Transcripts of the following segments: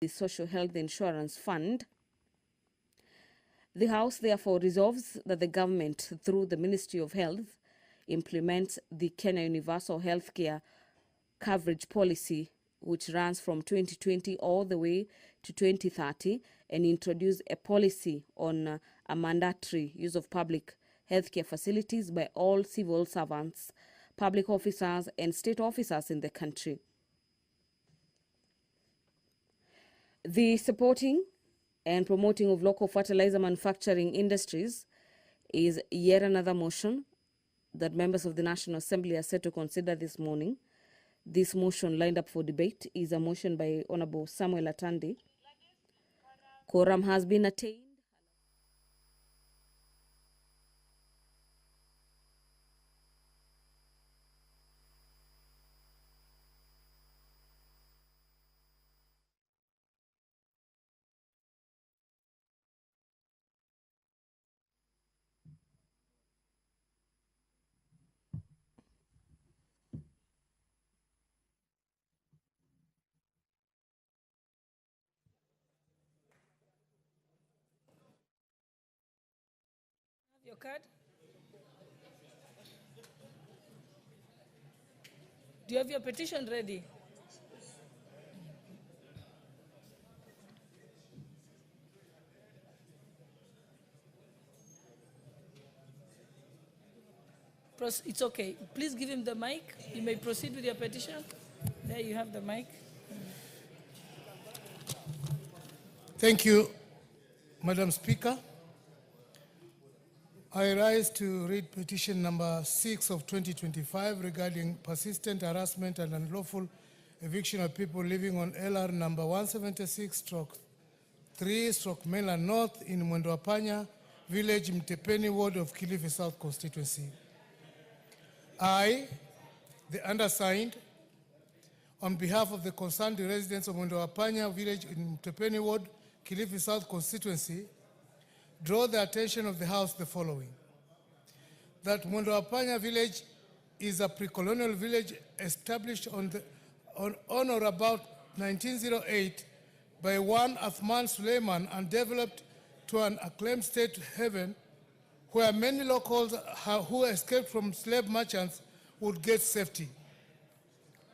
the Social Health Insurance Fund. The House therefore resolves that the government, through the Ministry of Health, implements the Kenya Universal Healthcare Coverage Policy, which runs from 2020 all the way to 2030, and introduce a policy on a mandatory use of public healthcare facilities by all civil servants, public officers, and state officers in the country. The supporting and promoting of local fertilizer manufacturing industries is yet another motion that members of the National Assembly are set to consider this morning. This motion lined up for debate is a motion by Honorable Samuel Atandi. Quorum has been attained. Your card? Do you have your petition ready? It's okay. Please give him the mic. You may proceed with your petition. There you have the mic. Thank you, Madam Speaker. I rise to read petition number 6 of 2025 regarding persistent harassment and unlawful eviction of people living on LR number 176/3/mainland North in Mwendwapanya Village, Mtepeni Ward of Kilifi South Constituency. I, the undersigned, on behalf of the concerned residents of Mwendwapanya Village in Mtepeni Ward, Kilifi South Constituency, draw the attention of the House the following: that Mwendwapanya Village is a pre-colonial village established on or about 1908 by one Athman Suleiman and developed to an acclaimed state haven where many locals who escaped from slave merchants would get safety.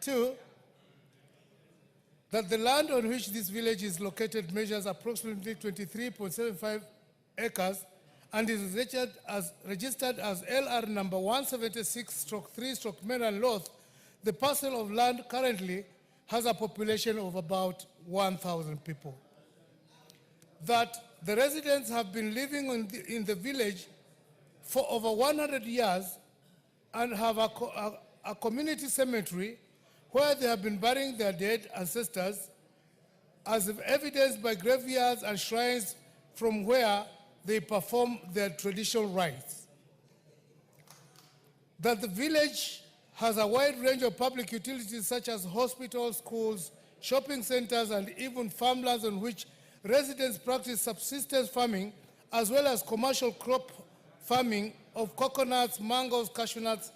2, that the land on which this village is located measures approximately 23.75 acres and is registered as LR number 176/3/mainland North. The parcel of land currently has a population of about 1,000 people. That the residents have been living in the village for over 100 years and have a community cemetery where they have been burying their dead ancestors, as evidenced by graveyards and shrines from where they perform their traditional rites. That the village has a wide range of public utilities such as hospitals, schools, shopping centers, and even farmlands on which residents practice subsistence farming, as well as commercial crop farming of coconuts, mangoes, cashew nuts,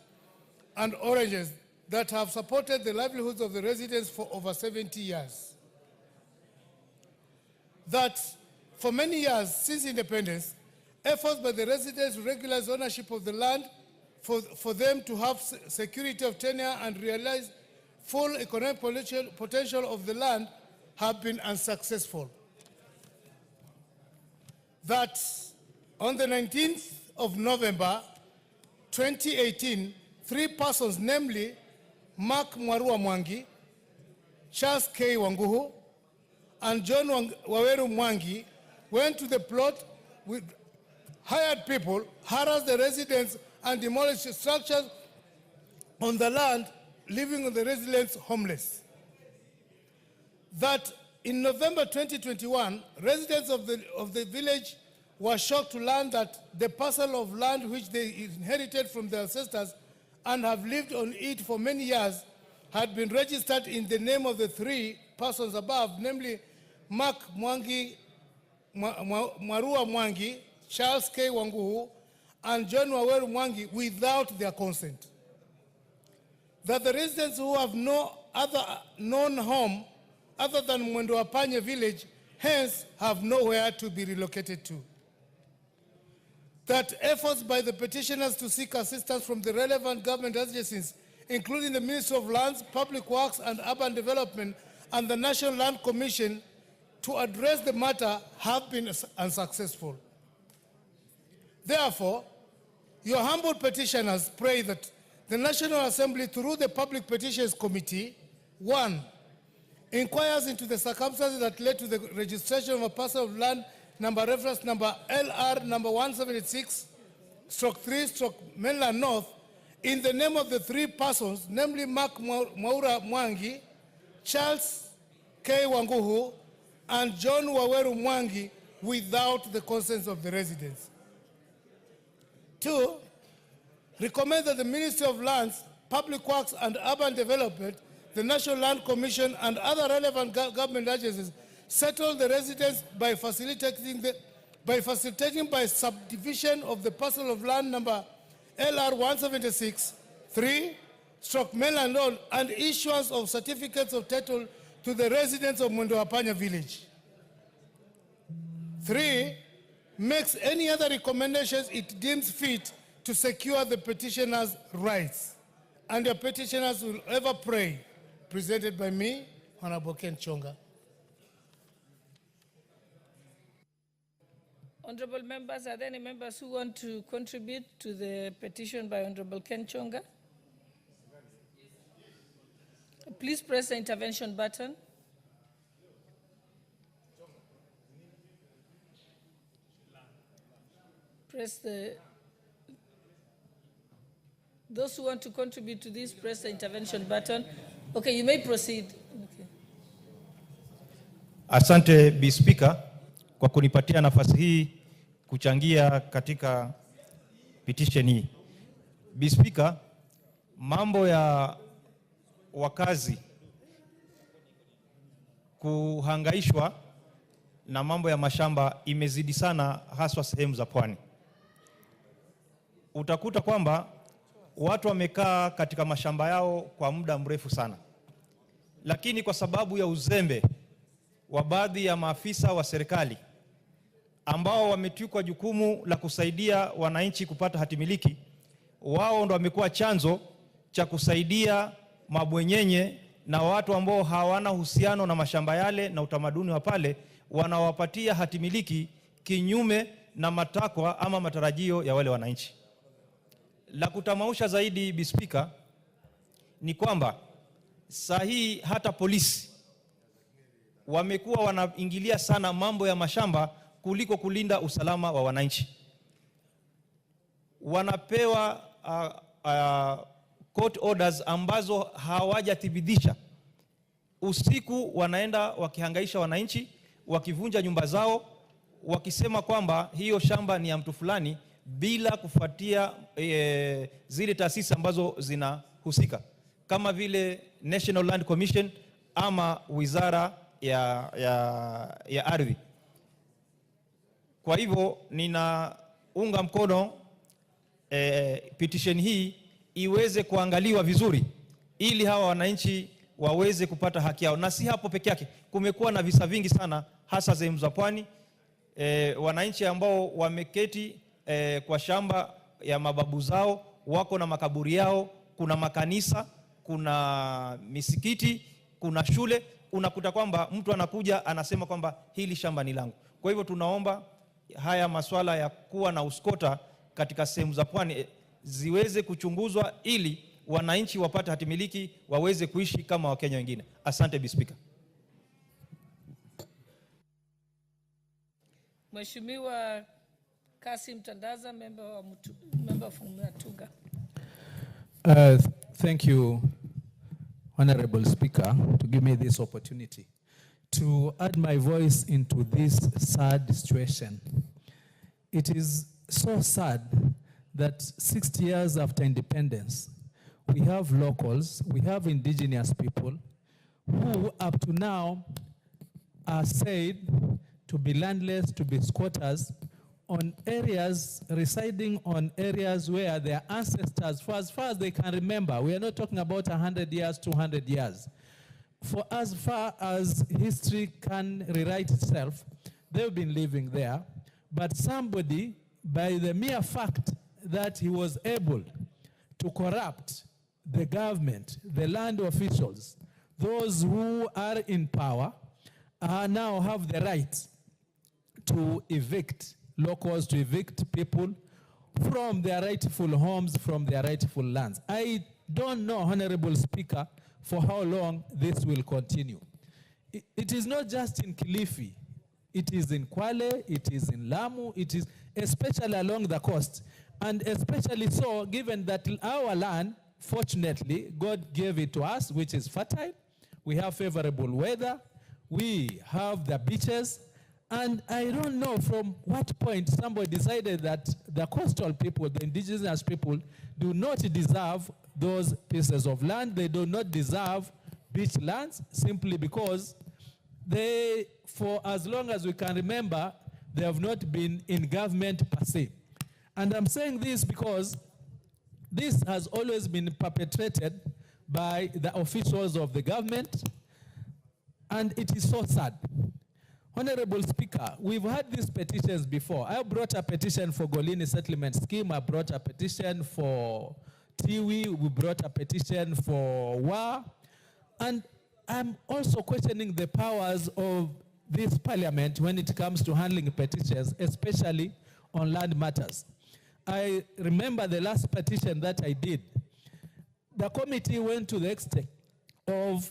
and oranges that have supported the livelihoods of the residents for over 70 years. That for many years since independence, efforts by the residents to regularize ownership of the land for them to have security of tenure and realize full economic potential of the land have been unsuccessful. That on the 19th of November 2018, 3 persons, namely Mark Mwarua Mwangi, Charles K. Wanguhu, and John Waweru Mwangi, went to the plot with hired people, harassed the residents, and demolished structures on the land, leaving the residents homeless. That in November 2021, residents of the village were shocked to learn that the parcel of land which they inherited from their ancestors and have lived on it for many years had been registered in the name of the 3 persons above, namely Mark Mwangi, Mwarua Mwangi, Charles K. Wanguhu, and John Waweru Mwangi without their consent. That the residents who have no other known home other than Mwendo Wapanya village, hence have nowhere to be relocated to. That efforts by the petitioners to seek assistance from the relevant government agencies, including the Ministry of Lands, Public Works and Urban Development and the National Land Commission, to address the matter have been unsuccessful. Therefore, your humble petitioners pray that the National Assembly, through the Public Petitions Committee, 1, inquires into the circumstances that led to the registration of a parcel of land number reference number LR number 176/3/Mainland North in the name of the 3 persons, namely Mark Mwaura Mwangi, Charles K. Wanguhu, and John Waweru Mwangi, without the consent of the residents. 2, recommend that the Ministry of Lands, Public Works and Urban Development, the National Land Commission and other relevant government agencies settle the residents by facilitating by subdivision of the parcel of land number LR 176/3/Mainland North and issuance of certificates of title to the residents of Mwendo Wapanya village. 3, makes any other recommendations it deems fit to secure the petitioners' rights. And the petitioners will ever pray. Presented by me, Honorable Ken Chonga. Honorable members, are there any members who want to contribute to the petition by Honorable Ken Chonga? Please press the intervention button. Those who want to contribute to this, press the intervention button. Okay, you may proceed. Okay. Asante Bi Speaker kwa kunipatia nafasi hii kuchangia katika petition hii. Bi Speaker, mambo ya wakazi kuhangaishwa na mambo ya mashamba imezidi sana, haswa sehemu za pwani. Utakuta kwamba watu wamekaa katika mashamba yao kwa muda mrefu sana, lakini kwa sababu ya uzembe wa baadhi ya maafisa wa serikali ambao wametukwa jukumu la kusaidia wananchi kupata hatimiliki, wao ndo wamekuwa chanzo cha kusaidia mabwenyenye na watu ambao hawana uhusiano na mashamba yale na utamaduni wa pale, wanawapatia hatimiliki kinyume na matakwa ama matarajio ya wale wananchi. La kutamausha zaidi, Bi Speaker, ni kwamba sahihi hata polisi wamekuwa wanaingilia sana mambo ya mashamba kuliko kulinda usalama wa wananchi. Wanapewa court orders ambazo hawajathibitisha. Usiku wanaenda wakihangaisha wananchi, wakivunja nyumba zao, wakisema kwamba hiyo shamba ni ya mtu fulani bila kufuatia zile taasisi ambazo zinahusika kama vile National Land Commission ama Wizara ya Ardhi. Kwa hivyo ninaunga mkono petition hii iweze kuangaliwa vizuri ili hawa wananchi waweze kupata haki yao. Na si hapo peke yake, kumekuwa na visa vingi sana hasa sehemu za pwani, wananchi ambao wameketi kwa shamba ya mababu zao, wako na makaburi yao, kuna makanisa, kuna misikiti, kuna shule, unakuta kwamba mtu anakuja anasema kwamba hili shamba ni langu. Kwa hivyo tunaomba haya masuala ya kuwa na uskota katika sehemu za pwani ziweze kuchunguzwa ili wananchi wapate hatimiliki, waweze kuishi kama Wakenya wengine. Asante Bi Speaker. Mheshimiwa Kasim Tandaza, member of Matuga. Thank you, Honorable Speaker, to give me this opportunity to add my voice into this sad situation. It is so sad that 60 years after independence, we have locals, we have indigenous people who up to now are said to be landless, to be squatters on areas, residing on areas where their ancestors, for as far as they can remember, we are not talking about 100 years, 200 years, for as far as history can rewrite itself, they've been living there. But somebody, by the mere fact that he was able to corrupt the government, the land officials, those who are in power, now have the right to evict locals, to evict people from their rightful homes, from their rightful lands. I don't know, Honorable Speaker, for how long this will continue. It is not just in Kilifi. It is in Kwale, it is in Lamu, it is especially along the coast. And especially so, given that our land, fortunately, God gave it to us, which is fertile. We have favorable weather. We have the beaches. And I don't know from what point somebody decided that the coastal people, the indigenous people, do not deserve those pieces of land. They do not deserve beach lands simply because they, for as long as we can remember, they have not been in government per se. And I'm saying this because this has always been perpetrated by the officials of the government, and it is so sad. Honorable Speaker, we've had these petitions before. I brought a petition for Golini Settlement Scheme. I brought a petition for Tiwi. We brought a petition for WA. And I'm also questioning the powers of this parliament when it comes to handling petitions, especially on land matters. I remember the last petition that I did. The committee went to the extent of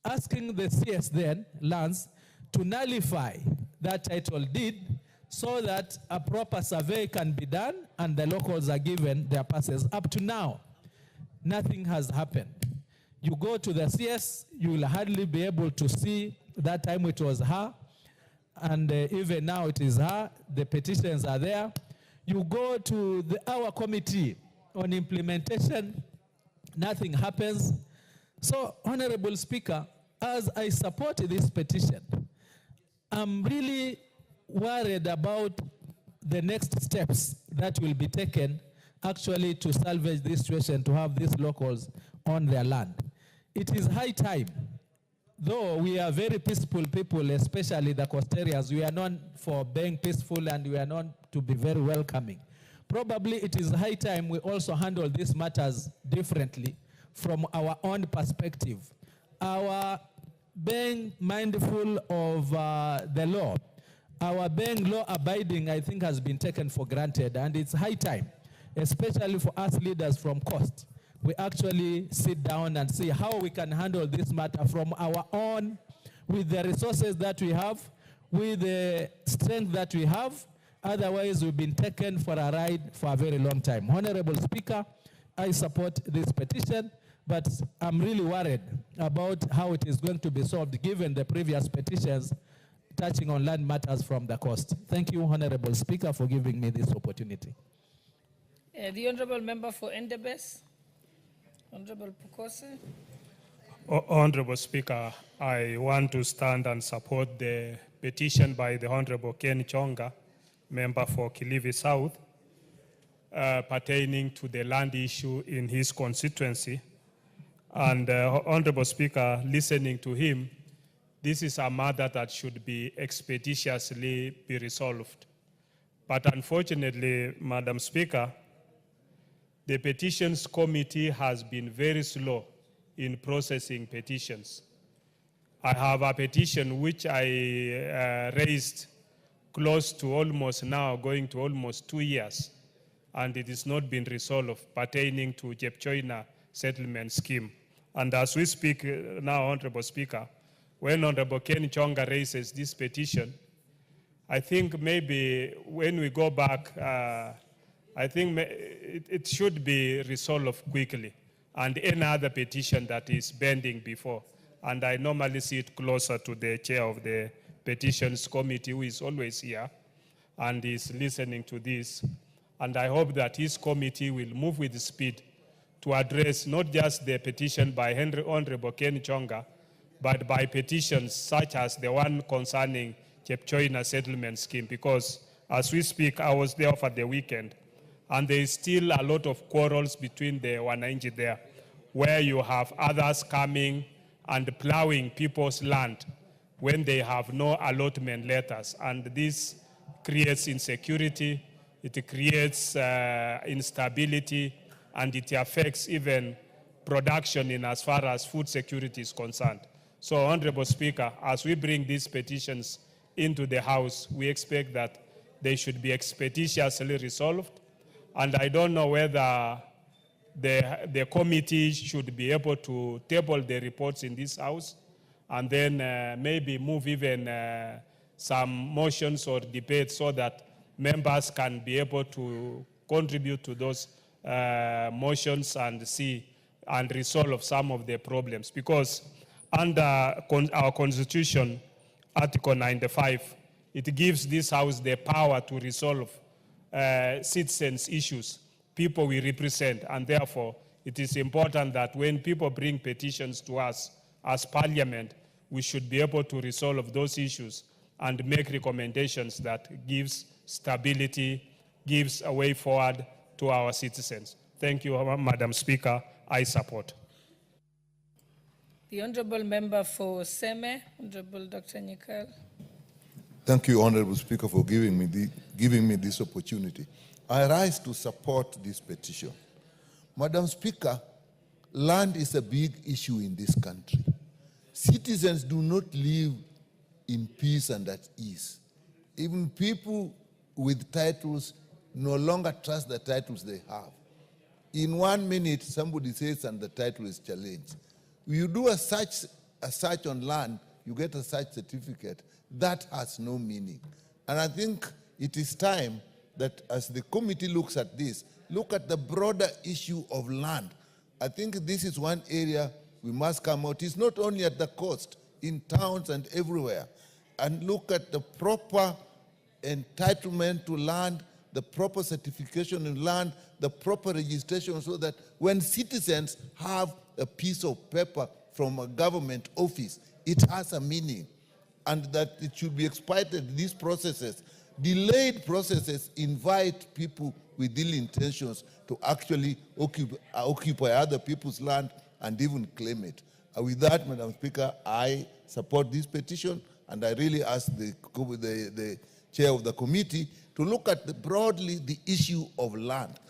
asking the CS then, lands, to nullify that title deed so that a proper survey can be done and the locals are given their passes. Up to now, nothing has happened. You go to the CS, you will hardly be able to see. That time it was her, and even now it is her. The petitions are there. You go to our committee on implementation, nothing happens. So, Honorable Speaker, as I support this petition, I'm really worried about the next steps that will be taken actually to salvage this situation, to have these locals on their land. It is high time, though we are very peaceful people, especially the coast areas. We are known for being peaceful and we are known to be very welcoming. Probably it is high time we also handle these matters differently from our own perspective. Our being mindful of the law, our being law-abiding, I think, has been taken for granted, and it's high time, especially for us leaders from coast, we actually sit down and see how we can handle this matter from our own, with the resources that we have, with the strength that we have. Otherwise, we've been taken for a ride for a very long time. Honorable Speaker, I support this petition, but I'm really worried about how it is going to be solved given the previous petitions touching on land matters from the coast. Thank you, Honorable Speaker, for giving me this opportunity. The Honorable Member for Endebess, Honorable Pukose. Honorable Speaker, I want to stand and support the petition by the Honorable Ken Chonga, member for Kilifi South, pertaining to the land issue in his constituency. And Honorable Speaker, listening to him, this is a matter that should be expeditiously be resolved. But unfortunately, Madam Speaker, the petitions committee has been very slow in processing petitions. I have a petition which I raised close to almost now, going to almost 2 years, and it has not been resolved pertaining to Jepchoina settlement scheme. And as we speak now, Honorable Speaker, when Honorable Ken Chonga raises this petition, I think maybe when we go back, I think it should be resolved quickly, and any other petition that is pending before. And I normally see it closer to the chair of the petitions committee, who is always here and is listening to this. And I hope that his committee will move with speed to address not just the petition by Honorable Ken Chonga, but by petitions such as the one concerning Jepchoina settlement scheme. Because as we speak, I was there for the weekend, and there is still a lot of quarrels between the Wananchi there, where you have others coming and plowing people's land when they have no allotment letters. And this creates insecurity, it creates instability, and it affects even production in as far as food security is concerned. So, Honorable Speaker, as we bring these petitions into the House, we expect that they should be expeditiously resolved. And I don't know whether the committee should be able to table the reports in this House and then maybe move even some motions or debates so that members can be able to contribute to those motions and see and resolve some of the problems. Because under our Constitution, Article 95, it gives this House the power to resolve citizens' issues, people we represent, and therefore it is important that when people bring petitions to us as Parliament, we should be able to resolve those issues and make recommendations that gives stability, gives a way forward to our citizens. Thank you, Madam Speaker. I support. The Honourable Member for Seme, Honourable Dr. Nyikal. Thank you, Honourable Speaker, for giving me this opportunity. I rise to support this petition. Madam Speaker, land is a big issue in this country. Citizens do not live in peace and at ease. Even people with titles no longer trust the titles they have. In 1 minute, somebody says and the title is challenged. You do a search on land, you get a search certificate. That has no meaning. And I think it is time that as the committee looks at this, look at the broader issue of land. I think this is one area we must come out. It's not only at the coast, in towns and everywhere. And look at the proper entitlement to land, the proper certification in land, the proper registration, so that when citizens have a piece of paper from a government office, it has a meaning, and that it should be expedited. These processes, delayed processes, invite people with ill intentions to actually occupy other people's land and even claim it. With that, Madam Speaker, I support this petition, and I really ask the chair of the committee to look at broadly the issue of land.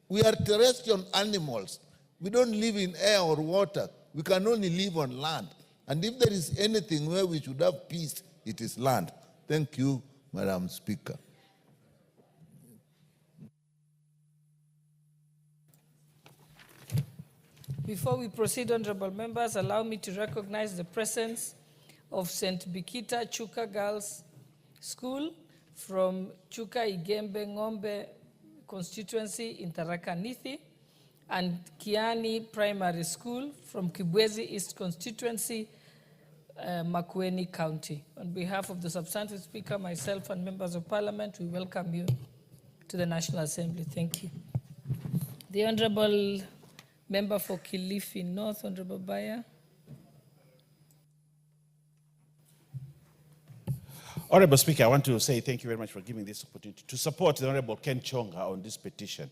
We are terrestrial animals. We don't live in air or water. We can only live on land. And if there is anything where we should have peace, it is land. Thank you, Madam Speaker. Before we proceed, honorable members, allow me to recognize the presence of St. Bikita Chuka Girls School from Chuka Igembe Ng'ombe constituency in Tharaka Nithi, and Kiani Primary School from Kibwezi East constituency, Makueni County. On behalf of the substantive speaker, myself, and members of parliament, we welcome you to the National Assembly. Thank you. The Honorable Member for Kilifi North, Honorable Baya. Honorable Speaker, I want to say thank you very much for giving this opportunity to support the Honorable Ken Chonga on this petition.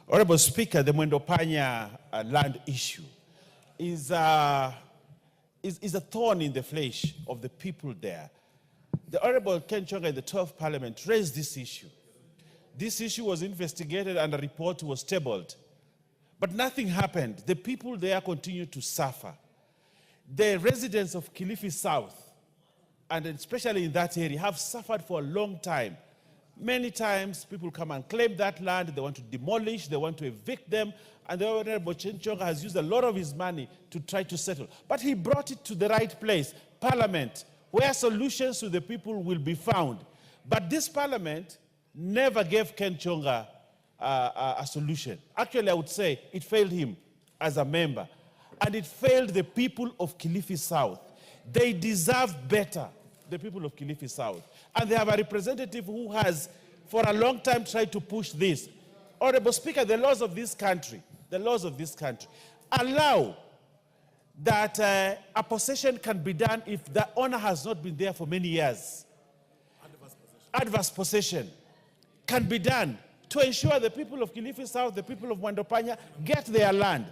Honorable Speaker, the Mwendopanya land issue is a thorn in the flesh of the people there. The Honorable Ken Chonga in the 12th Parliament raised this issue. This issue was investigated and a report was tabled. But nothing happened. The people there continue to suffer. The residents of Kilifi South, and especially in that area, have suffered for a long time. Many times people come and claim that land, they want to demolish, they want to evict them, and the Honorable Ken Chonga has used a lot of his money to try to settle. But he brought it to the right place, Parliament, where solutions to the people will be found. But this Parliament never gave Ken Chonga a solution. Actually, I would say it failed him as a member, and it failed the people of Kilifi South. They deserve better, the people of Kilifi South. And they have a representative who has, for a long time, tried to push this. Honorable Speaker, the laws of this country allow that a possession can be done if the owner has not been there for many years. Adverse possession can be done to ensure the people of Kilifi South, the people of Mwendopanya, get their land.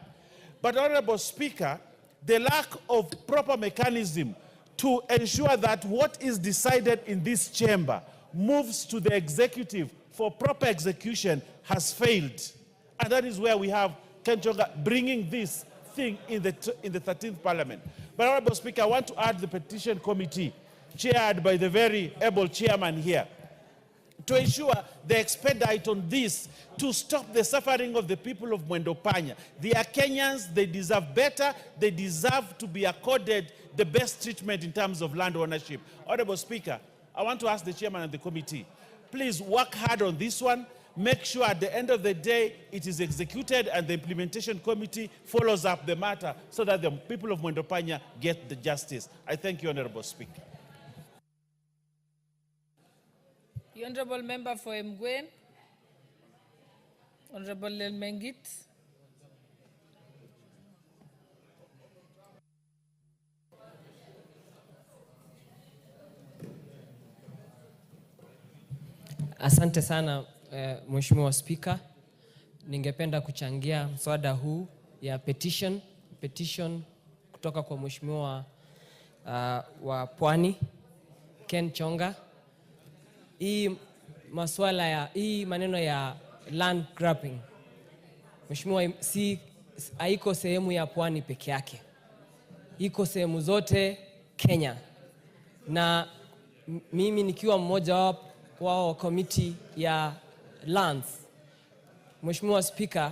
But Honorable Speaker, the lack of proper mechanism to ensure that what is decided in this chamber moves to the executive for proper execution has failed. And that is where we have Ken Chonga bringing this thing in the 13th Parliament. But Honorable Speaker, I want to add the petition committee, chaired by the very able chairman here, to ensure the expedite on this to stop the suffering of the people of Mwendo Panya. They are Kenyans, they deserve better, they deserve to be accorded the best treatment in terms of land ownership. Honorable Speaker, I want to ask the chairman of the committee, please work hard on this one. Make sure at the end of the day it is executed and the implementation committee follows up the matter so that the people of Mwendo Panya get the justice. I thank you, Honorable Speaker. The Honorable Member for Mgwen, Honorable Lelmengit. Asante sana Mheshimiwa Spika. Ningependa kuchangia mswada huu ya petition kutoka kwa Mheshimiwa wa Pwani Ken Chonga. Hii maneno ya land grabbing, Mheshimiwa, haiko sehemu ya Pwani peke yake, iko sehemu zote Kenya, na mimi nikiwa mmoja wa committee ya lands. Mheshimiwa Speaker,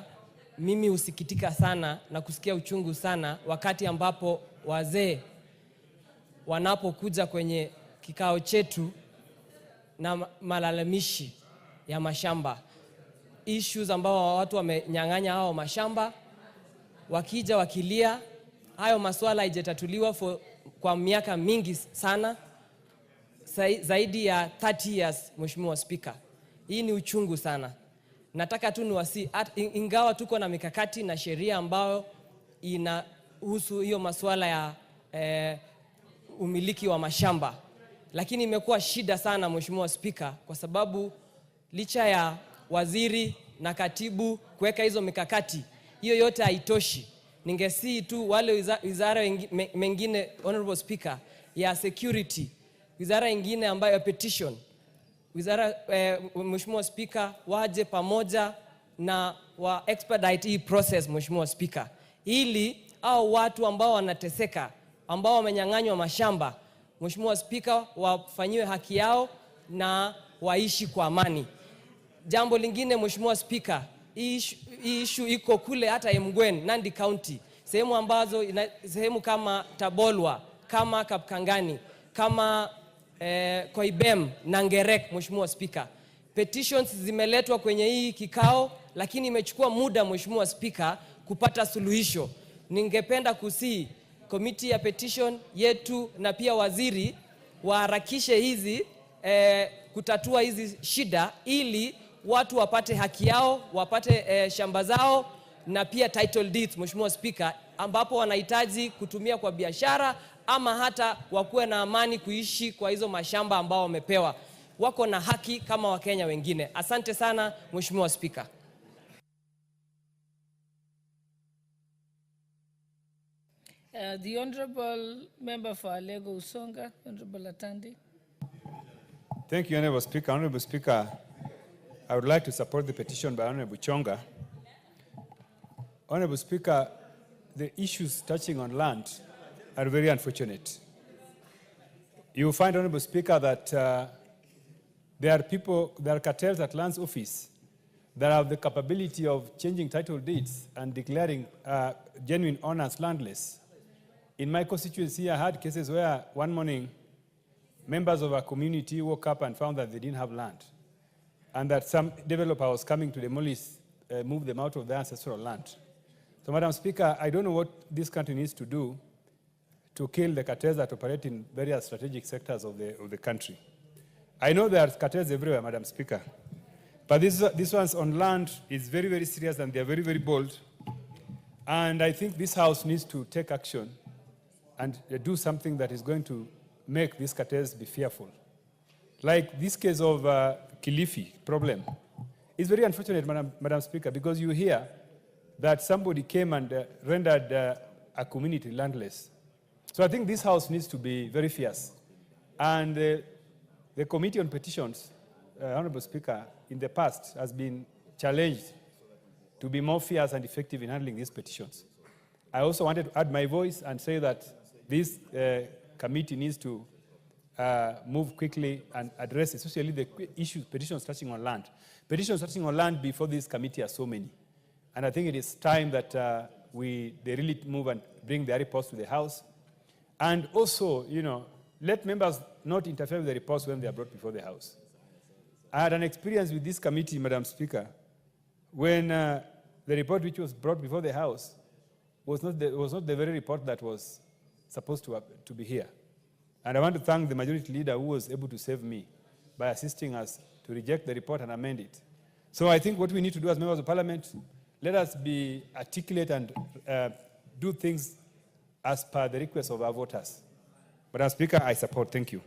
mimi husikitika sana na kusikia uchungu sana wakati ambapo wazee wanapokuja kwenye kikao chetu na malalamishi ya mashamba, issues ambao watu wamenyang'anya hao mashamba, wakija wakilia, hayo masuala haijatatuliwa kwa miaka mingi sana, zaidi ya 30 years. Mheshimiwa Speaker, hii ni uchungu sana. Nataka tu ingawa tuko na mikakati na sheria ambayo inahusu hiyo masuala ya umiliki wa mashamba, lakini imekuwa shida sana Mheshimiwa Speaker, kwa sababu licha ya waziri na katibu kuweka hizo mikakati, hiyo yote haitoshi. Ningesi tu wale wizara mengine, Honorable Speaker, ya security, wizara ingine ambayo petition, wizara Mheshimiwa Speaker, waje pamoja na wa expedite hii process Mheshimiwa Speaker, ili au watu ambao wanateseka, ambao wamenyang'anywa mashamba, Mheshimiwa Speaker, wafanyiwe haki yao na waishi kwa amani. Jambo lingine Mheshimiwa Speaker, hii issue iko kule hata Mgwen, Nandi County, sehemu kama Tabolwa, kama Kapkangani, kama Koibem na Ngerek. Mheshimiwa Speaker, petitions zimeletwa kwenye hii kikao, lakini imechukua muda Mheshimiwa Speaker kupata suluhisho. Ningependa kusi committee ya petition yetu na pia waziri waharakishe hizi kutatua hizi shida, ili watu wapate haki yao, wapate shamba zao na pia title deeds Mheshimiwa Speaker, ambapo wanahitaji kutumia kwa biashara ama hata wakuwe na amani kuishi kwa hizo mashamba ambao wamepewa. Wako na haki kama Wakenya wengine. Asante sana Mheshimiwa Speaker. The Honorable Member for Alego Usonga, Honorable Atandi. Thank you, Honorable Speaker. Honorable Speaker, I would like to support the petition by Honorable Chonga. Honorable Speaker, the issues touching on land are very unfortunate. You will find, Honorable Speaker, that there are cartels at Land's office that have the capability of changing title deeds and declaring genuine owners landless. In my constituency, I had cases where one morning, members of our community woke up and found that they didn't have land, and that some developer was coming to demolish, move them out of their ancestral land. So, Madam Speaker, I don't know what this country needs to do to kill the cartels that operate in various strategic sectors of the country. I know there are cartels everywhere, Madam Speaker, but this one's on land is very, very serious, and they're very, very bold. And I think this House needs to take action and do something that is going to make these cartels be fearful. Like this case of Kilifi problem. It's very unfortunate, Madam Speaker, because you hear that somebody came and rendered a community landless. So I think this House needs to be very fierce. And the Committee on Petitions, Honorable Speaker, in the past has been challenged to be more fierce and effective in handling these petitions. I also wanted to add my voice and say that this committee needs to move quickly and address especially the issues, petitions touching on land. Petitions touching on land before this committee are so many. And I think it is time that they really move and bring their reports to the House. And also, let members not interfere with the reports when they are brought before the House. I had an experience with this committee, Madam Speaker, when the report which was brought before the House was not the very report that was supposed to be here. And I want to thank the majority leader who was able to save me by assisting us to reject the report and amend it. So I think what we need to do as members of Parliament, let us be articulate and do things as per the request of our voters. Madam Speaker, I support. Thank you.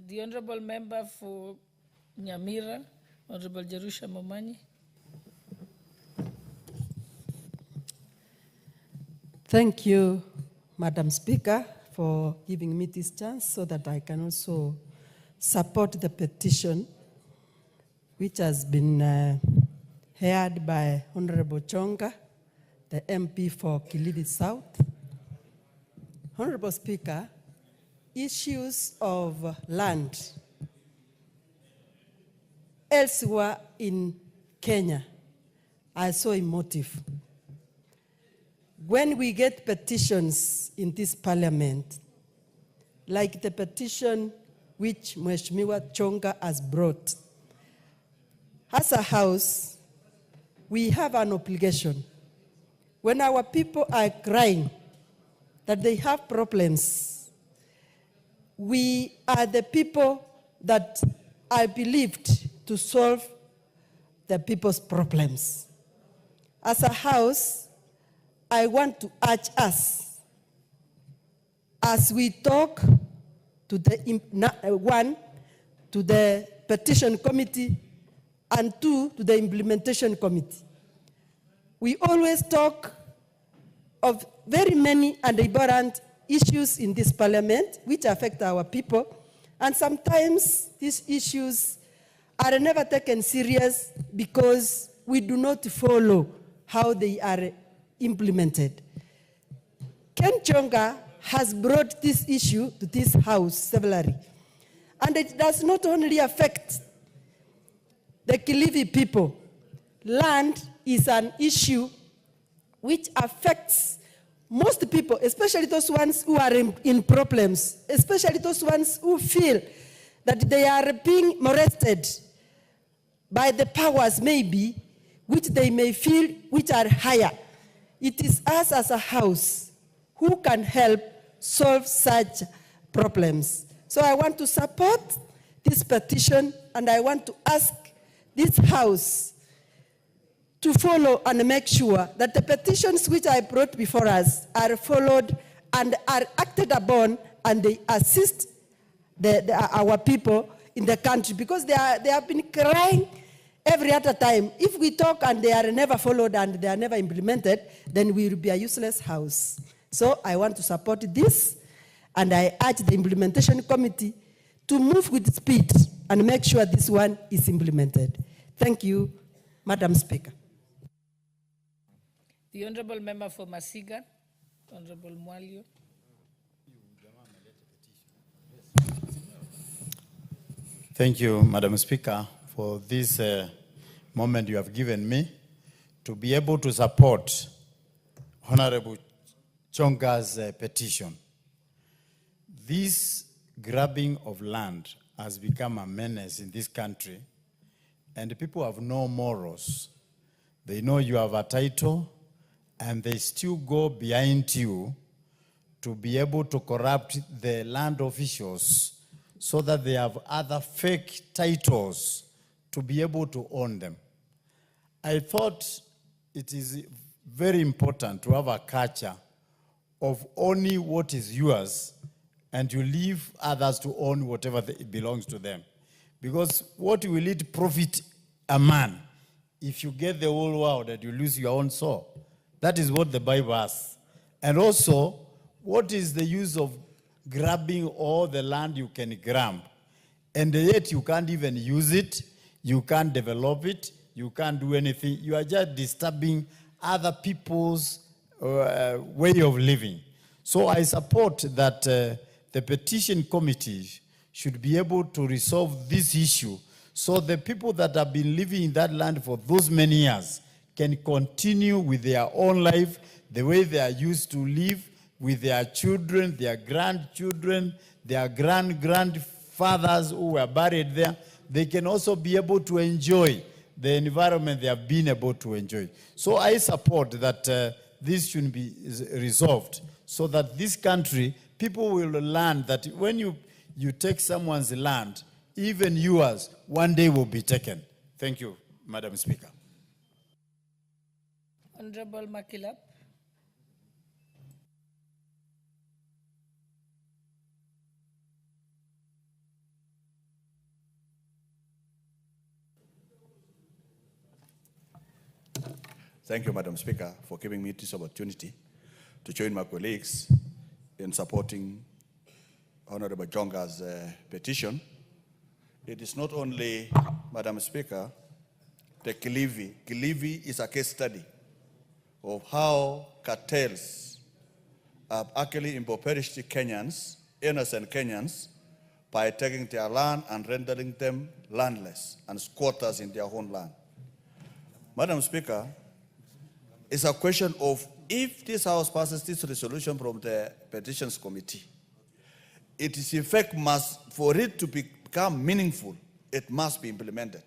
The Honourable Member for Nyamira, Honourable Jerusha Momanyi. Thank you, Madam Speaker, for giving me this chance so that I can also support the petition which has been heard by Honorable Chonga, the MP for Kilifi South. Honorable Speaker, issues of land elsewhere in Kenya are so emotive. When we get petitions in this parliament, like the petition which Mheshimiwa Chonga has brought, as a house, we have an obligation. When our people are crying that they have problems, we are the people that are believed to solve the people's problems. As a house, I want to urge us, as we talk to to the petition committee, and two, to the implementation committee. We always talk of very many and important issues in this parliament which affect our people, and sometimes these issues are never taken serious because we do not follow how they are implemented. Ken Chonga has brought this issue to this House severally, and it does not only affect the Kilifi people. Land is an issue which affects most people, especially those ones who are in problems, especially those ones who feel that they are being molested by the powers maybe, which they may feel which are higher. It is us as a house who can help solve such problems. So I want to support this petition, and I want to ask this House to follow and make sure that the petitions which I brought before us are followed and are acted upon, and they assist our people in the country, because they have been crying every other time. If we talk and they are never followed and they are never implemented, then we will be a useless house. So I want to support this, and I urge the implementation committee to move with speed and make sure this one is implemented. Thank you, Madam Speaker. The Honourable Member for Masiga, Honourable Mwalio. Thank you, Madam Speaker, for this moment you have given me to be able to support Honourable Chonga's petition. This grabbing of land has become a menace in this country, and people have no morals. They know you have a title, and they still go behind you to be able to corrupt the land officials so that they have other fake titles to be able to own them. I thought it is very important to have a culture of owning what is yours, and you leave others to own whatever belongs to them. Because what will it profit a man if you get the whole world and you lose your own soul. That is what the Bible asks. And also, what is the use of grabbing all the land you can grab? And yet you can't even use it, you can't develop it, you can't do anything. You are just disturbing other people's way of living. So I support that the petition committee should be able to resolve this issue so the people that have been living in that land for those many years can continue with their own life the way they are used to live with their children, their grandchildren, their grandfathers who were buried there. They can also be able to enjoy the environment they have been able to enjoy. So I support that this should be resolved so that this country, people will learn that when you take someone's land, even yours, one day will be taken. Thank you, Madam Speaker. Honorable Makilap. Thank you, Madam Speaker, for giving me this opportunity to join my colleagues in supporting Honorable Jonga's petition. It is not only, Madam Speaker, the Kilifi. Kilifi is a case study of how cartels have actually impoverished Kenyans, innocent Kenyans, by taking their land and rendering them landless and squatters in their own land. Madam Speaker, it's a question of if this House passes this resolution from the Petitions Committee, it is in fact for it to become meaningful, it must be implemented.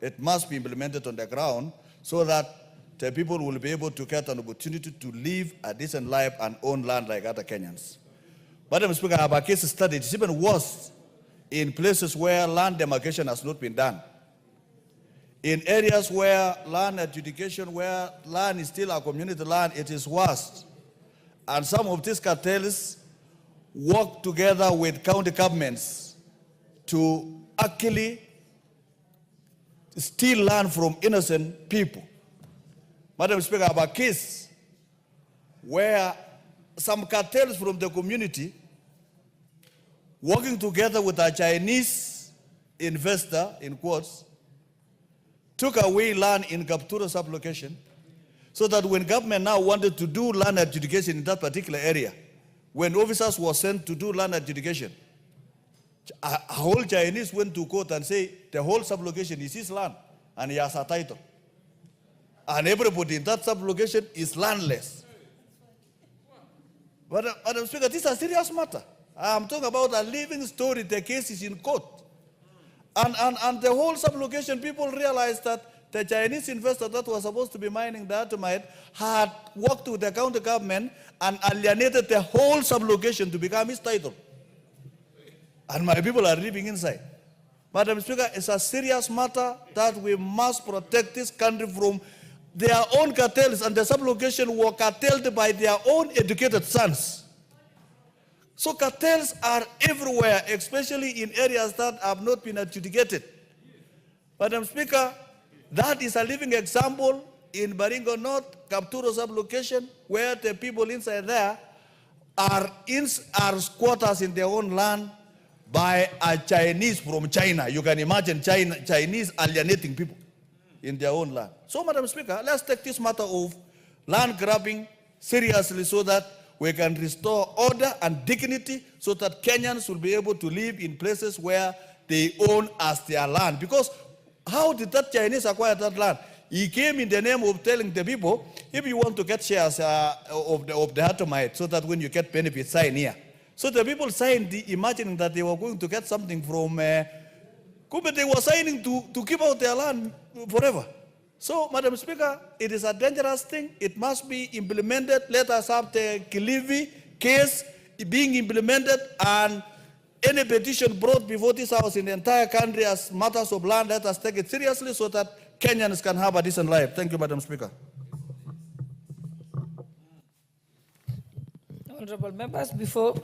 It must be implemented on the ground so that the people will be able to get an opportunity to live a decent life and own land like other Kenyans. Madam Speaker, I have a case study. It's even worse in places where land demarcation has not been done. In areas where land adjudication, where land is still a community land, it is worse. And some of these cartels work together with county governments to actually steal land from innocent people. Madam Speaker, I have a case where some cartels from the community working together with a Chinese investor, in quotes, took away land in Kaptura sublocation so that when government now wanted to do land adjudication in that particular area, when officers were sent to do land adjudication, a whole Chinese went to court and say the whole sublocation is his land and he has a title. And everybody in that sublocation is landless. But Madam Speaker, this is a serious matter. I'm talking about a living story. The case is in court. And the whole sublocation, people realized that the Chinese investor that was supposed to be mining the atomite had worked with the county government and alienated the whole sublocation to become his title. And my people are living inside. Madam Speaker, it's a serious matter that we must protect this country from their own cartels, and the sublocation were cartelled by their own educated sons. So cartels are everywhere, especially in areas that have not been adjudicated. Madam Speaker, that is a living example in Baringo North, Kapturo sublocation, where the people inside there are squatters in their own land by a Chinese from China. You can imagine Chinese alienating people in their own land. So, Madam Speaker, let's take this matter of land grabbing seriously so that we can restore order and dignity so that Kenyans will be able to live in places where they own as their land. Because how did that Chinese acquire that land? He came in the name of telling the people, if you want to get shares of the atomite so that when you get benefits, sign here. So the people signed, imagining that they were going to get something from, but they were signing to keep out their land forever. So, Madam Speaker, it is a dangerous thing. It must be implemented. Let us have the Kilifi case being implemented, and any petition brought before this House in the entire country as matters of land, let us take it seriously so that Kenyans can have a decent life. Thank you, Madam Speaker. Honorable members, before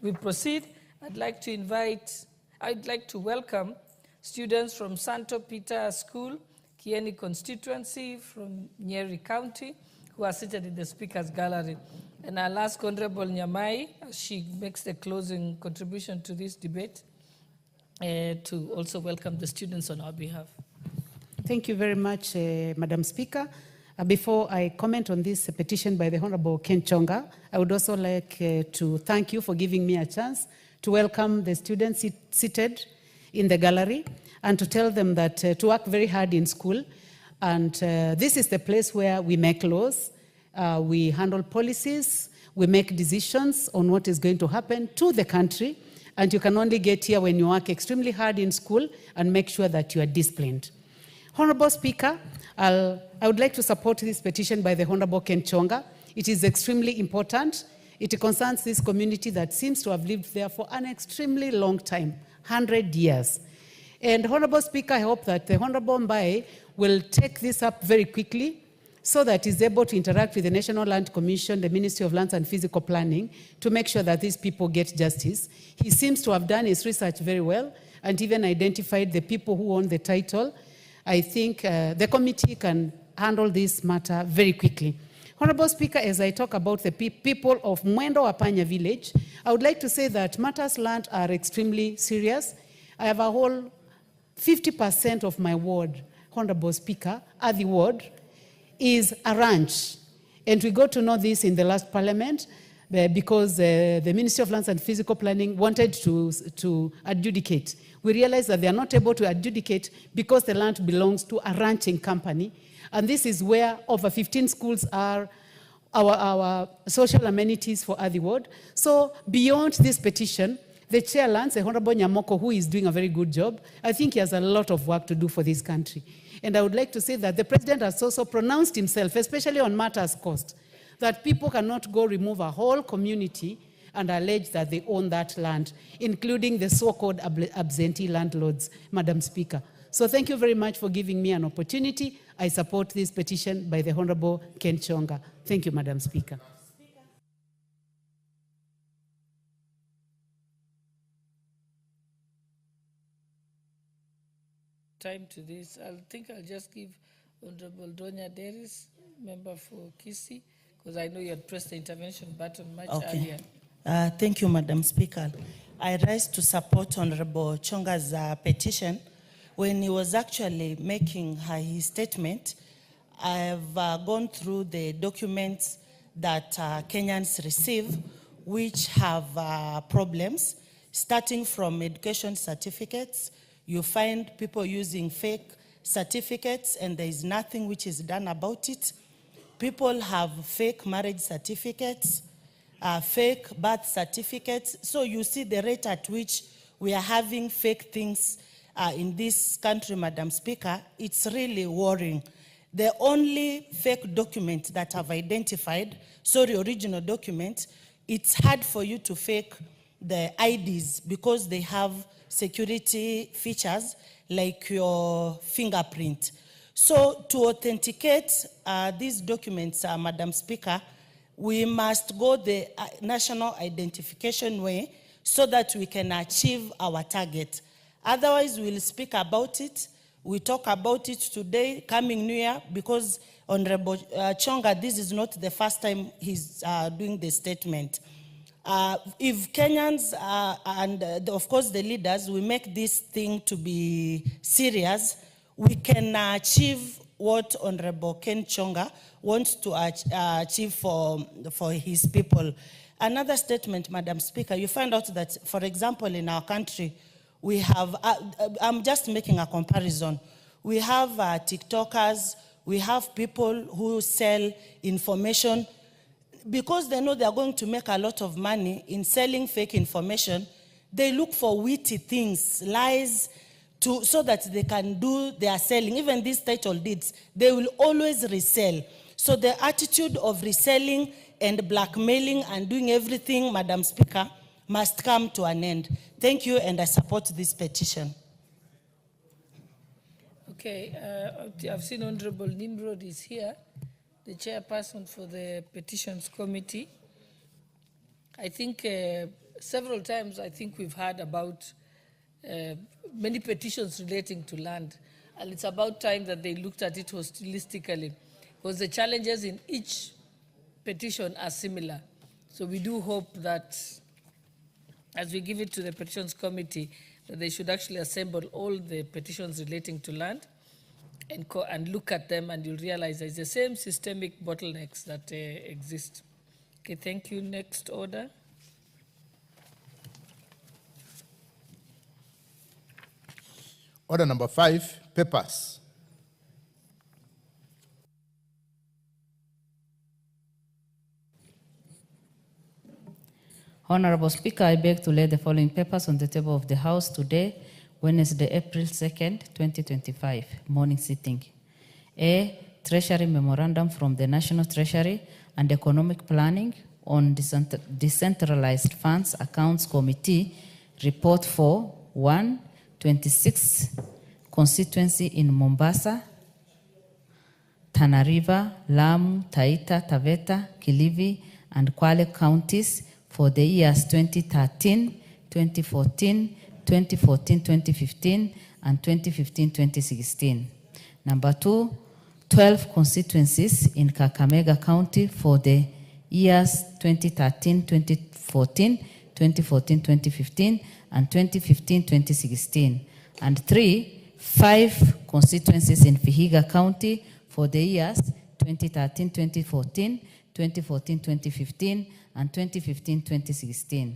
we proceed, I'd like to welcome students from Santo Peter School, Kieni constituency from Nyeri County, who are seated in the Speaker's Gallery. And I'll ask Honorable Nyamai, as she makes the closing contribution to this debate, to also welcome the students on our behalf. Thank you very much, Madam Speaker. Before I comment on this petition by the Honorable Ken Chonga, I would also like to thank you for giving me a chance to welcome the students seated in the gallery and to tell them that to work very hard in school. And this is the place where we make laws, we handle policies, we make decisions on what is going to happen to the country. And you can only get here when you work extremely hard in school and make sure that you are disciplined. Honorable Speaker, I would like to support this petition by the Honorable Ken Chonga. It is extremely important. It concerns this community that seems to have lived there for an extremely long time, 100 years. And Honorable Speaker, I hope that the Honorable Mbae will take this up very quickly so that he's able to interact with the National Land Commission, the Ministry of Lands and Physical Planning, to make sure that these people get justice. He seems to have done his research very well and even identified the people who own the title. I think the committee can handle this matter very quickly. Honorable Speaker, as I talk about the people of Mwendo Wapanya village, I would like to say that matters land are extremely serious. I have a whole 50% of my ward, Honorable Speaker, Adi ward, is a ranch. And we got to know this in the last parliament because the Ministry of Lands and Physical Planning wanted to adjudicate. We realized that they are not able to adjudicate because the land belongs to a ranching company. And this is where over 15 schools are our social amenities for Adi ward. So beyond this petition, the chair lands, the Honorable Nyamoko, who is doing a very good job, I think he has a lot of work to do for this country. And I would like to say that the president has also pronounced himself, especially on matters cost, that people cannot go remove a whole community and allege that they own that land, including the so-called absentee landlords, Madam Speaker. So thank you very much for giving me an opportunity. I support this petition by the Honorable Ken Chonga. Thank you, Madam Speaker. Time to this. I think I'll just give Honorable Donya Deris, member for Kisi, because I know you had pressed the intervention button much earlier. Thank you, Madam Speaker. I rise to support Honorable Chonga's petition. When he was actually making his statement, I've gone through the documents that Kenyans receive, which have problems, starting from education certificates. You find people using fake certificates and there is nothing which is done about it. People have fake marriage certificates, fake birth certificates. So you see the rate at which we are having fake things in this country, Madam Speaker. It's really worrying. The only fake document that I've identified, original document, it's hard for you to fake the IDs because they have security features like your fingerprint. So to authenticate these documents, Madam Speaker, we must go the national identification way so that we can achieve our target. Otherwise, we'll speak about it. We talk about it today, coming New Year, because Honorable Chonga, this is not the first time he's doing the statement. If Kenyans and of course the leaders, we make this thing to be serious, we can achieve what Honorable Ken Chonga wants to achieve for his people. Another statement, Madam Speaker, you find out that, for example, in our country, we have, I'm just making a comparison. We have TikTokers, we have people who sell information. Because they know they are going to make a lot of money in selling fake information, they look for witty things, lies, so that they can do their selling. Even these title deeds, they will always resell. So the attitude of reselling and blackmailing and doing everything, Madam Speaker, must come to an end. Thank you, and I support this petition. Okay, I've seen Honorable Nimrod is here, the chairperson for the Petitions Committee. I think several times I think we've heard about many petitions relating to land. And it's about time that they looked at it holistically, because the challenges in each petition are similar. So we do hope that as we give it to the petitions committee, that they should actually assemble all the petitions relating to land and look at them, and you'll realize there's the same systemic bottlenecks that exist. Okay, thank you. Next order. Order number 5, papers. Honorable Speaker, I beg to lay the following papers on the table of the House today, Wednesday, April 2nd, 2025, morning sitting. A, Treasury Memorandum from the National Treasury and Economic Planning on Decentralized Funds Accounts Committee, Report for 1, 26 constituency in Mombasa, Tana River, Lamu, Taita, Taveta, Kilifi, and Kwale counties for the years 2013, 2014, 2014-2015, and 2015-2016. Number 2, 12 constituencies in Kakamega County for the years 2013-2014, 2014-2015, and 2015-2016. And 3, 5 constituencies in Vihiga County for the years 2013-2014, 2014-2015, and 2015-2016.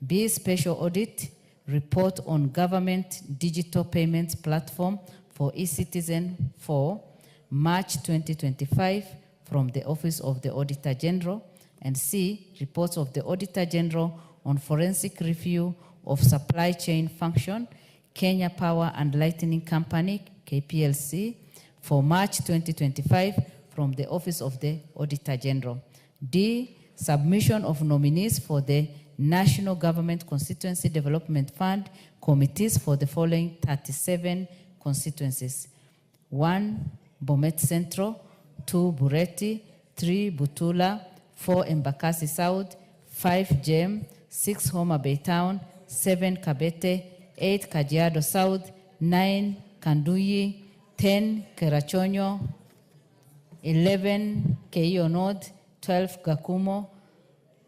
B, special audit report on government digital payments platform for eCitizen for March 2025 from the Office of the Auditor General. And C, reports of the Auditor General on forensic review of supply chain function, Kenya Power and Lighting Company, KPLC, for March 2025 from the Office of the Auditor General. D, submission of nominees for the National Government Constituency Development Fund committees for the following 37 constituencies. 1, Bomet Central, 2, Bureti, 3, Butula, 4, Embakasi South, 5, Jem, 6, Homa Bay Town, 7, Kabete, 8, Kajiado South, 9, Kanduyi, 10, Kerachonyo, 11, Keio North, 12, Gakumo,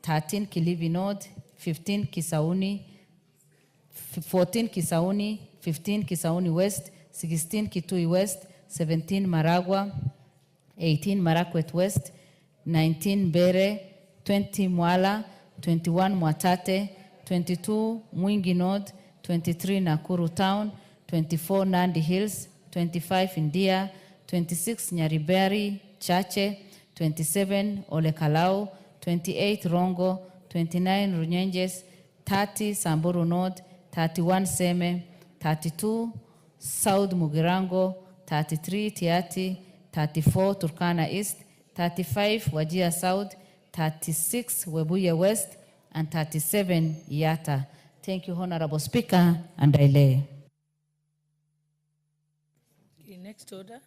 13, Kilifi North, 15, Kisauni, 14, Kisauni, 15, Kisauni West, 16, Kitui West, 17, Maragua, 18, Marakwet West, 19, Bere, 20, Mwala, 21, Mwatate, 22, Mwingi North, 23, Nakuru Town, 24, Nandi Hills, 25, India, 26, Nyaribari, Chache, 27, Olekalau, 28, Rongo, 29, Runyenjes, 30, Samburu North, 31, Seme, 32, South Mugirango, 33, Tiati, 34, Turkana East, 35, Wajir South, 36, Webuye West, and 37, Yata. Thank you, Honorable Speaker, and I lay. Okay, next order.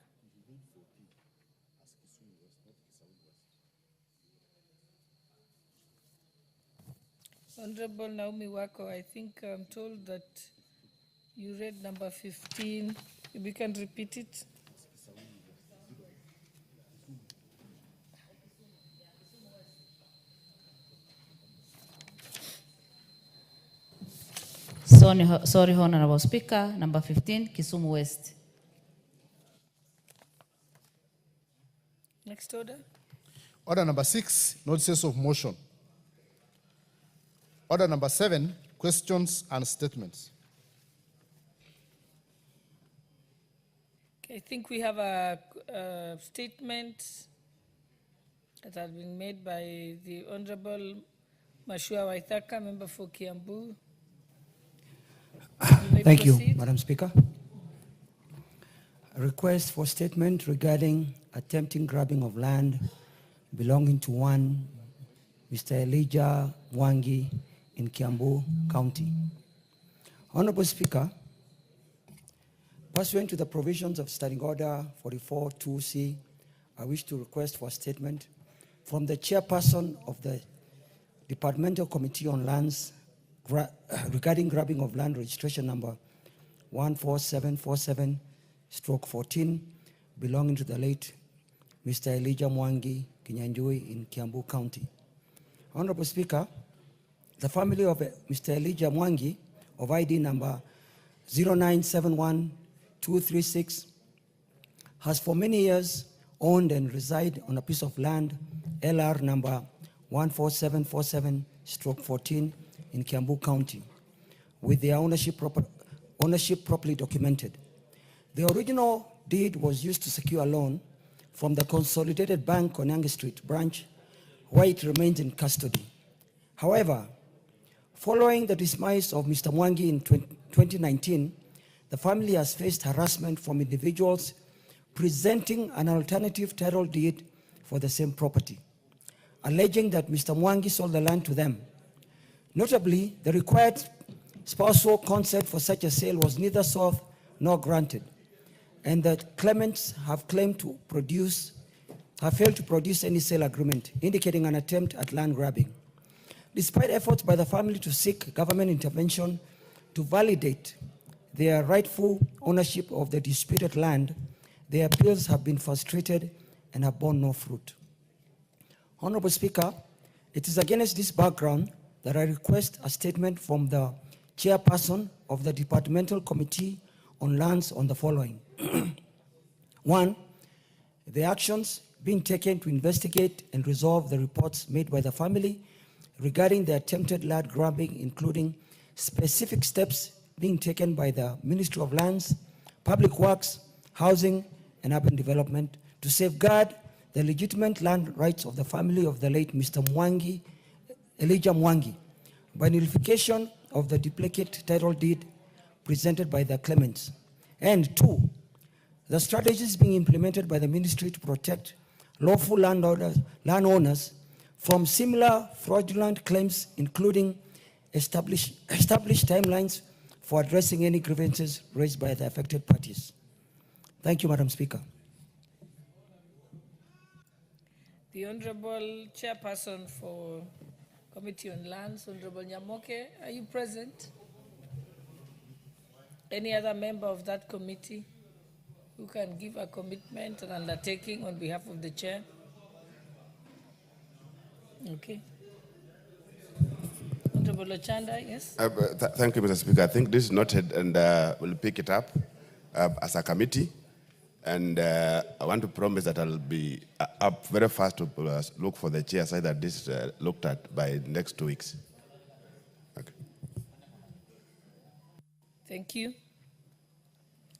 Honorable Naomi Wako, I think I'm told that you read number 15. If you can repeat it. Sorry, Honorable Speaker. Number 15, Kisumu West. Next order. Order number 6, notices of motion. Order number 7, questions and statements. Okay, I think we have a statement that has been made by the Honorable Mashua Waithaka, member for Kiambu. Thank you, Madam Speaker. A request for statement regarding attempting grabbing of land belonging to one Mr. Elijah Wangi in Kiambu County. Honorable Speaker, pursuant to the provisions of Standing Order 44-2C, I wish to request for a statement from the chairperson of the Departmental Committee on Lands regarding grabbing of land registration number 14747 14, belonging to the late Mr. Elijah Mwangi Kinyanjui in Kiambu County. Honorable Speaker, the family of Mr. Elijah Mwangi of ID number 0971236 has for many years owned and reside on a piece of land, LR number 14747/14 in Kiambu County, with their ownership properly documented. The original deed was used to secure a loan from the Consolidated Bank on Yangi Street branch, where it remains in custody. However, following the demise of Mr. Mwangi in 2019, the family has faced harassment from individuals presenting an alternative title deed for the same property, alleging that Mr. Mwangi sold the land to them. Notably, the required spousal consent for such a sale was neither sought nor granted, and that claimants have failed to produce any sale agreement, indicating an attempt at land grabbing. Despite efforts by the family to seek government intervention to validate their rightful ownership of the disputed land, their appeals have been frustrated and have borne no fruit. Honorable Speaker, it is against this background that I request a statement from the chairperson of the Departmental Committee on Lands on the following. 1, the actions being taken to investigate and resolve the reports made by the family regarding the attempted land grabbing, including specific steps being taken by the Ministry of Lands, Public Works, Housing and Urban Development to safeguard the legitimate land rights of the family of the late Mr. Mwangi, Elijah Mwangi, by nullification of the duplicate title deed presented by the claimants. And 2, the strategies being implemented by the ministry to protect lawful landowners from similar fraudulent claims, including established timelines for addressing any grievances raised by the affected parties. Thank you, Madam Speaker. The Honorable Chairperson for Committee on Lands, Honorable Nyamoke, are you present? Any other member of that committee who can give a commitment and undertaking on behalf of the chair? Okay. Honorable Ochanda, yes? Thank you, Mr. Speaker. I think this is noted, and we'll pick it up as a committee. And I want to promise that I'll be up very fast to look for the chair so that this is looked at by next 2 weeks. Okay. Thank you.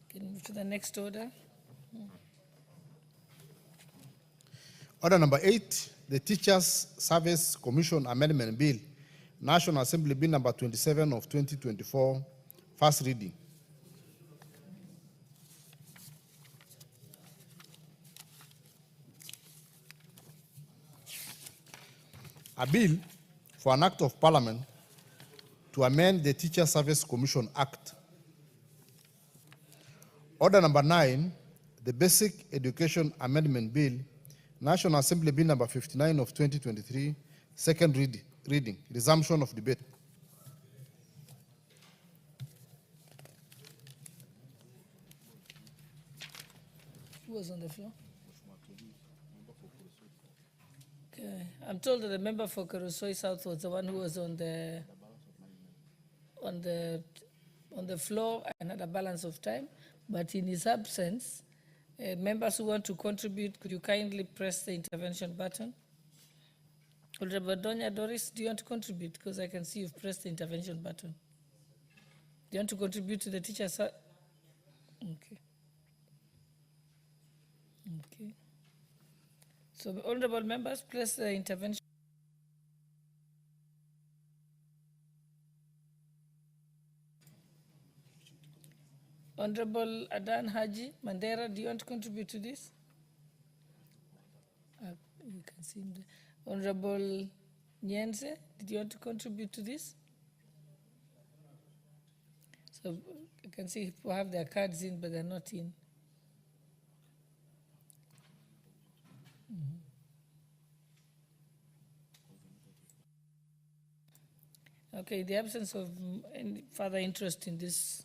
Can move to the next order. Order number 8, the Teachers Service Commission Amendment Bill, National Assembly Bill number 27 of 2024, first reading. A bill for an act of parliament to amend the Teacher Service Commission Act. Order number 9, the Basic Education Amendment Bill, National Assembly Bill number 59 of 2023, second reading, resumption of debate. Who was on the floor? Okay. I'm told that the member for Karosoi South was the one who was on the floor and had a balance of time, but in his absence, members who want to contribute, could you kindly press the intervention button? Honorable Donya Doris, do you want to contribute? Because I can see you've pressed the intervention button. Do you want to contribute to the teachers? Okay. Okay. So, honorable members, press the intervention. Honorable Adan Haji Mandera, do you want to contribute to this? You can see him there. Honorable Nyenze, did you want to contribute to this? So you can see people have their cards in, but they're not in. Okay, in the absence of any further interest in this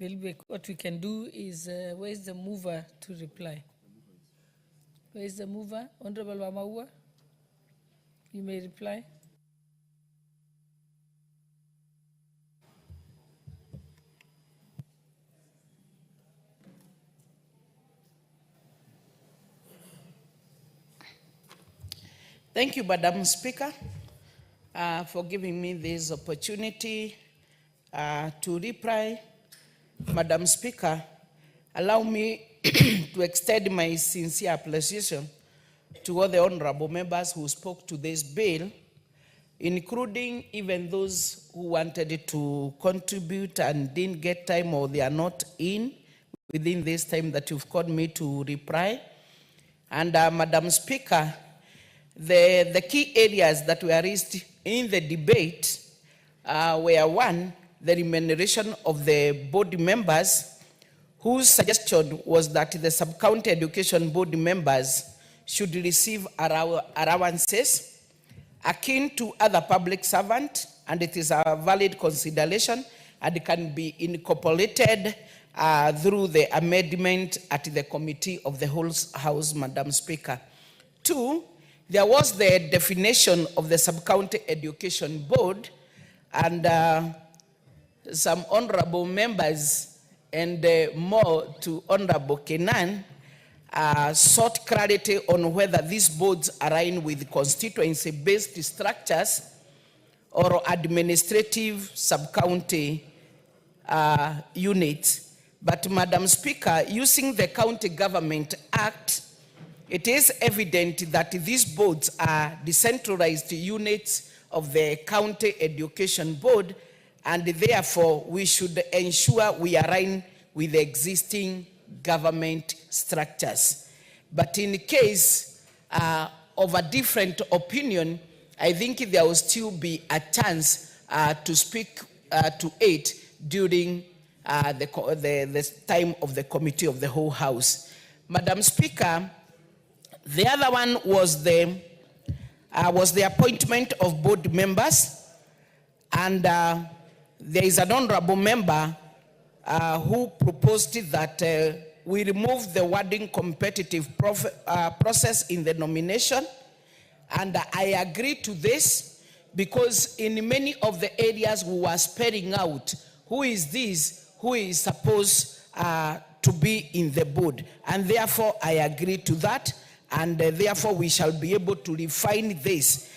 Maybe what we can do is, where's the mover to reply? Where is the mover? Honorable Wamaua, you may reply. Thank you, Madam Speaker, for giving me this opportunity to reply. Madam Speaker, allow me to extend my sincere appreciation to all the honorable members who spoke to this bill, including even those who wanted to contribute and didn't get time or they are not in within this time that you've called me to reply. And Madam Speaker, the key areas that were raised in the debate were one, the remuneration of the board members, whose suggestion was that the sub-county education board members should receive allowances akin to other public servants, and it is a valid consideration and it can be incorporated through the amendment at the committee of the whole house, Madam Speaker. Two, there was the definition of the sub-county education board, and some honorable members and more to Honorable Kenan sought clarity on whether these boards align with constituency-based structures or administrative sub-county units. But Madam Speaker, using the County Government Act, it is evident that these boards are decentralized units of the County Education Board, and therefore we should ensure we align with the existing government structures. But in case of a different opinion, I think there will still be a chance to speak to it during the time of the committee of the whole house. Madam Speaker, the other one was the appointment of board members, and there is an honorable member who proposed that we remove the wording competitive process in the nomination, and I agree to this because in many of the areas we were spelling out who is this, who is supposed to be in the board, and therefore I agree to that, and therefore we shall be able to refine this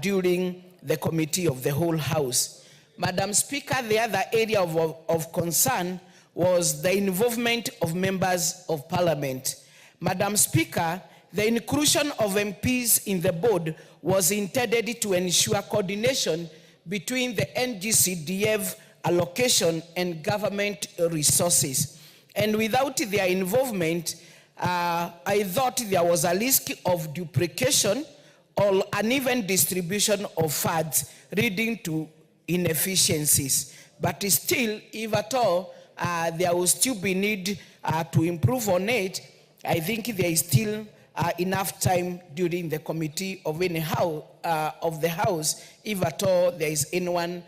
during the committee of the whole house. Madam Speaker, the other area of concern was the involvement of members of parliament. Madam Speaker, the inclusion of MPs in the board was intended to ensure coordination between the NGCDF allocation and government resources. And without their involvement, I thought there was a risk of duplication or uneven distribution of funds, leading to inefficiencies. But still, if at all, there will still be need to improve on it. I think there is still enough time during the committee of the house, if at all there is anyone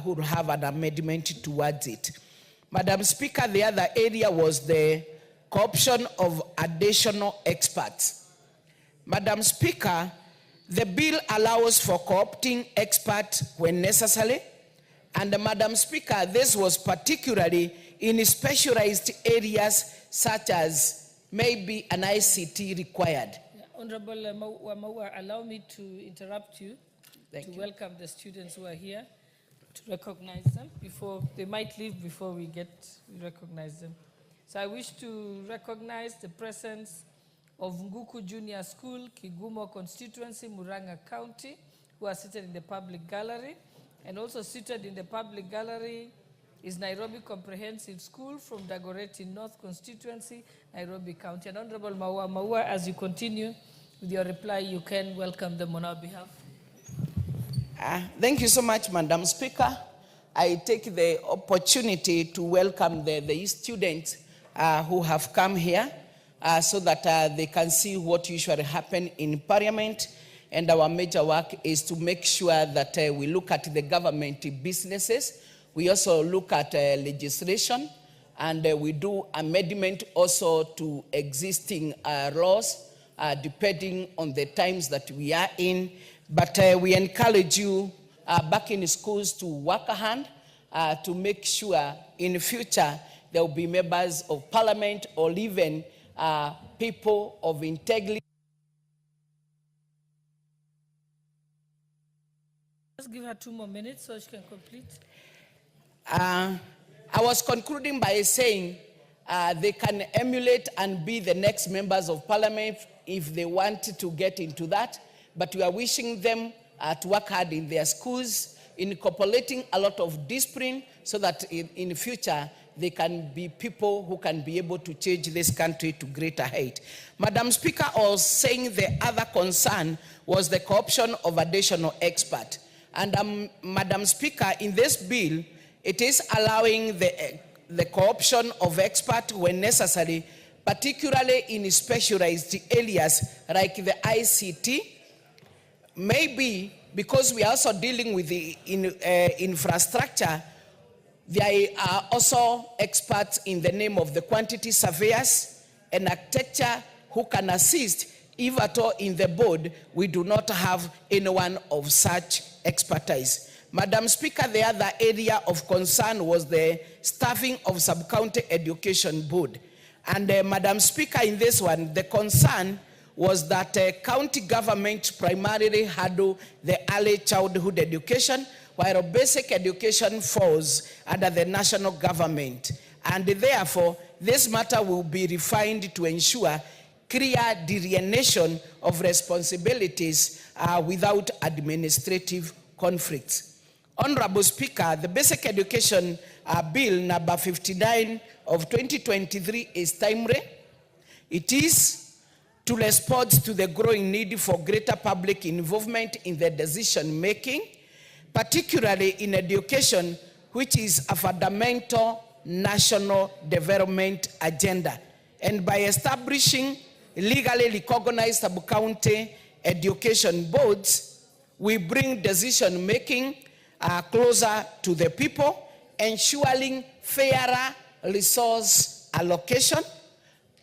who will have an amendment towards it. Madam Speaker, the other area was the co-option of additional experts. Madam Speaker, the bill allows for co-opting experts when necessary, and Madam Speaker, this was particularly in specialized areas such as maybe an ICT required. Honorable Wamaua, allow me to interrupt you to welcome the students who are here, to recognize them before they might leave before we recognize them. So I wish to recognize the presence of Nguku Junior School, Kigumo constituency, Murang'a County, who are seated in the public gallery. And also seated in the public gallery is Nairobi Comprehensive School from Dagoretti North constituency, Nairobi County. And Honorable Maua, as you continue with your reply, you can welcome them on our behalf. Thank you so much, Madam Speaker. I take the opportunity to welcome the students who have come here so that they can see what usually happens in Parliament. And our major work is to make sure that we look at the government businesses. We also look at legislation and we do amendment also to existing laws, depending on the times that we are in. But we encourage you back in schools to work a hand to make sure in the future there will be members of parliament or even people of integrity. Let's give her 2 more minutes so she can complete. I was concluding by saying they can emulate and be the next members of parliament if they want to get into that, but we are wishing them to work hard in their schools, incorporating a lot of discipline so that in the future they can be people who can be able to change this country to greater height. Madam Speaker, I was saying the other concern was the corruption of additional expert. And Madam Speaker, in this bill, it is allowing the corruption of expert when necessary, particularly in specialized areas like the ICT. Maybe because we are also dealing with the infrastructure, there are also experts in the name of the quantity surveyors and architecture who can assist. If at all in the board, we do not have anyone of such expertise. Madam Speaker, the other area of concern was the staffing of sub-county education board. And Madam Speaker, in this one, the concern was that county government primarily handle the early childhood education, while basic education falls under the national government. And therefore, this matter will be refined to ensure clear delineation of responsibilities without administrative conflicts. Honorable Speaker, the Basic Education Bill number 59 of 2023 is timely. It is to respond to the growing need for greater public involvement in the decision making, particularly in education, which is a fundamental national development agenda. And by establishing legally recognized sub-county education boards, we bring decision making closer to the people, ensuring fairer resource allocation,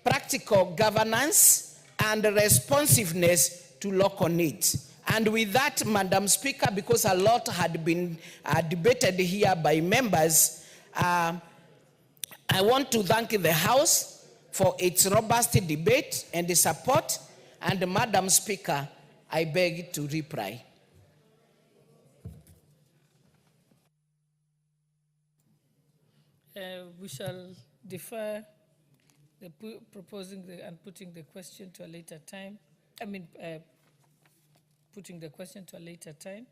practical governance, and responsiveness to local needs. And with that, Madam Speaker, because a lot had been debated here by members, I want to thank the House for its robust debate and the support. And Madam Speaker, I beg to reply. We shall defer the proposing and putting the question to a later time. Putting the question to a later time.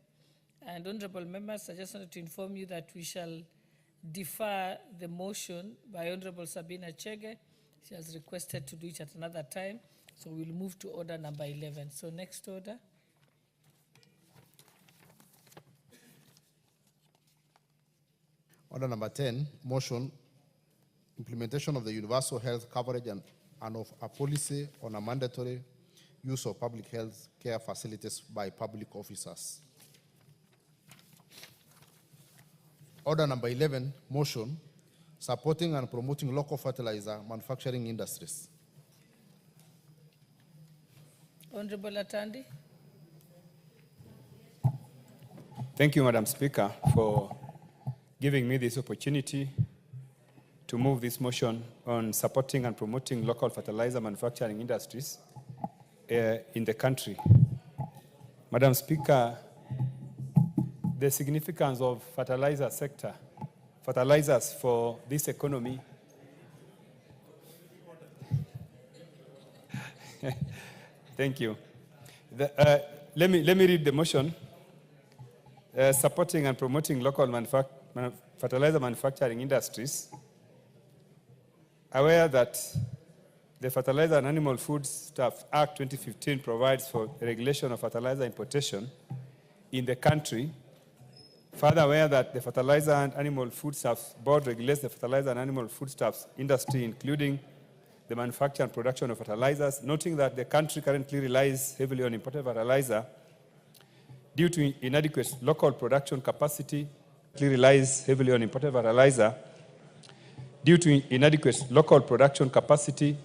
And honorable members, I just wanted to inform you that we shall defer the motion by Honorable Sabina Chege. She has requested to do it at another time. So we'll move to order number 11. So next order. Order number 10, motion, implementation of the universal health coverage and of a policy on a mandatory use of public health care facilities by public officers. Order number 11, motion, supporting and promoting local fertilizer manufacturing industries. Honorable Atandi. Thank you, Madam Speaker, for giving me this opportunity to move this motion on supporting and promoting local fertilizer manufacturing industries in the country. Madam Speaker, the significance of fertilizer sector, fertilizers for this economy. Thank you. Let me read the motion. Supporting and promoting local fertilizer manufacturing industries. Aware that the Fertilizer and Animal Foodstuffs Act 2015 provides for the regulation of fertilizer importation in the country. Further aware that the Fertilizer and Animal Foodstuffs Board regulates the fertilizer and animal foodstuffs industry, including the manufacture and production of fertilizers, noting that the country currently relies heavily on imported fertilizer due to inadequate local production capacity. Relies heavily on imported fertilizer due to inadequate local production capacity,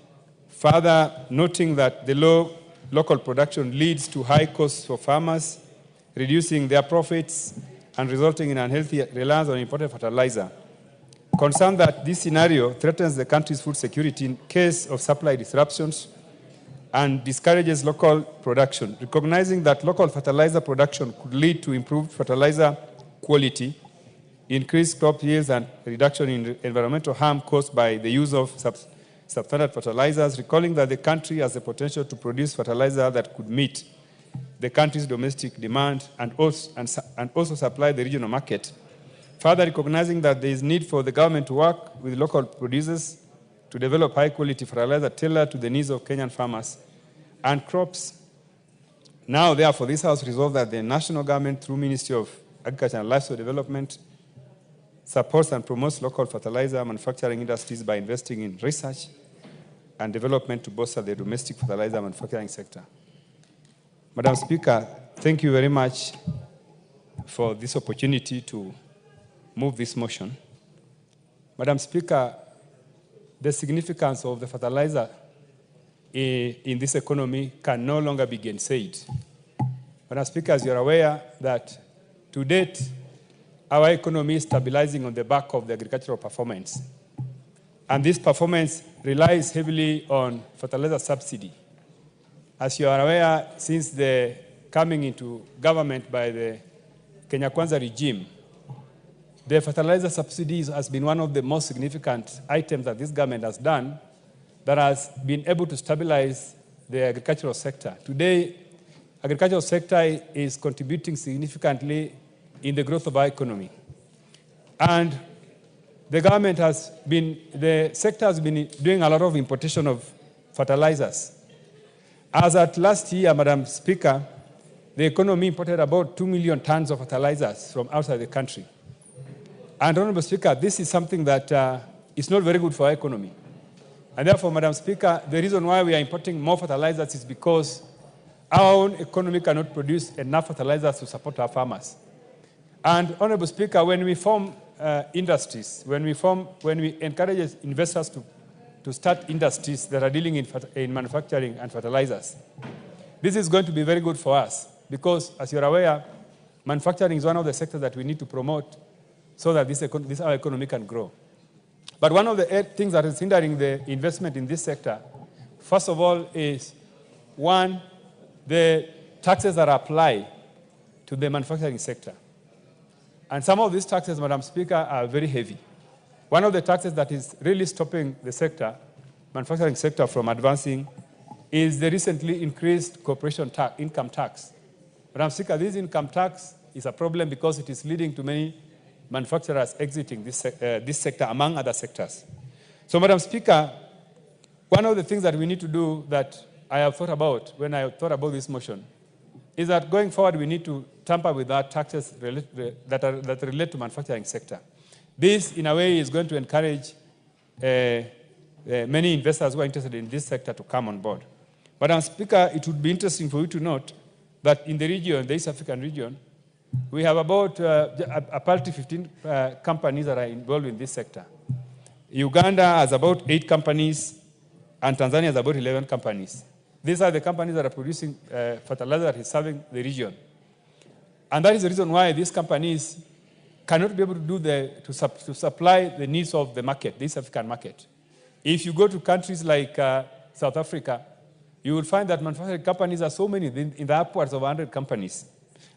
further noting that the low local production leads to high costs for farmers, reducing their profits and resulting in unhealthy reliance on imported fertilizer. Concerned that this scenario threatens the country's food security in case of supply disruptions and discourages local production, recognizing that local fertilizer production could lead to improved fertilizer quality, increased crop yields, and reduction in environmental harm caused by the use of substandard fertilizers, recalling that the country has the potential to produce fertilizer that could meet the country's domestic demand and also supply the regional market. Further recognizing that there is need for the government to work with local producers to develop high-quality fertilizer tailored to the needs of Kenyan farmers and crops. Now, therefore, this House resolved that the national government, through Ministry of Agriculture and Livestock Development, supports and promotes local fertilizer manufacturing industries by investing in research and development to bolster the domestic fertilizer manufacturing sector. Madam Speaker, thank you very much for this opportunity to move this motion. Madam Speaker, the significance of the fertilizer in this economy can no longer be gainsaid. Madam Speaker, as you are aware that to date, our economy is stabilizing on the back of the agricultural performance. And this performance relies heavily on fertilizer subsidy. As you are aware, since the coming into government by the Kenya Kwanza regime, the fertilizer subsidies has been one of the most significant items that this government has done that has been able to stabilize the agricultural sector. Today, agricultural sector is contributing significantly in the growth of our economy. And the government has been, the sector has been doing a lot of importation of fertilizers. As at last year, Madam Speaker, the economy imported about 2 million tons of fertilizers from outside the country. And Honorable Speaker, this is something that is not very good for our economy. And therefore, Madam Speaker, the reason why we are importing more fertilizers is because our own economy cannot produce enough fertilizers to support our farmers. And Honorable Speaker, when we form industries, when we encourage investors to start industries that are dealing in manufacturing and fertilizers, this is going to be very good for us because, as you're aware, manufacturing is one of the sectors that we need to promote so that our economy can grow. But one of the things that is hindering the investment in this sector, first of all, is one, the taxes that apply to the manufacturing sector. And some of these taxes, Madam Speaker, are very heavy. One of the taxes that is really stopping the sector, manufacturing sector, from advancing is the recently increased corporation income tax. Madam Speaker, this income tax is a problem because it is leading to many manufacturers exiting this sector, among other sectors. So, Madam Speaker, one of the things that we need to do that I have thought about when I thought about this motion is that going forward we need to tamper with our taxes that relate to manufacturing sector. This, in a way, is going to encourage many investors who are interested in this sector to come on board. Madam Speaker, it would be interesting for you to note that in the region, the East African region, we have about apparently 15 companies that are involved in this sector. Uganda has about 8 companies, and Tanzania has about 11 companies. These are the companies that are producing fertilizer that is serving the region. And that is the reason why these companies cannot be able to supply the needs of the market, the East African market. If you go to countries like South Africa, you will find that manufacturing companies are so many, in the upwards of 100 companies.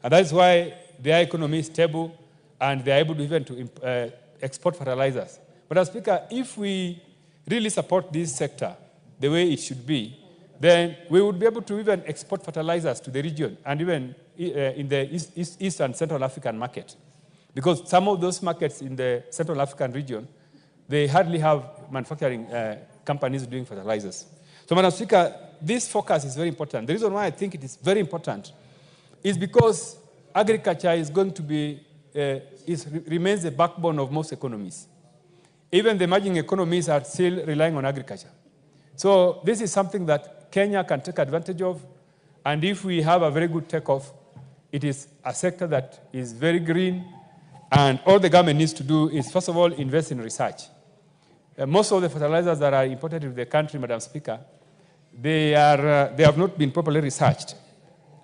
And that is why their economy is stable and they are able to even to export fertilizers. But as Speaker, if we really support this sector the way it should be, then we would be able to even export fertilizers to the region and even in the East and Central African market. Because some of those markets in the Central African region, they hardly have manufacturing companies doing fertilizers. So, Madam Speaker, this focus is very important. The reason why I think it is very important is because agriculture is going to be, remains the backbone of most economies. Even the emerging economies are still relying on agriculture. So this is something that Kenya can take advantage of, and if we have a very good takeoff, it is a sector that is very green, and all the government needs to do is, first of all, invest in research. most of the fertilizers that are imported into the country, Madam Speaker, they have not been properly researched.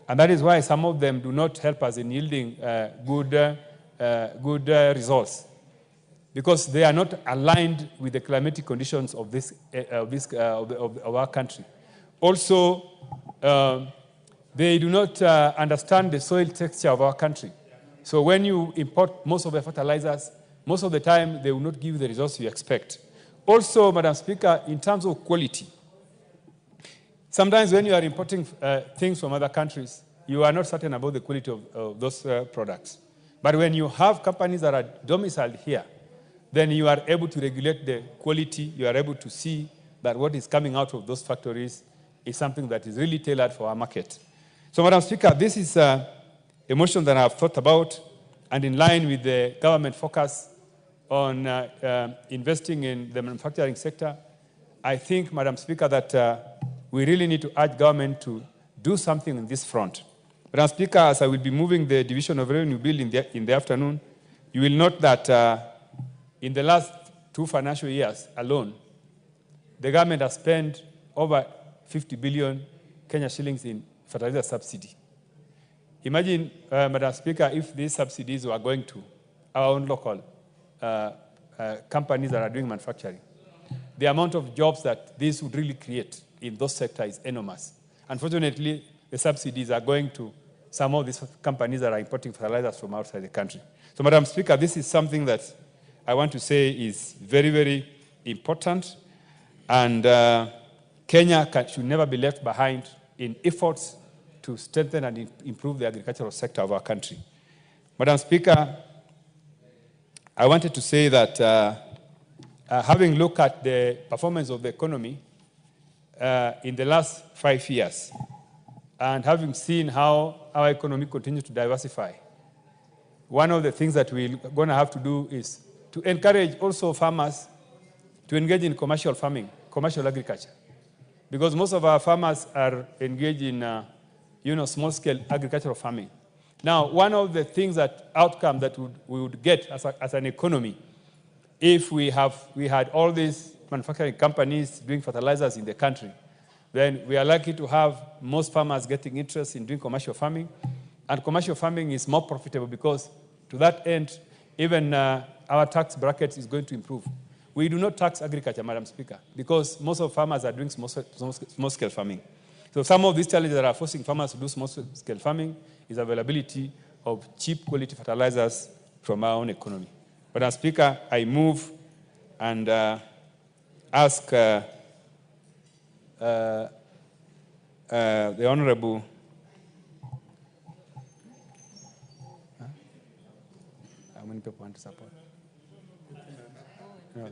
And that is why some of them do not help us in yielding good results, because they are not aligned with the climatic conditions of our country. Also, they do not understand the soil texture of our country. So when you import most of the fertilizers, most of the time they will not give the results you expect. Also, Madam Speaker, in terms of quality, sometimes when you are importing things from other countries, you are not certain about the quality of those products. But when you have companies that are domiciled here, then you are able to regulate the quality. You are able to see that what is coming out of those factories is something that is really tailored for our market. So, Madam Speaker, this is a motion that I have thought about, and in line with the government focus on investing in the manufacturing sector, I think, Madam Speaker, that we really need to urge government to do something on this front. Madam Speaker, as I will be moving the Division of Revenue Bill in the afternoon, you will note that in the last 2 financial years alone, the government has spent over 50 billion Kenya shillings in fertilizer subsidy. Imagine, Madam Speaker, if these subsidies were going to our own local companies that are doing manufacturing. The amount of jobs that this would really create in those sectors is enormous. Unfortunately, the subsidies are going to some of these companies that are importing fertilizers from outside the country. So, Madam Speaker, this is something that I want to say is very, very important, and Kenya should never be left behind in efforts to strengthen and improve the agricultural sector of our country. Madam Speaker, I wanted to say that having looked at the performance of the economy in the last 5 years, and having seen how our economy continues to diversify, one of the things that we're going to have to do is to encourage also farmers to engage in commercial farming, commercial agriculture, because most of our farmers are engaged in small-scale agricultural farming. Now, one of the things outcome that we would get as an economy, if we had all these manufacturing companies doing fertilizers in the country, then we are likely to have most farmers getting interest in doing commercial farming, and commercial farming is more profitable because, to that end, even our tax bracket is going to improve. We do not tax agriculture, Madam Speaker, because most of farmers are doing small-scale farming. So some of these challenges that are forcing farmers to do small-scale farming is availability of cheap quality fertilizers from our own economy. Madam Speaker, I move and ask the Honorable how many people want to support? No,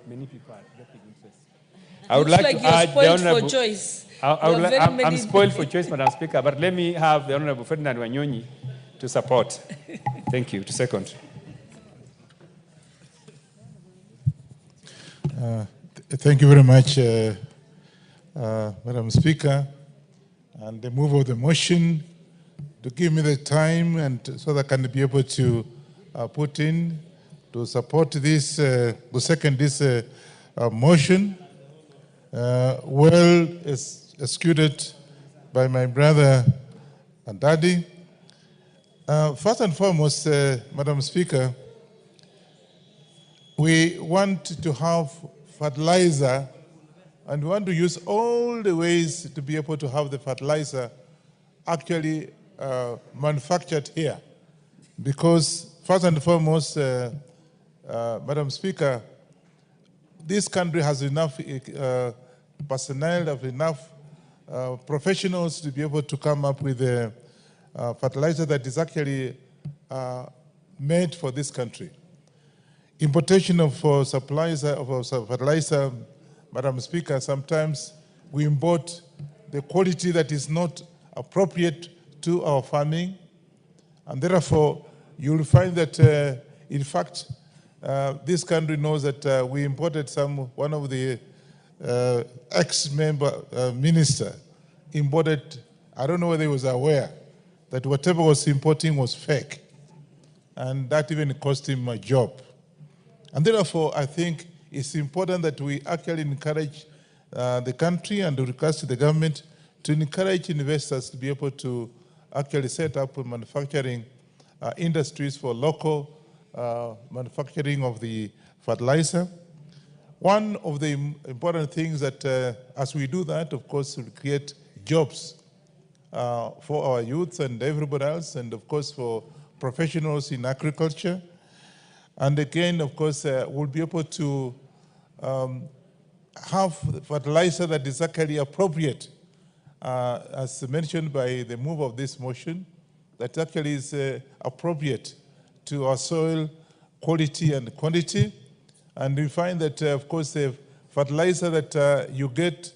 many people are getting interest. I would like to urge the Honorable. For choice. I'm spoiled for choice, Madam Speaker, but let me have the Honorable Ferdinand Wanyonyi to support. Thank you. To second. Thank you very much, Madam Speaker, and the move of the motion to give me the time and so that I can be able to put in to support this, to second this motion, well executed by my brother and daddy. First and foremost, Madam Speaker, we want to have fertilizer, and we want to use all the ways to be able to have the fertilizer actually manufactured here. Because first and foremost, Madam Speaker, this country has enough personnel, of enough professionals to be able to come up with a fertilizer that is actually made for this country. Importation of supplies of fertilizer, Madam Speaker, sometimes we import the quality that is not appropriate to our farming, and therefore you will find that, in fact, this country knows that we imported one of the minister imported, I don't know whether he was aware that whatever was importing was fake, and that even cost him a job. And therefore, I think it's important that we actually encourage the country and request to the government to encourage investors to be able to actually set up manufacturing industries for local manufacturing of the fertilizer. One of the important things that as we do that, of course, will create jobs for our youth and everybody else, and of course for professionals in agriculture. And again, of course, we'll be able to have fertilizer that is actually appropriate, as mentioned by the move of this motion, that actually is appropriate to our soil quality and quantity. And we find that, of course, the fertilizer that you get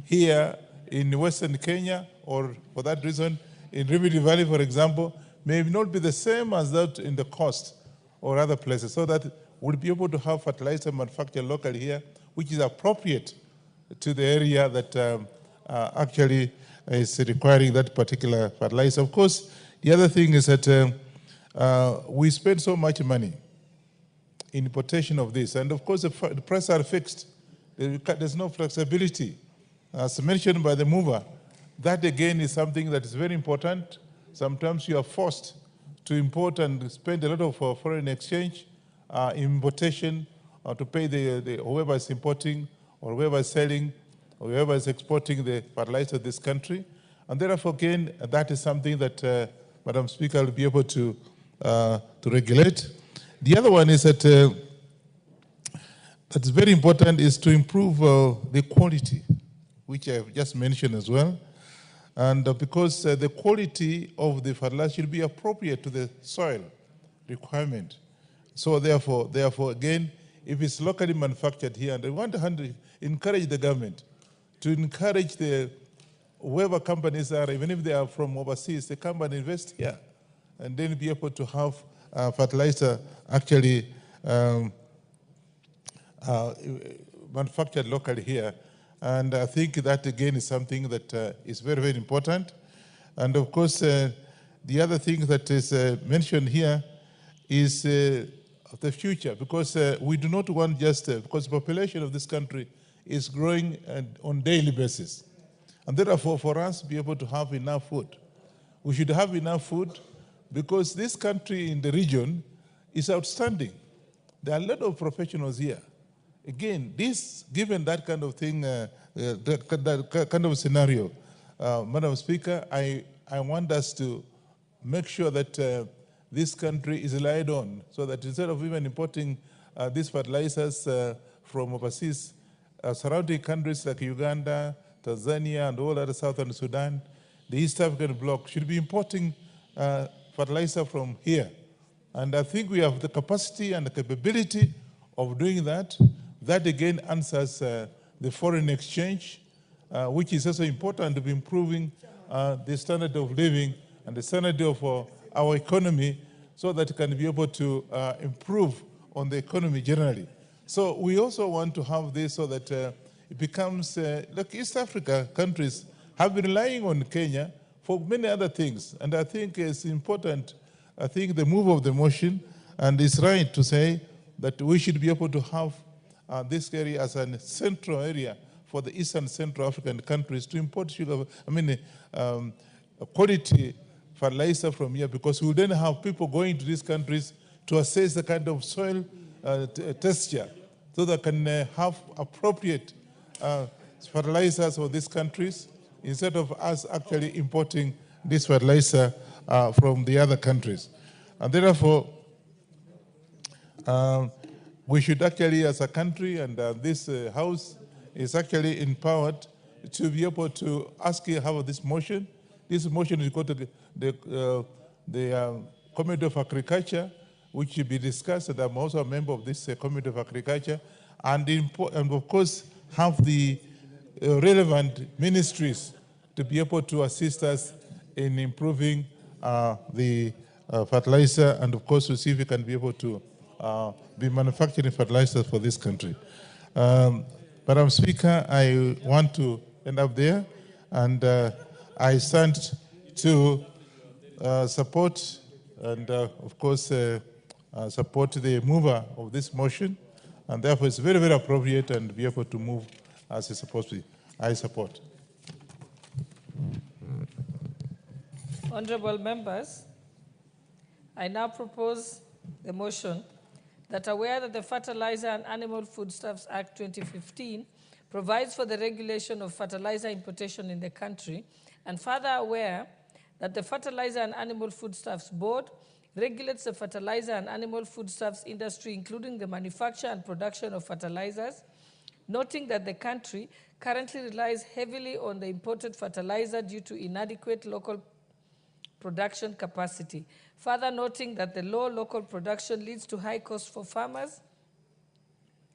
here in Western Kenya, or for that reason, in Rift Valley, for example, may not be the same as that in the coast or other places, so that we'll be able to have fertilizer manufactured locally here, which is appropriate to the area that actually is requiring that particular fertilizer. Of course, the other thing is that we spend so much money in importation of this, and of course the prices are fixed. There's no flexibility. As mentioned by the mover, that again is something that is very important. Sometimes you are forced to import and spend a lot of foreign exchange importation to pay the whoever is importing or whoever is selling or whoever is exporting the fertilizer to this country. And therefore, again, that is something that Madam Speaker will be able to regulate. The other one is that that's very important is to improve the quality, which I've just mentioned as well. And because the quality of the fertilizer should be appropriate to the soil requirement. So therefore, again, if it's locally manufactured here, and I want to encourage the government to encourage whoever companies are, even if they are from overseas, they come and invest here, and then be able to have fertilizer actually manufactured locally here. And I think that, again, is something that is very, very important. And of course, the other thing that is mentioned here is the future, because we do not want just, because the population of this country is growing on daily basis. And therefore, for us to be able to have enough food, we should have enough food, because this country in the region is outstanding. There are a lot of professionals here. Again, given that kind of thing, that kind of scenario, Madam Speaker, I want us to make sure that this country is relied on, so that instead of even importing these fertilizers from overseas, surrounding countries like Uganda, Tanzania, and all other southern Sudan, the East African bloc should be importing fertilizer from here. And I think we have the capacity and the capability of doing that. That again answers the foreign exchange, which is also important to be improving the standard of living and the standard of our economy, so that it can be able to improve on the economy generally. So we also want to have this so that it becomes, like East Africa countries have been relying on Kenya for many other things. And I think it's important, I think the move of the motion, and it's right to say that we should be able to have this area as a central area for the East and Central African countries to import sugar, quality fertilizer from here, because we will then have people going to these countries to assess the kind of soil texture, so they can have appropriate fertilizers for these countries, instead of us actually importing this fertilizer from the other countries. And therefore, we should actually, as a country, and this House is actually empowered to be able to ask you how this motion. This motion is going to the Committee of Agriculture, which will be discussed, and I'm also a member of this Committee of Agriculture, and of course have the relevant ministries to be able to assist us in improving the fertilizer, and of course to see if we can be able to be manufacturing fertilizers for this country. Madam Speaker, I want to end up there, and I stand to support and, of course, support the mover of this motion, And therefore, it's very, very appropriate and be able to move as it's supposed to be. I support. Honorable members, I now propose the motion that aware that the Fertilizer and Animal Foodstuffs Act 2015 provides for the regulation of fertilizer importation in the country, and further aware that the Fertilizer and Animal Foodstuffs Board regulates the fertilizer and animal foodstuffs industry, including the manufacture and production of fertilizers, noting that the country currently relies heavily on the imported fertilizer due to inadequate local production capacity. Further noting that the low local production leads to high costs for farmers,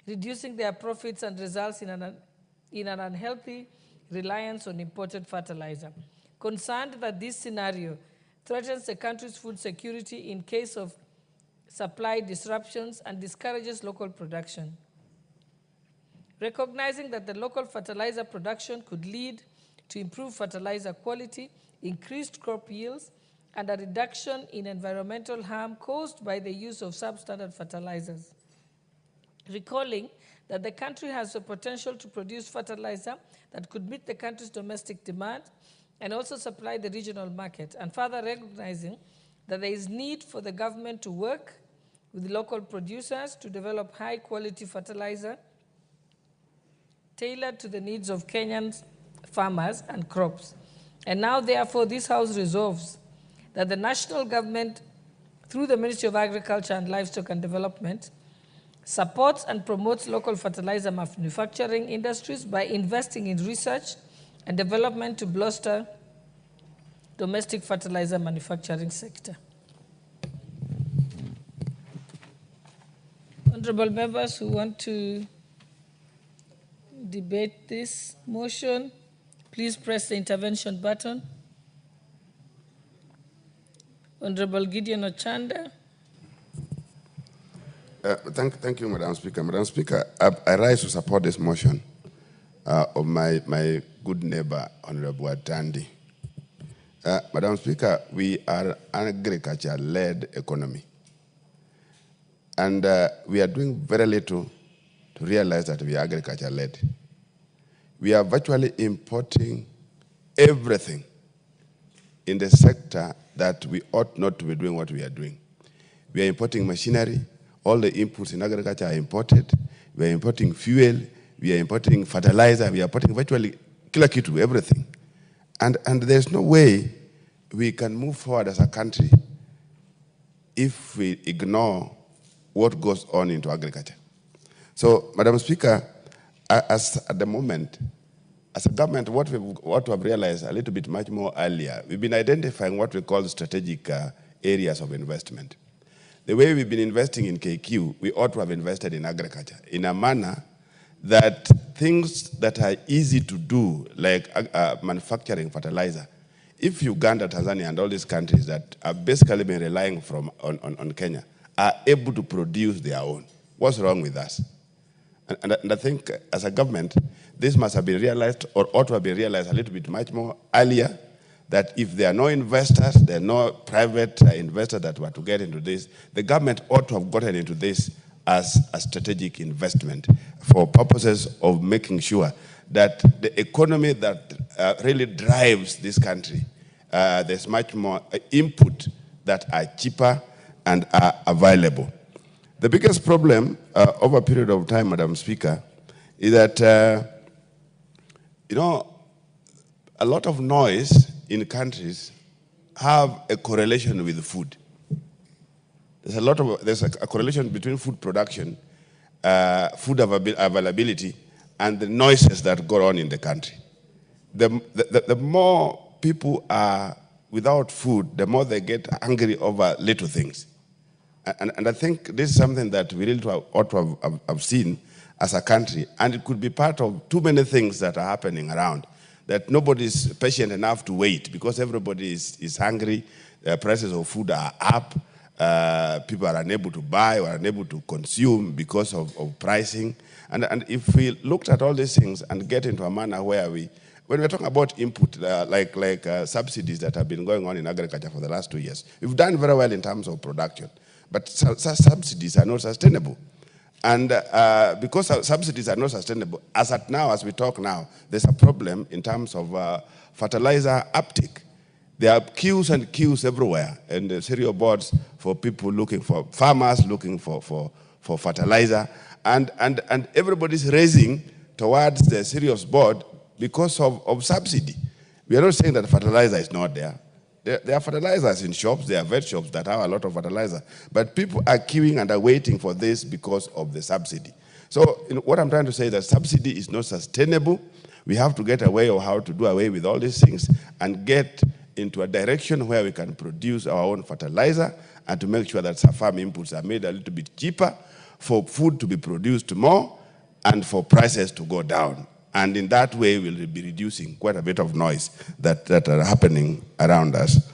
reducing their profits and results in an unhealthy reliance on imported fertilizer. Concerned that this scenario threatens the country's food security in case of supply disruptions and discourages local production. Recognizing that the local fertilizer production could lead to improved fertilizer quality, increased crop yields, and a reduction in environmental harm caused by the use of substandard fertilizers. Recalling that the country has the potential to produce fertilizer that could meet the country's domestic demand and also supply the regional market, and further recognizing that there is need for the government to work with local producers to develop high-quality fertilizer tailored to the needs of Kenyan farmers and crops. And now, therefore, this House resolves that the national government, through the Ministry of Agriculture and Livestock and Development, supports and promotes local fertilizer manufacturing industries by investing in research and development to bolster domestic fertilizer manufacturing sector. Honorable members who want to debate this motion, please press the intervention button. Honorable Gideon Ochanda. Thank you, Madam Speaker. Madam Speaker, I rise to support this motion of my good neighbor, Honorable Atandi. Madam Speaker, we are an agriculture-led economy. And we are doing very little to realize that we are agriculture-led. We are virtually importing everything in the sector that we ought not to be doing what we are doing. We are importing machinery. All the inputs in agriculture are imported. We are importing fuel. We are importing fertilizer. We are importing virtually kila kitu, everything. And there's no way we can move forward as a country if we ignore what goes on into agriculture. So, Madam Speaker, at the moment, as a government, what we have realized a little bit much more earlier, we've been identifying what we call strategic areas of investment. The way we've been investing in KQ, we ought to have invested in agriculture in a manner that things that are easy to do, like manufacturing fertilizer, if Uganda, Tanzania, and all these countries that have basically been relying on Kenya are able to produce their own, what's wrong with us? And I think as a government, this must have been realized or ought to have been realized a little bit much more earlier, that if there are no investors, there are no private investors that were to get into this, the government ought to have gotten into this as a strategic investment for purposes of making sure that the economy that really drives this country, there's much more input that are cheaper and are available. The biggest problem over a period of time, Madam Speaker, is that, a lot of noise in countries have a correlation with food. There's a correlation between food production, food availability, and the noises that go on in the country. The more people are without food, the more they get angry over little things. And I think this is something that we really ought to have seen as a country, and it could be part of too many things that are happening around, that nobody is patient enough to wait because everybody is hungry, prices of food are up, people are unable to buy or unable to consume because of pricing. And if we looked at all these things and get into a manner where when we're talking about input, like subsidies that have been going on in agriculture for the last 2 years, we've done very well in terms of production. But subsidies are not sustainable. And because subsidies are not sustainable, as at now, as we talk now, there's a problem in terms of fertilizer uptake. There are queues and queues everywhere, and the cereal boards for people looking for, farmers looking for fertilizer, and everybody's racing towards the cereals board because of subsidy. We are not saying that fertilizer is not there. There are fertilizers in shops, there are vet shops that have a lot of fertilizer, but people are queuing and are waiting for this because of the subsidy. So what I'm trying to say is that subsidy is not sustainable. We have to get a way of how to do away with all these things and get into a direction where we can produce our own fertilizer and to make sure that farm inputs are made a little bit cheaper, for food to be produced more, and for prices to go down. And in that way, we'll be reducing quite a bit of noise that are happening around us.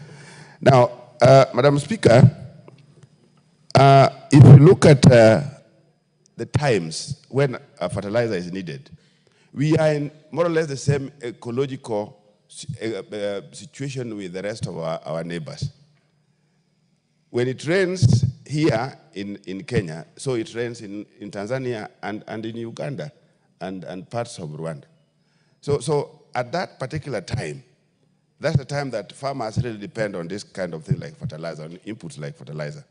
Now, Madam Speaker, if you look at the times when a fertilizer is needed, we are in more or less the same ecological situation with the rest of our neighbors. When it rains here in Kenya, so it rains in Tanzania and in Uganda and parts of Rwanda. So at that particular time, that's the time that farmers really depend on this kind of thing like fertilizer, on inputs like fertilizer.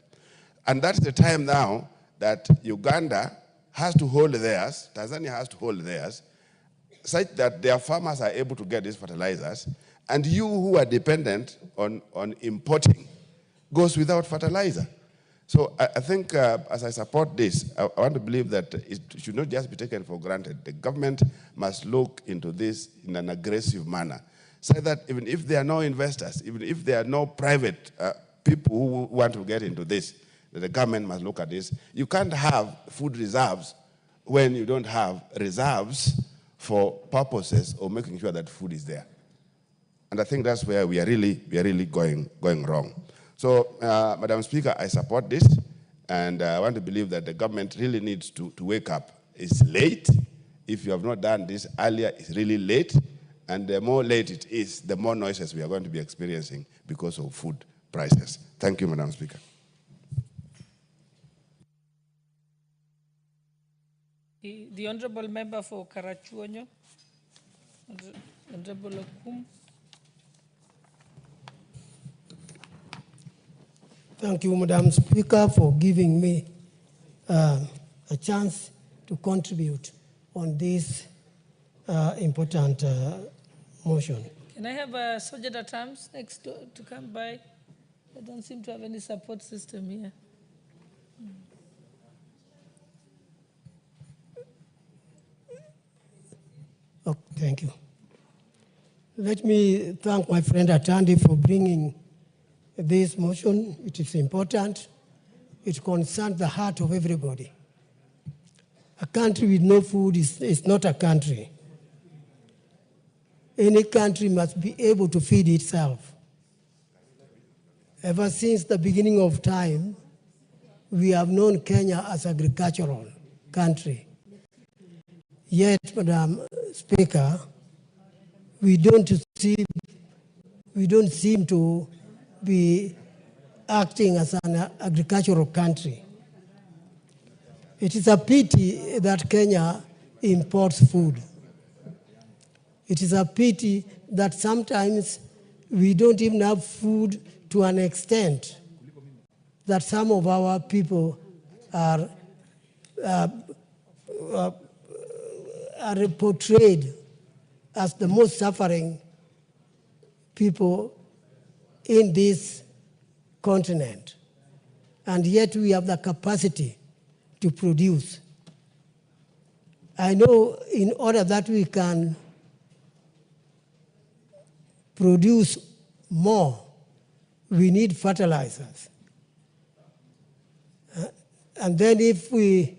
And that's the time now that Uganda has to hold theirs, Tanzania has to hold theirs, such that their farmers are able to get these fertilizers, and you who are dependent on importing goes without fertilizer. So I think as I support this, I want to believe that it should not just be taken for granted. The government must look into this in an aggressive manner, so that even if there are no investors, even if there are no private people who want to get into this, the government must look at this. You can't have food reserves when you don't have reserves for purposes of making sure that food is there. And I think that's where we are really going wrong. So, Madam Speaker, I support this, and I want to believe that the government really needs to wake up. It's late. If you have not done this earlier, it's really late, and the more late it is, the more noises we are going to be experiencing because of food prices. Thank you, Madam Speaker. The Honourable Member for Karachuonyo, Honourable Okum. Thank you, Madam Speaker, for giving me a chance to contribute on this important motion. Can I have Sojata Terms next to come by? I don't seem to have any support system here. Oh, thank you. Let me thank my friend Atandi for bringing this motion. It is important. It concerns the heart of everybody. A country with no food is not a country. Any country must be able to feed itself. Ever since the beginning of time, we have known Kenya as an agricultural country. Yet, Madam Speaker, we don't seem to be acting as an agricultural country. It is a pity that Kenya imports food. It is a pity that sometimes we don't even have food to an extent that some of our people are portrayed as the most suffering people in this continent. And yet we have the capacity to produce. I know in order that we can produce more, we need fertilizers. And then if we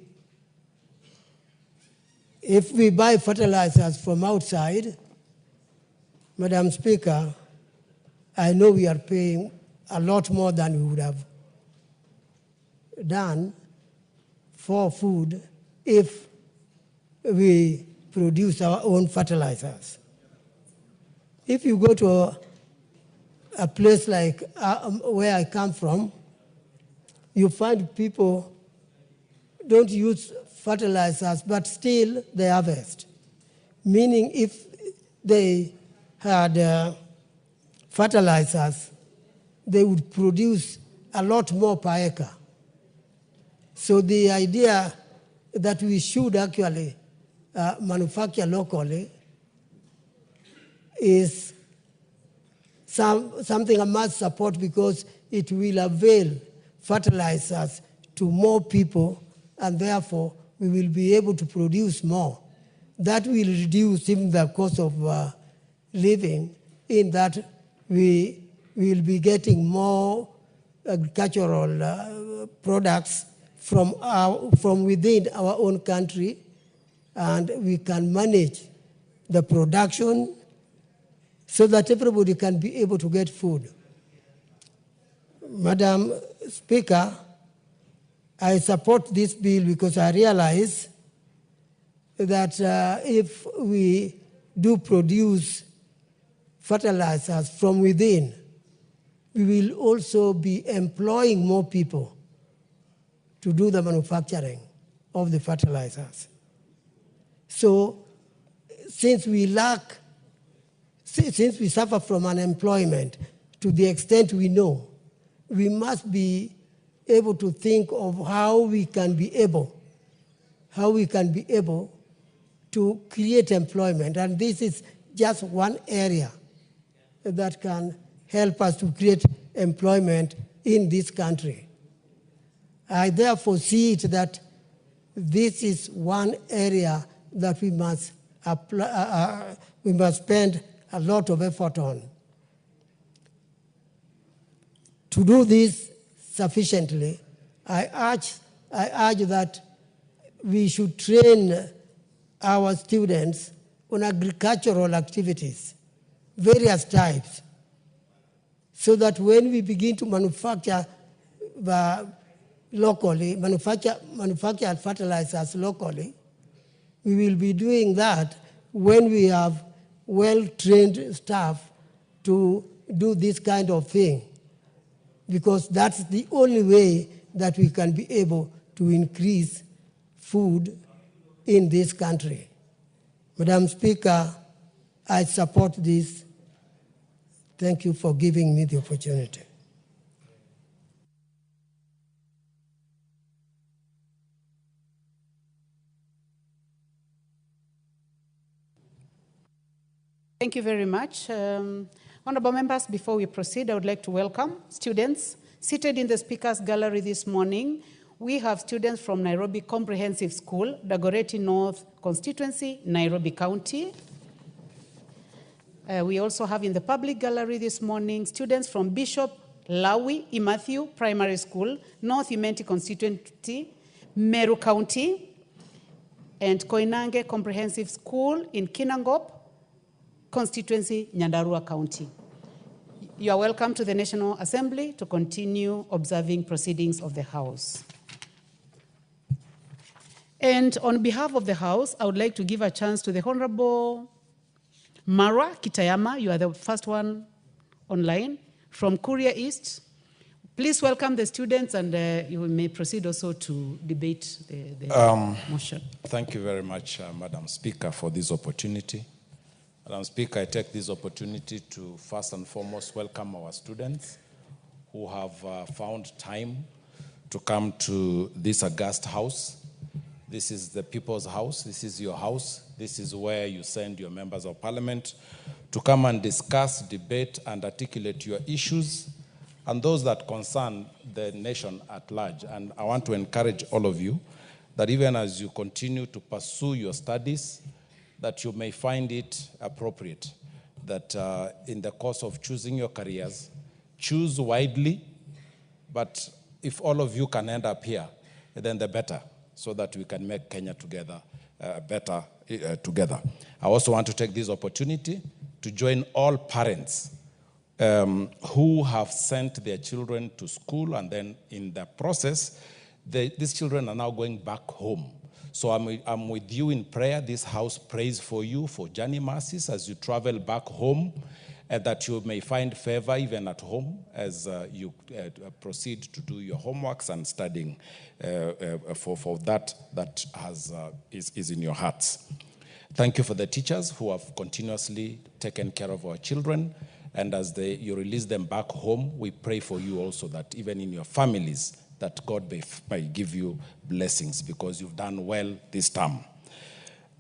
buy fertilizers from outside, Madam Speaker, I know we are paying a lot more than we would have done for food if we produce our own fertilizers. If you go to a place like where I come from, you find people don't use fertilizers, but still they harvest. Meaning if they had fertilizers, they would produce a lot more per acre. So the idea that we should actually manufacture locally is something I must support, because it will avail fertilizers to more people, and therefore we will be able to produce more. That will reduce even the cost of living, in that we will be getting more agricultural products from within our own country, and we can manage the production so that everybody can be able to get food. Madam Speaker, I support this bill because I realize that if we do produce fertilizers from within, we will also be employing more people to do the manufacturing of the fertilizers. So since we suffer from unemployment to the extent we know, we must be able to think of how we can be able to create employment. And this is just one area that can help us to create employment in this country. I therefore see it that this is one area that we must spend a lot of effort on. To do this sufficiently, I urge that we should train our students on agricultural activities, various types, so that when we begin to manufacture locally, manufacture fertilizers locally, we will be doing that when we have well-trained staff to do this kind of thing, because that's the only way that we can be able to increase food in this country. Madam Speaker, I support this. Thank you for giving me the opportunity. Thank you very much. Honorable members, before we proceed, I would like to welcome students seated in the Speaker's Gallery this morning. We have students from Nairobi Comprehensive School, Dagoretti North Constituency, Nairobi County. We also have in the public gallery this morning students from Bishop Lawi Imatthew Primary School, North Imenti Constituency, Meru County, and Koinange Comprehensive School in Kinangop Constituency, Nyandarua County. You are welcome to the National Assembly to continue observing proceedings of the House. And on behalf of the House, I would like to give a chance to the Honorable Marwa Kitayama. You are the first one online from Kuria East. Please welcome the students, and you may proceed also to debate the motion. Thank you very much, Madam Speaker, for this opportunity. Madam Speaker, I take this opportunity to first and foremost welcome our students who have found time to come to this august house. This is the people's house. This is your house. This is where you send your members of parliament to come and discuss, debate, and articulate your issues and those that concern the nation at large. And I want to encourage all of you that even as you continue to pursue your studies, that you may find it appropriate that in the course of choosing your careers, choose widely, but if all of you can end up here, then the better, so that we can make Kenya together better together. I also want to take this opportunity to join all parents who have sent their children to school, and then in the process, these children are now going back home. So I'm with you in prayer. This house prays for you for journey mercies as you travel back home. that you may find favor even at home as you proceed to do your homeworks and studying for that is in your hearts. Thank you for the teachers who have continuously taken care of our children. And as you release them back home, we pray for you also that even in your families, that God may give you blessings because you've done well this term.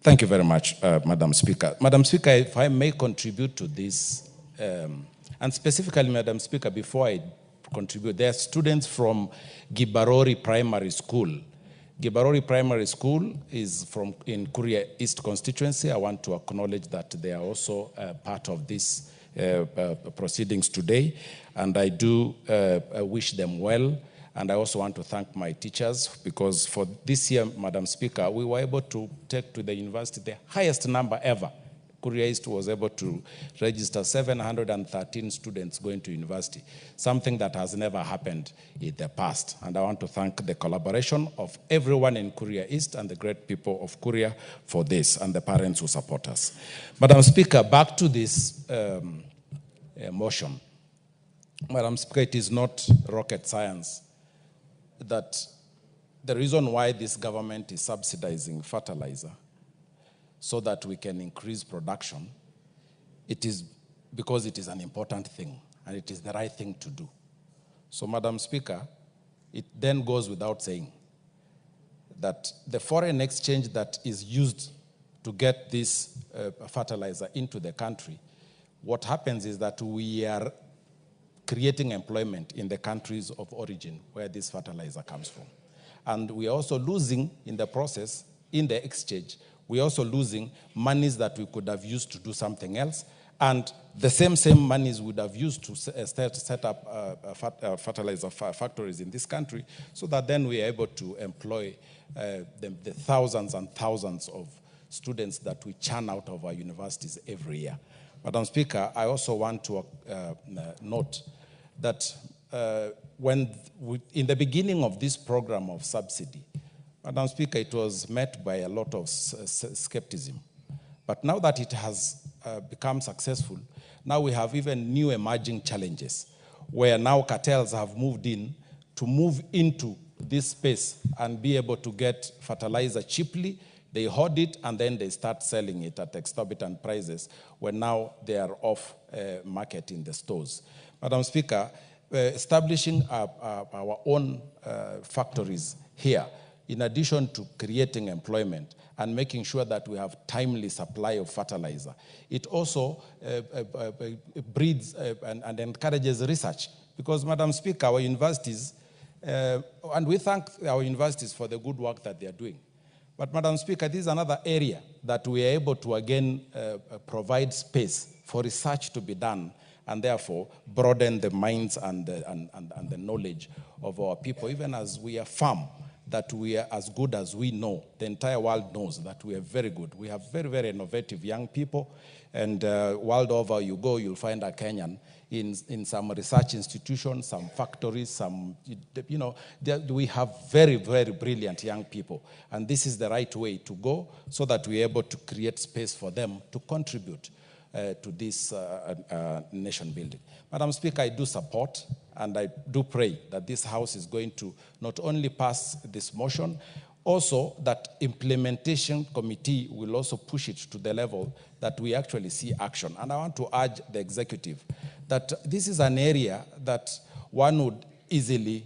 Thank you very much, Madam Speaker. Madam Speaker, if I may contribute to this, and specifically, Madam Speaker, before I contribute, there are students from Gibarori Primary School. Gibarori Primary School is in Kuria East constituency. I want to acknowledge that they are also part of this proceedings today, and I do wish them well. And I also want to thank my teachers because for this year, Madam Speaker, we were able to take to the university the highest number ever. Kuria East was able to register 713 students going to university, something that has never happened in the past. And I want to thank the collaboration of everyone in Kuria East and the great people of Kuria for this and the parents who support us. Madam Speaker, back to this motion. Madam Speaker, it is not rocket science that the reason why this government is subsidizing fertilizer so that we can increase production, it is because it is an important thing and it is the right thing to do. So, Madam Speaker, it then goes without saying that the foreign exchange that is used to get this fertilizer into the country, what happens is that we are creating employment in the countries of origin where this fertilizer comes from. And we are also losing in the process, in the exchange, we're also losing monies that we could have used to do something else, and the same monies would have used to set up fertilizer factories in this country, so that then we are able to employ the thousands and thousands of students that we churn out of our universities every year. Madam Speaker, I also want to note that in the beginning of this program of subsidy, Madam Speaker, it was met by a lot of skepticism. But now that it has become successful, now we have even new emerging challenges where now cartels have moved into this space and be able to get fertilizer cheaply. They hoard it and then they start selling it at exorbitant prices when now they are off market in the stores. Madam Speaker, establishing our own factories here, in addition to creating employment and making sure that we have timely supply of fertilizer, it also breeds and encourages research. Because, Madam Speaker, our universities, and we thank our universities for the good work that they are doing. But, Madam Speaker, this is another area that we are able to again provide space for research to be done and therefore broaden the minds and the knowledge of our people, even as we are firm that we are as good as we know. The entire world knows that we are very good. We have very, very innovative young people, and world over you go, you'll find a Kenyan in some research institutions, some factories, we have very, very brilliant young people. And this is the right way to go so that we're able to create space for them to contribute to this nation building. Madam Speaker, I do support and I do pray that this House is going to not only pass this motion, also that implementation committee will also push it to the level that we actually see action. And I want to urge the executive that this is an area that one would easily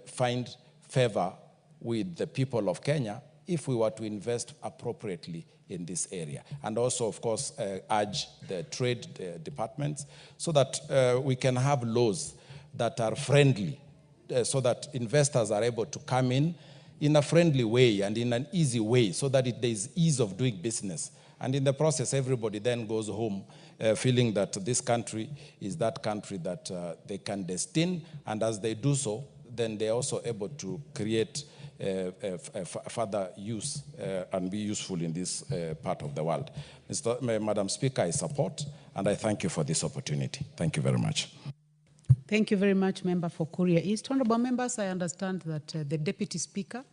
find favor with the people of Kenya if we were to invest appropriately in this area. And also, of course, urge the trade departments so that we can have laws that are friendly, so that investors are able to come in a friendly way and in an easy way, so that there is ease of doing business. And in the process, everybody then goes home feeling that this country is that country that they can destine, and as they do so, then they're also able to create further use and be useful in this part of the world. Madam Speaker, I support and I thank you for this opportunity. Thank you very much. Thank you very much, Member for Kuria East. Honorable members, I understand that the Deputy Speaker,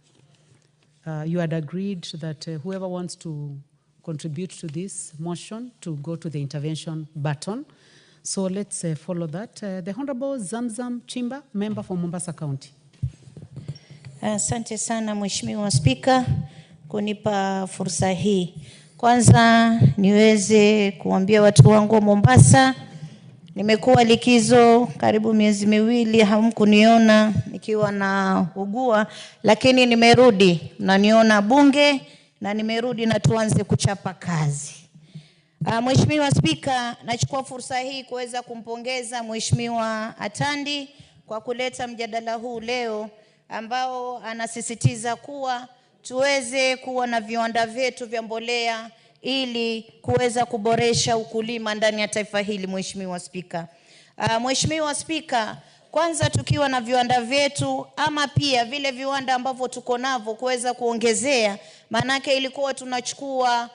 you had agreed that whoever wants to contribute to this motion to go to the intervention button. So let's follow that. The Honorable Zamzam Chimba, member for Mombasa County. Asante sana Mheshimiwa Spika kunipa fursa hii. Kwanza niweze kuambia watu wangu wa Mombasa, nimekuwa likizo karibu miezi miwili, hamkuniona nikiwa na ugua, lakini nimerudi na niona bunge na nimerudi na tuanze kuchapa kazi. Mheshimiwa Spika, nachukua fursa hii kuweza kumpongeza Mheshimiwa Atandi kwa kuleta mjadala huu leo ambao anasisitiza kuwa tuweze kuwa na viwanda vyetu vya mbolea ili kuweza kuboresha ukulima ndani ya taifa hili. Mheshimiwa Spika, Mheshimiwa Spika, kwanza tukiwa na viwanda vyetu ama pia vile viwanda ambavyo tuko navyo kuweza kuongezea, manake ilikuwa tunachukua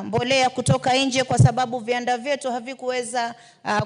mbolea kutoka nje kwa sababu viwanda vyetu havikuweza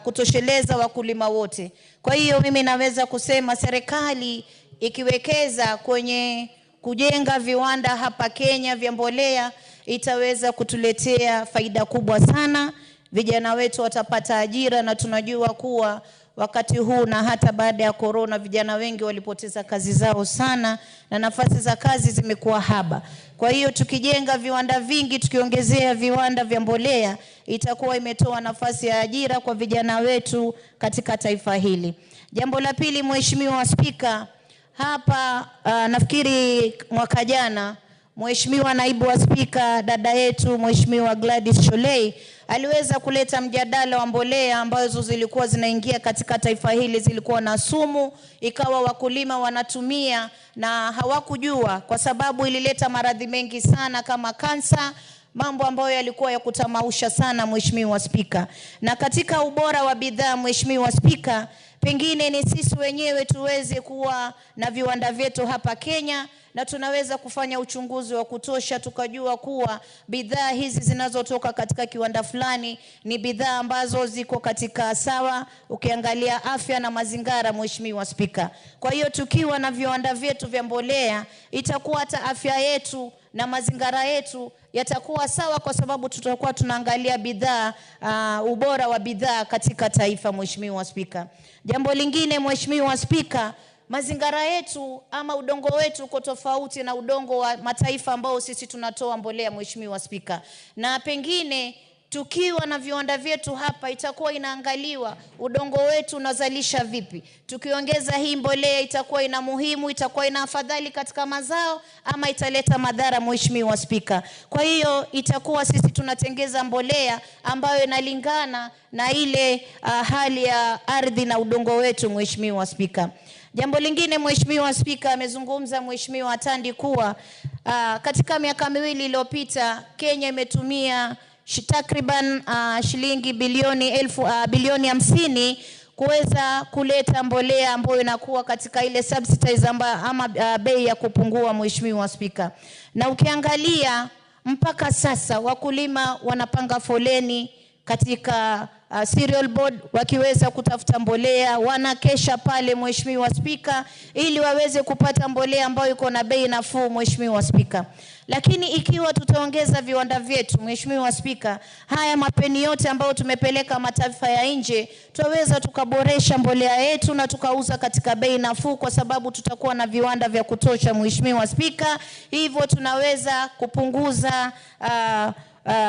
kutosheleza wakulima wote. Kwa hiyo mimi naweza kusema serikali ikiwekeza kwenye kujenga viwanda hapa Kenya vya mbolea itaweza kutuletea faida kubwa sana. Vijana wetu watapata ajira, na tunajua kuwa wakati huu na hata baada ya corona vijana wengi walipoteza kazi zao sana na nafasi za kazi zimekuwa haba. Kwa hiyo tukijenga viwanda vingi, tukiongezea viwanda vya mbolea, itakuwa imetoa nafasi ya ajira kwa vijana wetu katika taifa hili. Jambo la pili, Mheshimiwa Spika, hapa nafikiri mwaka jana Mheshimiwa Naibu wa Spika dada yetu Mheshimiwa Gladys Sholei aliweza kuleta mjadala wa mbolea ambazo zilikuwa zinaingia katika taifa hili, zilikuwa na sumu, ikawa wakulima wanatumia na hawakujua, kwa sababu ilileta maradhi mengi sana kama kansa, mambo ambayo yalikuwa ya kutamausha sana Mheshimiwa Spika. Na katika ubora wa bidhaa Mheshimiwa Spika, pengine ni sisi wenyewe tuweze kuwa na viwanda vyetu hapa Kenya, na tunaweza kufanya uchunguzi wa kutosha tukajua kuwa bidhaa hizi zinazotoka katika kiwanda fulani ni bidhaa ambazo ziko katika sawa ukiangalia afya na mazingira. Mheshimiwa Spika, kwa hiyo tukiwa na viwanda vyetu vya mbolea itakuwa hata afya yetu na mazingira yetu yatakuwa sawa, kwa sababu tutakuwa tunaangalia bidhaa, ubora wa bidhaa katika taifa. Mheshimiwa Spika, jambo lingine Mheshimiwa Spika, mazingira yetu ama udongo wetu uko tofauti na udongo wa mataifa ambao sisi tunatoa mbolea Mheshimiwa Spika, na pengine tukiwa na viwanda vyetu hapa itakuwa inaangaliwa udongo wetu unazalisha vipi. Tukiongeza hii mbolea itakuwa ina muhimu, itakuwa ina afadhali katika mazao ama italeta madhara Mheshimiwa Spika. Kwa hiyo itakuwa sisi tunatengeza mbolea ambayo inalingana na ile hali ya ardhi na udongo wetu Mheshimiwa Spika. Jambo lingine Mheshimiwa Spika, amezungumza Mheshimiwa Atandi kuwa katika miaka miwili iliyopita Kenya imetumia takriban shilingi bilioni 50 kuweza kuleta mbolea ambayo inakuwa katika ile subsidies ama bei ya kupungua Mheshimiwa Spika. Na ukiangalia mpaka sasa wakulima wanapanga foleni katika cereal board wakiweza kutafuta mbolea, wanakesha pale Mheshimiwa Spika ili waweze kupata mbolea ambayo iko na bei nafuu Mheshimiwa Spika. Lakini ikiwa tutaongeza viwanda vyetu Mheshimiwa Spika, haya mapeni yote ambayo tumepeleka mataifa ya nje, tutaweza tukaboresha mbolea yetu na tukauza katika bei nafuu, kwa sababu tutakuwa na viwanda vya kutosha Mheshimiwa Spika. Hivyo tunaweza kupunguza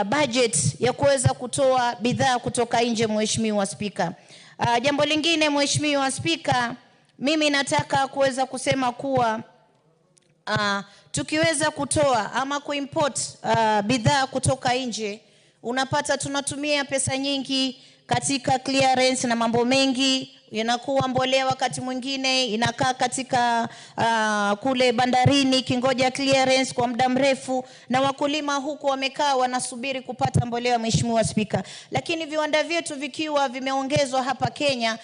budget ya kuweza kutoa bidhaa kutoka nje Mheshimiwa Spika. Jambo lingine Mheshimiwa Spika, mimi nataka kuweza kusema kuwa tukiweza kutoa ama kuimport bidhaa kutoka nje, unapata tunatumia pesa nyingi katika clearance na mambo mengi, inakuwa mbolea wakati mwingine inakaa katika kule bandarini kingoja clearance kwa muda mrefu, na wakulima huko wamekaa wanasubiri kupata mbolea Mheshimiwa Spika. Lakini viwanda vyetu vikiwa vimeongezwa hapa Kenya,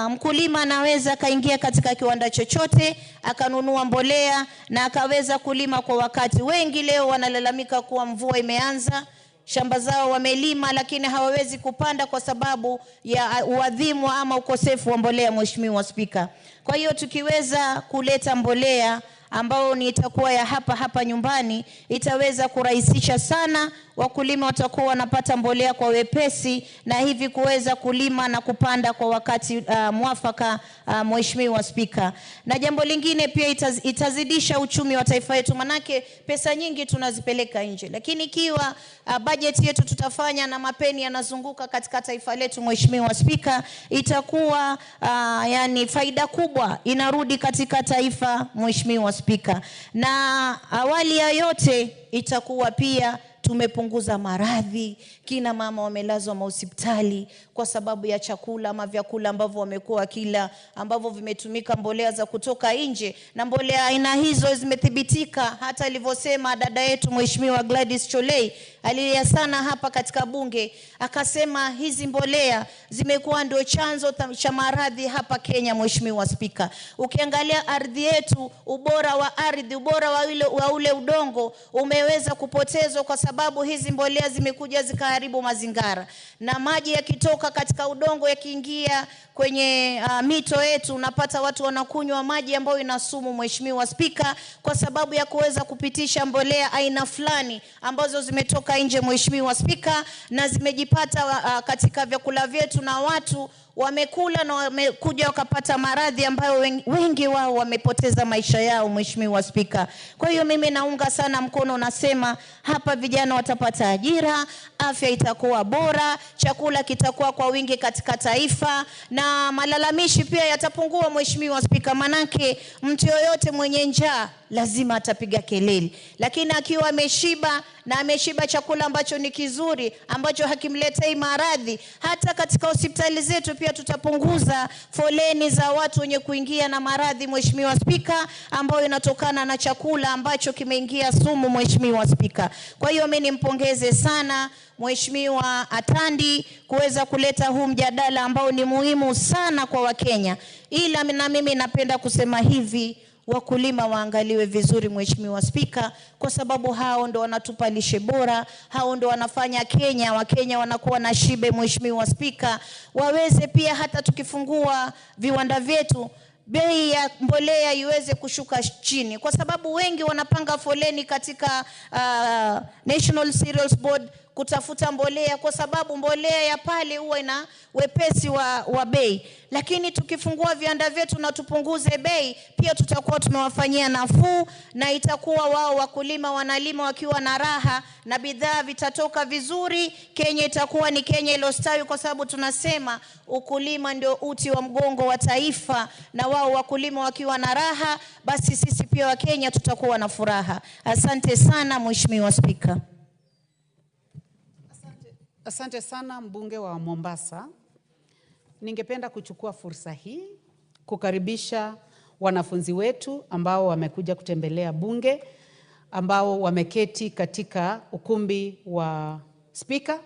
mkulima anaweza kaingia katika kiwanda chochote akanunua mbolea na akaweza kulima kwa wakati. Wengi leo wanalalamika kuwa mvua imeanza, shamba zao wamelima lakini hawawezi kupanda kwa sababu ya uadhimu ama ukosefu wa mbolea Mheshimiwa Spika. Kwa hiyo tukiweza kuleta mbolea ambao ni itakuwa ya hapa nyumbani, itaweza kurahisisha sana wakulima watakuwa wanapata mbolea kwa wepesi na hivi kuweza kulima na kupanda kwa wakati mwafaka, Mheshimiwa Spika. Na jambo lingine pia itazidisha uchumi wa taifa letu, manake pesa nyingi tunazipeleka nje, lakini ikiwa bajeti yetu tutafanya na mapeni yanazunguka katika taifa letu, Mheshimiwa Spika, itakuwa yani faida kubwa inarudi katika taifa, Mheshimiwa Spika. Na awali ya yote itakuwa pia tumepunguza maradhi, kina mama wamelazwa hospitali kwa sababu ya chakula ama vyakula ambavyo wamekuwa kila ambavyo vimetumika mbolea za kutoka nje, na mbolea aina hizo zimethibitika. Hata alivyosema dada yetu Mheshimiwa Gladys Cholei alilia sana hapa katika bunge, akasema hizi mbolea zimekuwa ndio chanzo cha maradhi hapa Kenya, Mheshimiwa Spika. Ukiangalia ardhi yetu, ubora wa ardhi, ubora wa ule udongo umeweza kupotezwa kwa sababu hizi mbolea zimekuja zikaharibu mazingara, na maji yakitoka katika udongo yakiingia kwenye mito yetu, unapata watu wanakunywa maji ambayo ina sumu, Mheshimiwa Spika, kwa sababu ya kuweza kupitisha mbolea aina fulani ambazo zimetoka nje, Mheshimiwa Spika, na zimejipata katika vyakula vyetu na watu wamekula na wamekuja wakapata maradhi ambayo wengi wao wamepoteza maisha yao, Mheshimiwa Spika. Kwa hiyo mimi naunga sana mkono, nasema hapa vijana watapata ajira, afya itakuwa bora, chakula kitakuwa kwa wingi katika taifa, na malalamishi pia yatapungua, Mheshimiwa Spika, manake mtu yoyote mwenye njaa lazima atapiga kelele, lakini akiwa ameshiba na ameshiba chakula ambacho ni kizuri, ambacho hakimletei maradhi, hata katika hospitali zetu pia tutapunguza foleni za watu wenye kuingia na maradhi, Mheshimiwa Spika, ambayo inatokana na chakula ambacho kimeingia sumu, Mheshimiwa Spika. Kwa hiyo mimi nimpongeze sana Mheshimiwa Atandi kuweza kuleta huu mjadala ambao ni muhimu sana kwa Wakenya. Ila na mimi napenda kusema hivi, wakulima waangaliwe vizuri, Mheshimiwa Spika, kwa sababu hao ndo wanatupa lishe bora, hao ndo wanafanya Wakenya wanakuwa na shibe, Mheshimiwa Spika. Waweze pia hata tukifungua viwanda vyetu, bei ya mbolea iweze kushuka chini, kwa sababu wengi wanapanga foleni katika National Cereals Board kutafuta mbolea, kwa sababu mbolea ya pale huwa ina wepesi wa bei. Lakini tukifungua viwanda vyetu na tupunguze bei, pia tutakuwa tumewafanyia nafuu, na itakuwa wao wakulima wanalima wakiwa na raha, na bidhaa vitatoka vizuri. Kenya itakuwa ni Kenya iliyostawi, kwa sababu tunasema ukulima ndio uti wa mgongo wa taifa, na wao wakulima wakiwa na raha, basi sisi pia wa Kenya tutakuwa na furaha. Asante sana, Mheshimiwa Spika. Asante sana mbunge wa Mombasa. Ningependa kuchukua fursa hii kukaribisha wanafunzi wetu ambao wamekuja kutembelea bunge, ambao wameketi katika ukumbi wa Spika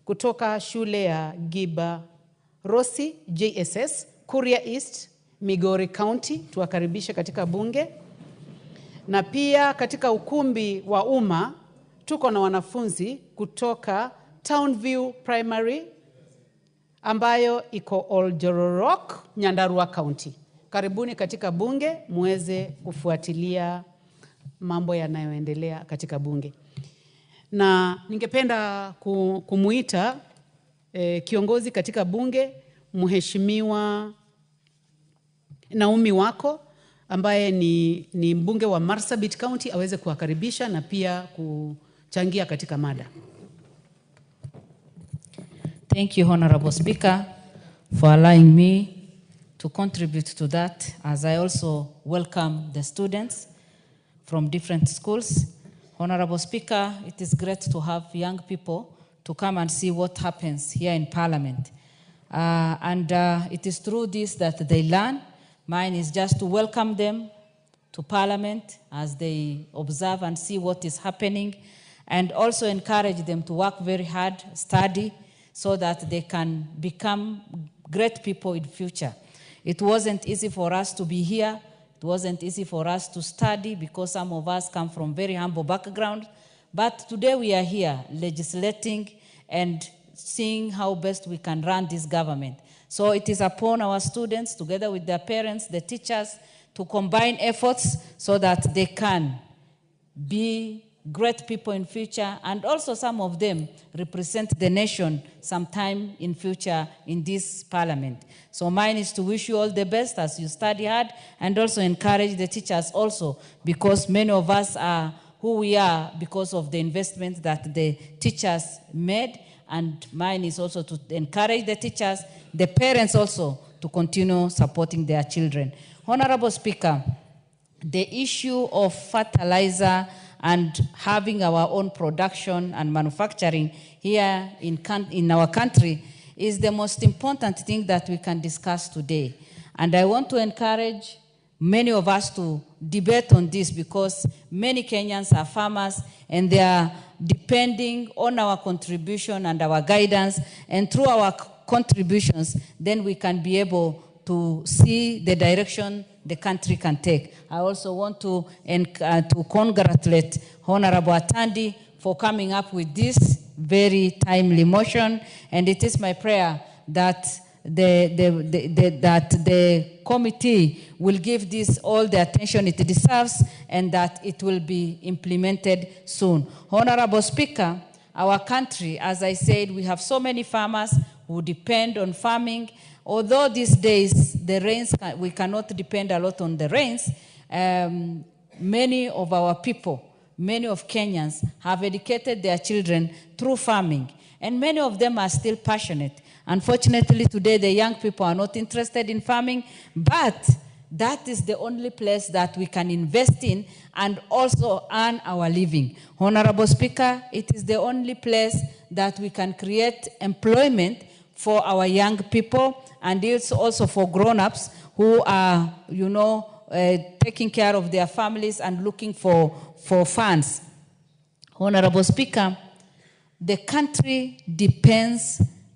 kutoka shule ya Giba Rossi JSS, Kuria East, Migori County. Tuwakaribishe katika bunge. Na pia katika ukumbi wa umma tuko na wanafunzi kutoka Townview Primary ambayo iko Oljororok, Nyandarua County. Karibuni katika bunge muweze kufuatilia mambo yanayoendelea katika bunge. Na ningependa kumuita kiongozi katika bunge, Mheshimiwa Naomi Wako, ambaye ni mbunge wa Marsabit County, aweze kuwakaribisha na pia kuchangia katika mada. Thank you, Honorable Speaker, for allowing me to contribute to that, as I also welcome the students from different schools. Honorable Speaker, it is great to have young people to come and see what happens here in Parliament. It is through this that they learn. Mine is just to welcome them to Parliament as they observe and see what is happening, and also encourage them to work very hard, study, so that they can become great people in future. It wasn't easy for us to be here. It wasn't easy for us to study because some of us come from very humble backgrounds. But today we are here legislating and seeing how best we can run this government. So it is upon our students, together with their parents, the teachers, to combine efforts so that they can be great people in future, and also some of them represent the nation sometime in future in this parliament. So mine is to wish you all the best as you study hard, and also encourage the teachers also, because many of us are who we are because of the investment that the teachers made. And mine is also to encourage the teachers, the parents also, to continue supporting their children. Honorable Speaker, the issue of fertilizer and having our own production and manufacturing here in our country is the most important thing that we can discuss today. And I want to encourage many of us to debate on this, because many Kenyans are farmers and they are depending on our contribution and our guidance, and through our contributions, then we can be able to see the direction the country can take. I also want to congratulate Honorable Atandi for coming up with this very timely motion, and it is my prayer that the committee will give this all the attention it deserves, and that it will be implemented soon. Honorable Speaker, our country, as I said, we have so many farmers who depend on farming. Although these days the rains, we cannot depend a lot on the rains, many of our people, many of Kenyans have educated their children through farming, and many of them are still passionate. Unfortunately, today the young people are not interested in farming, but that is the only place that we can invest in and also earn our living. Honorable Speaker, it is the only place that we can create employment for our young people, and it's also for grown-ups who are, taking care of their families and looking for funds. Honorable Speaker, the country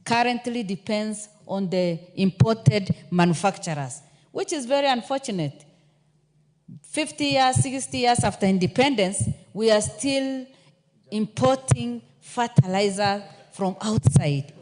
currently depends on the imported manufacturers, which is very unfortunate. 50 years, 60 years after independence, we are still importing fertilizer from outside.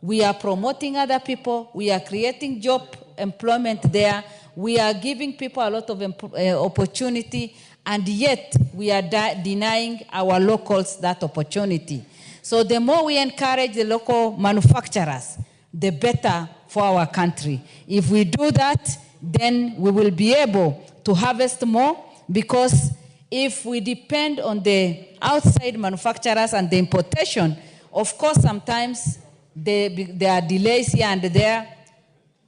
We are promoting other people. We are creating job employment there. We are giving people a lot of opportunity, and yet we are denying our locals that opportunity. So the more we encourage the local manufacturers, the better for our country. If we do that, then we will be able to harvest more, because if we depend on the outside manufacturers and the importation, of course, sometimes there are delays here and there,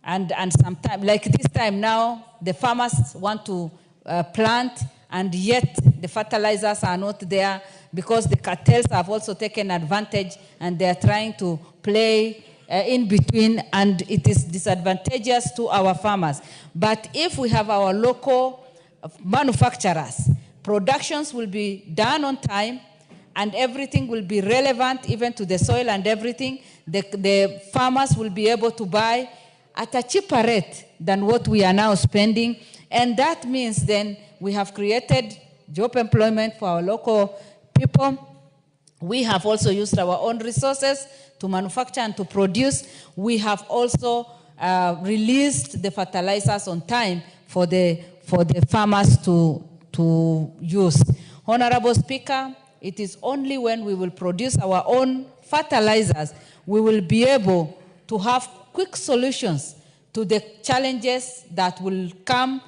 and sometimes, like this time now, the farmers want to plant, and yet the fertilizers are not there, because the cartels have also taken advantage, and they are trying to play in between, and it is disadvantageous to our farmers. But if we have our local manufacturers, productions will be done on time, and everything will be relevant even to the soil and everything. The farmers will be able to buy at a cheaper rate than what we are now spending. And that means then we have created job employment for our local people. We have also used our own resources to manufacture and to produce. We have also released the fertilizers on time for the farmers to use. Honorable Speaker, it is only when we will produce our own fertilizers we will be able to have quick solutions to the challenges that will come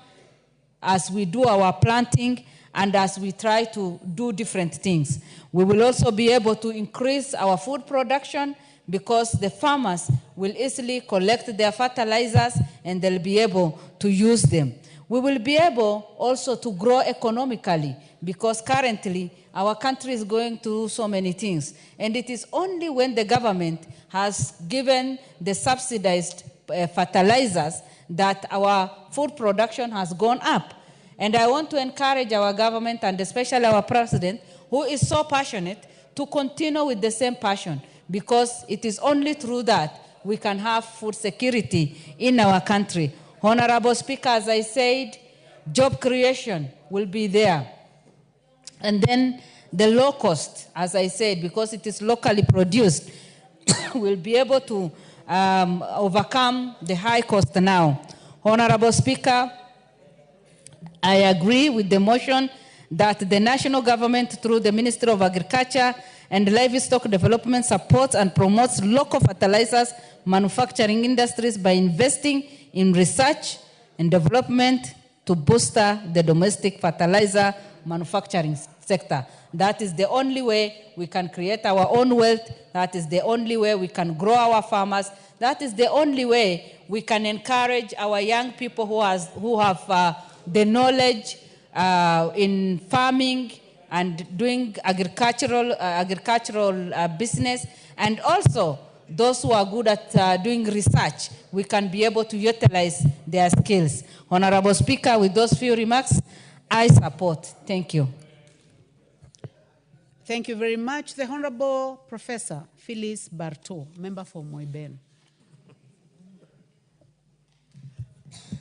as we do our planting and as we try to do different things. We will also be able to increase our food production, because the farmers will easily collect their fertilizers and they'll be able to use them. We will be able also to grow economically, because currently our country is going through so many things. And it is only when the government has given the subsidized fertilizers that our food production has gone up. And I want to encourage our government, and especially our president, who is so passionate, to continue with the same passion, because it is only through that we can have food security in our country. Honorable Speaker, as I said, job creation will be there. And then the low cost, as I said, because it is locally produced, will be able to overcome the high cost now. Honorable Speaker, I agree with the motion that the national government through the Ministry of Agriculture and Livestock Development supports and promotes local fertilizers manufacturing industries by investing in research and development to bolster the domestic fertilizer manufacturing sector. That is the only way we can create our own wealth. That is the only way we can grow our farmers. That is the only way we can encourage our young people who have the knowledge in farming and doing agricultural business, and also those who are good at doing research. We can be able to utilize their skills. Honorable Speaker, with those few remarks, I support. Thank you. Thank you very much. The Honorable Professor Phyllis Bartow, member for Moiben.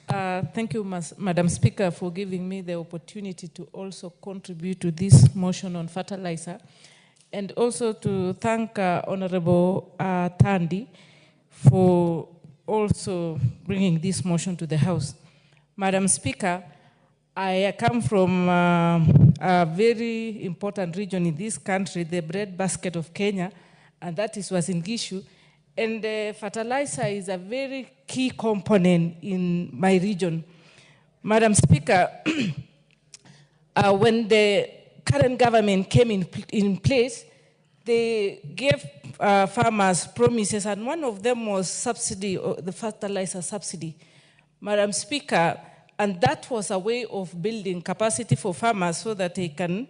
Thank you, Madam Speaker, for giving me the opportunity to also contribute to this motion on fertilizer, and also to thank Honorable Thandi for also bringing this motion to the House. Madam Speaker, I come from a very important region in this country, the breadbasket of Kenya, and that is Uasin Gishu. And fertilizer is a very key component in my region. Madam Speaker, when the current government came in place, they gave farmers promises, and one of them was subsidy, the fertilizer subsidy. Madam Speaker, and that was a way of building capacity for farmers so that they can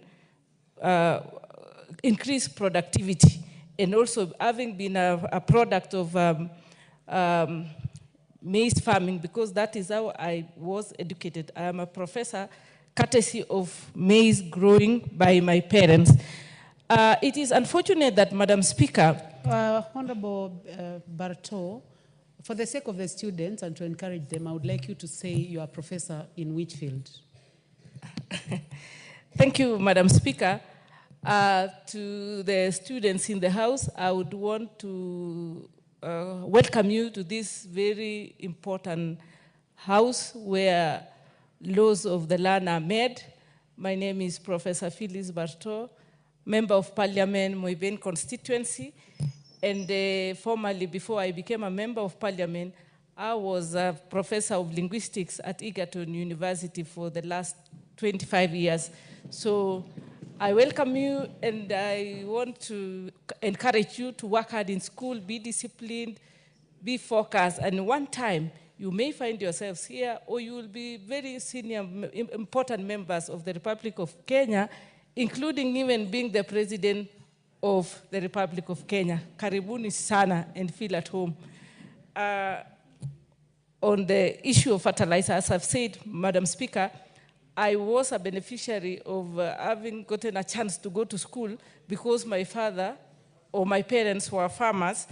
increase productivity. And also, having been a product of maize farming, because that is how I was educated. I am a professor, courtesy of maize growing by my parents. It is unfortunate that, Madam Speaker. Honorable Bartow, for the sake of the students and to encourage them, I would like you to say you are a professor in which field? Thank you, Madam Speaker. To the students in the House, I would want to welcome you to this very important house where laws of the land are made. My name is Professor Phyllis Bartow, Member of Parliament, Moiben constituency. And formerly, before I became a Member of Parliament, I was a Professor of Linguistics at Egerton University for the last 25 years. So I welcome you, and I want to encourage you to work hard in school, be disciplined, be focused, and one time you may find yourselves here, or you will be very senior, important members of the Republic of Kenya, including even being the President of the Republic of Kenya. Karibuni sana, and feel at home. On the issue of fertilizer, as I've said, Madam Speaker, I was a beneficiary of having gotten a chance to go to school because my father or my parents were farmers.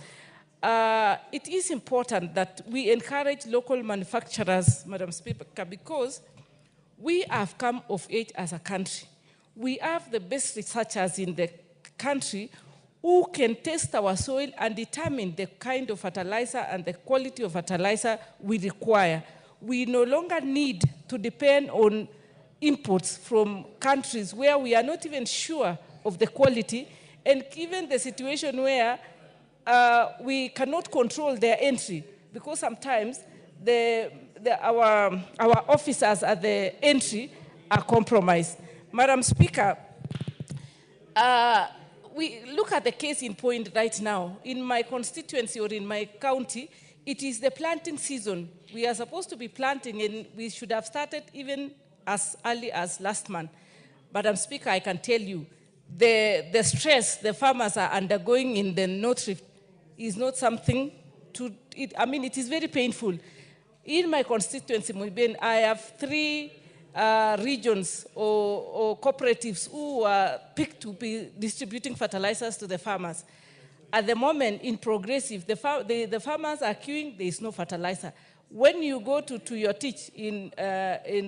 It is important that we encourage local manufacturers, Madam Speaker, because we have come of age as a country. We have the best researchers in the country who can test our soil and determine the kind of fertilizer and the quality of fertilizer we require. We no longer need to depend on imports from countries where we are not even sure of the quality, and given the situation where we cannot control their entry, because sometimes our officers at the entry are compromised. Madam Speaker, we look at the case in point right now. In my constituency or in my county, it is the planting season. We are supposed to be planting, and we should have started even as early as last month. Madam Speaker, I can tell you, the stress the farmers are undergoing in the North Rift is not something to, it is very painful. In my constituency, Moiben, I have 3 regions or cooperatives who are picked to be distributing fertilizers to the farmers. At the moment, in Progressive, the farmers are queuing, there is no fertilizer. When you go to your teach in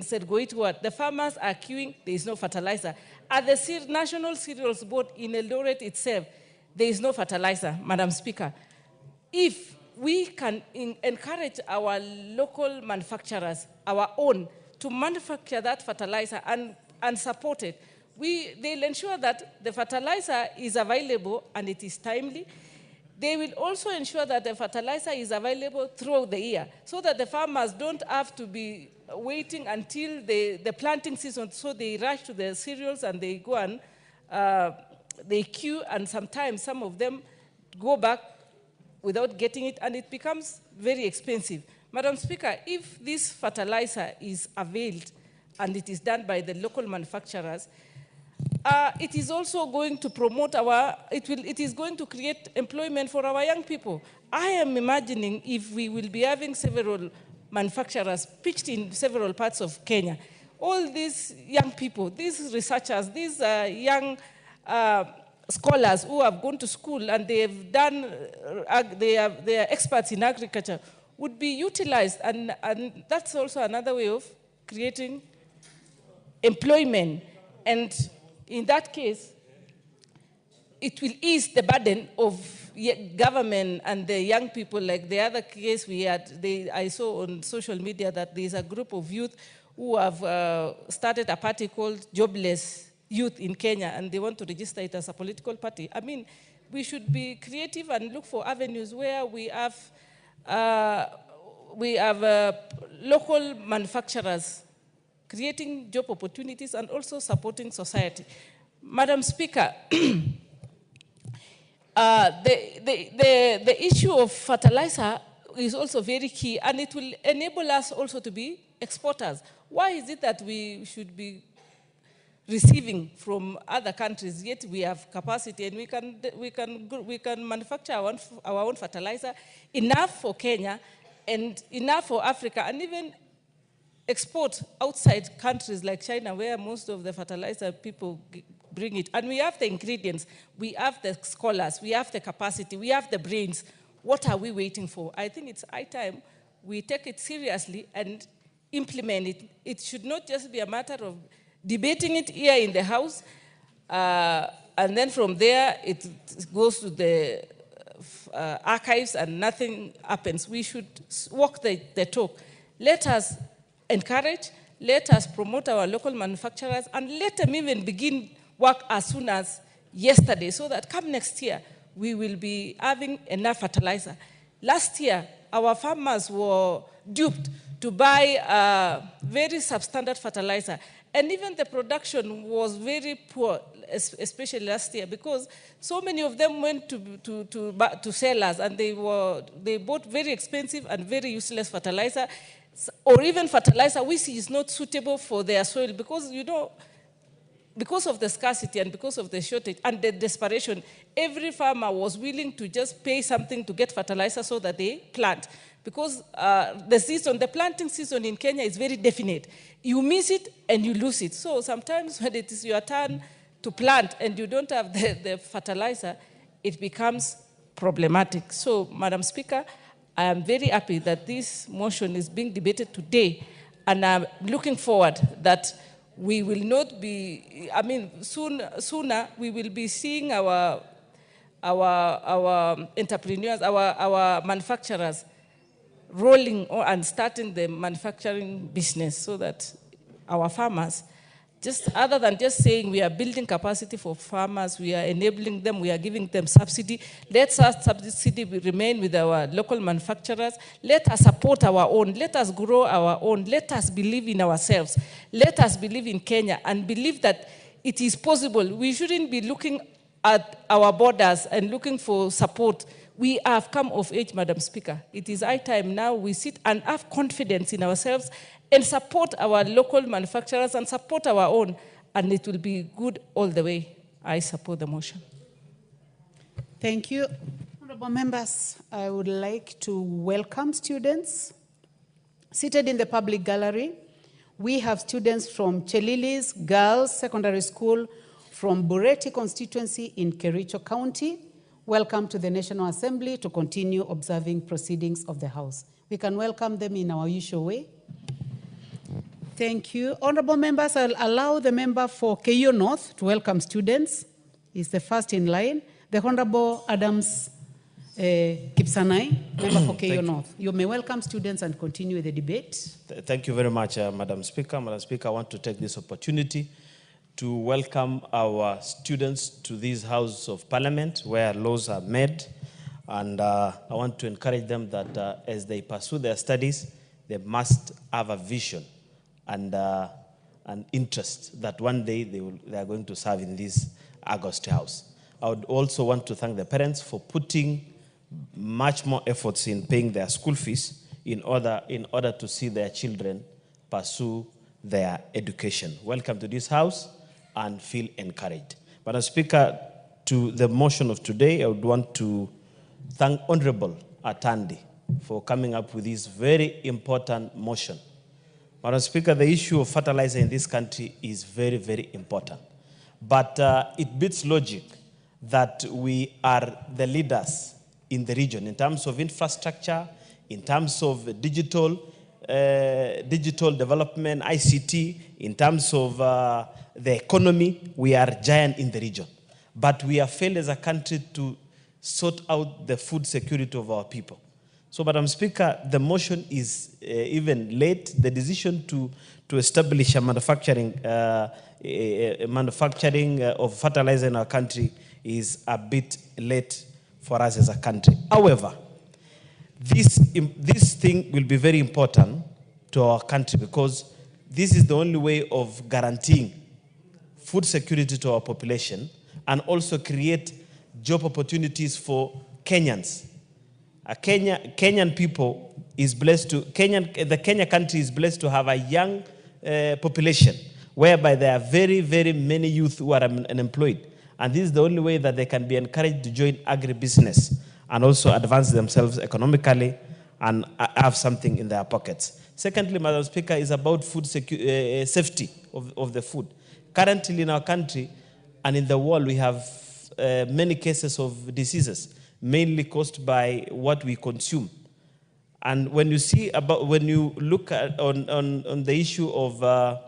Sergoitward, the farmers are queuing, there is no fertilizer. At the National Cereals Board in Eldoret itself, there is no fertilizer, Madam Speaker. If we can encourage our local manufacturers, our own, to manufacture that fertilizer, and and support it. They'll ensure that the fertilizer is available and it is timely. They will also ensure that the fertilizer is available throughout the year so that the farmers don't have to be waiting until the planting season, so they rush to the cereals and they go and they queue, and sometimes some of them go back without getting it, and it becomes very expensive. Madam Speaker, if this fertilizer is availed and it is done by the local manufacturers, it is also going to promote it is going to create employment for our young people. I am imagining if we will be having several manufacturers pitched in several parts of Kenya, all these young people, these researchers, these young scholars who have gone to school and they have done, they are experts in agriculture, would be utilized, and that's also another way of creating employment. And in that case, it will ease the burden of government and the young people. Like the other case we had, I saw on social media that there's a group of youth who have started a party called Jobless Youth in Kenya, and they want to register it as a political party. I mean, we should be creative and look for avenues where we have local manufacturers creating job opportunities and also supporting society. Madam Speaker, the issue of fertilizer is also very key, and it will enable us also to be exporters. Why is it that we should be receiving from other countries, yet we have capacity and we can manufacture our own fertilizer, enough for Kenya and enough for Africa, and even export outside countries like China, where most of the fertilizer people bring it. And we have the ingredients, we have the scholars, we have the capacity, we have the brains. What are we waiting for? I think it's high time we take it seriously and implement it. It should not just be a matter of debating it here in the House, and then from there it goes to the archives and nothing happens. We should walk the talk. Let us encourage, let us promote our local manufacturers, and let them even begin work as soon as yesterday, so that come next year, we will be having enough fertilizer. Last year, our farmers were duped to buy very substandard fertilizer, and even the production was very poor, especially last year, because so many of them went to sellers, and they bought very expensive and very useless fertilizer, or even fertilizer which is not suitable for their soil, because, you know, because of the scarcity and because of the shortage and the desperation, every farmer was willing to just pay something to get fertilizer so that they plant. Because the planting season in Kenya is very definite. You miss it and you lose it. So sometimes when it is your turn to plant and you don't have the fertilizer, it becomes problematic. So, Madam Speaker, I am very happy that this motion is being debated today, and I'm looking forward that we will not be, I mean, sooner we will be seeing our entrepreneurs, our manufacturers rolling and starting the manufacturing business, so that our farmers, just other than just saying we are building capacity for farmers, we are enabling them, we are giving them subsidy. Let us subsidy remain with our local manufacturers. Let us support our own. Let us grow our own. Let us believe in ourselves. Let us believe in Kenya and believe that it is possible. We shouldn't be looking at our borders and looking for support. We have come of age, Madam Speaker. It is high time now we sit and have confidence in ourselves and support our local manufacturers and support our own, and it will be good all the way. I support the motion. Thank you. Honorable members, I would like to welcome students. Seated in the public gallery, we have students from Chelilis Girls Secondary School from Bureti constituency in Kericho County. Welcome to the National Assembly to continue observing proceedings of the House. We can welcome them in our usual way. Thank you. Honorable members, I'll allow the member for Keio North to welcome students. He's the first in line. The Honorable Adams Kipsanai, member for Keio North. You may welcome students and continue the debate. Thank you very much, Madam Speaker. Madam Speaker, I want to take this opportunity to welcome our students to this House of Parliament where laws are made. And I want to encourage them that as they pursue their studies, they must have a vision and an interest that one day they are going to serve in this August House. I would also want to thank the parents for putting much more efforts in paying their school fees in order to see their children pursue their education. Welcome to this House and feel encouraged. Madam Speaker, to the motion of today, I would want to thank Honorable Atandi for coming up with this very important motion. Madam Speaker, the issue of fertilizer in this country is very, very important. But it beats logic that we are the leaders in the region in terms of infrastructure, in terms of digital development, ICT, in terms of the economy. We are giant in the region. But we have failed as a country to sort out the food security of our people. So, Madam Speaker, the motion is even late. The decision to establish a manufacturing of fertilizer in our country is a bit late for us as a country. However, this thing will be very important to our country because this is the only way of guaranteeing food security to our population and also create job opportunities for Kenyans. Kenyan people is blessed to, the Kenya country is blessed to have a young population whereby there are very, very many youth who are unemployed. And this is the only way that they can be encouraged to join agribusiness and also advance themselves economically and have something in their pockets. Secondly, Madam Speaker, is about food safety of the food. Currently in our country and in the world, we have many cases of diseases, mainly caused by what we consume. And when you look at on the issue of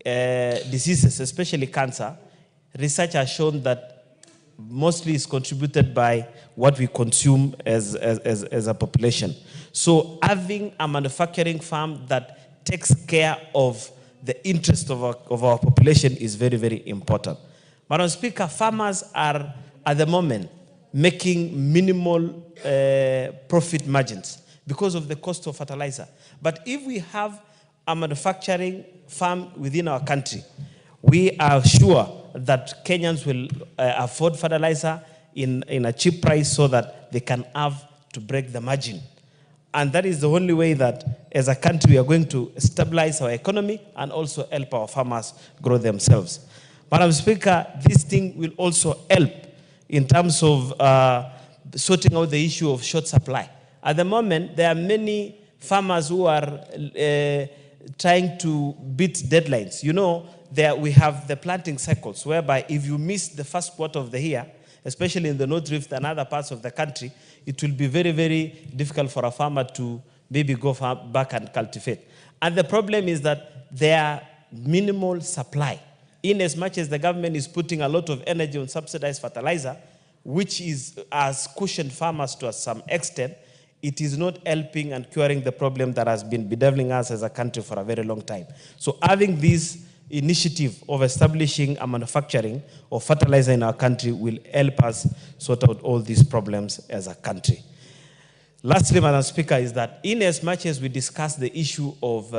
diseases, especially cancer, research has shown that mostly is contributed by what we consume as a population. So having a manufacturing farm that takes care of the interest of our population is very, very important. Madam Speaker, farmers are at the moment making minimal profit margins because of the cost of fertilizer. But if we have a manufacturing farm within our country, we are sure that Kenyans will afford fertilizer in a cheap price so that they can have to break the margin. And that is the only way that as a country we are going to stabilize our economy and also help our farmers grow themselves. Madam Speaker, this thing will also help in terms of sorting out the issue of short supply. At the moment, there are many farmers who are trying to beat deadlines. You know, we have the planting cycles, whereby if you miss the first quarter of the year, especially in the North Rift and other parts of the country, it will be very, very difficult for a farmer to maybe go back and cultivate. And the problem is that there are minimal supply. In as much as the government is putting a lot of energy on subsidized fertilizer, which has cushioned farmers to some extent, it is not helping and curing the problem that has been bedeviling us as a country for a very long time. So having this initiative of establishing a manufacturing of fertilizer in our country will help us sort out all these problems as a country. Lastly, Madam Speaker, is that in as much as we discuss the issue of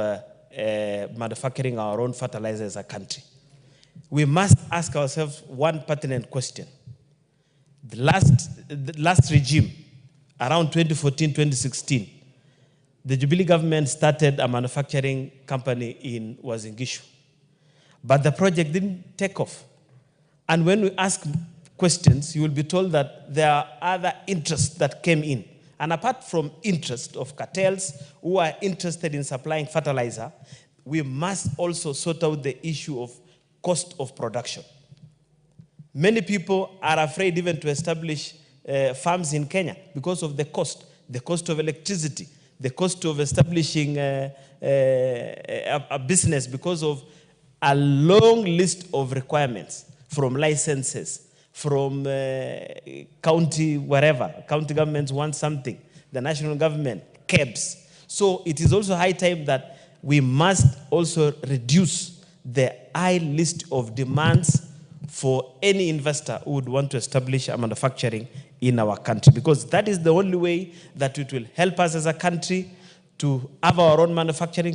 manufacturing our own fertilizer as a country, we must ask ourselves one pertinent question. The last regime, around 2014, 2016, the Jubilee government started a manufacturing company in Wazingishu. But the project didn't take off. And when we ask questions, you will be told that there are other interests that came in. And apart from interest of cartels who are interested in supplying fertilizer, we must also sort out the issue of cost of production. Many people are afraid even to establish farms in Kenya because of the cost of electricity, the cost of establishing a business because of a long list of requirements from licenses, from county, wherever. County governments want something, the national government, KEBS. So it is also high time that we must also reduce the high list of demands for any investor who would want to establish a manufacturing in our country, because that is the only way that it will help us as a country to have our own manufacturing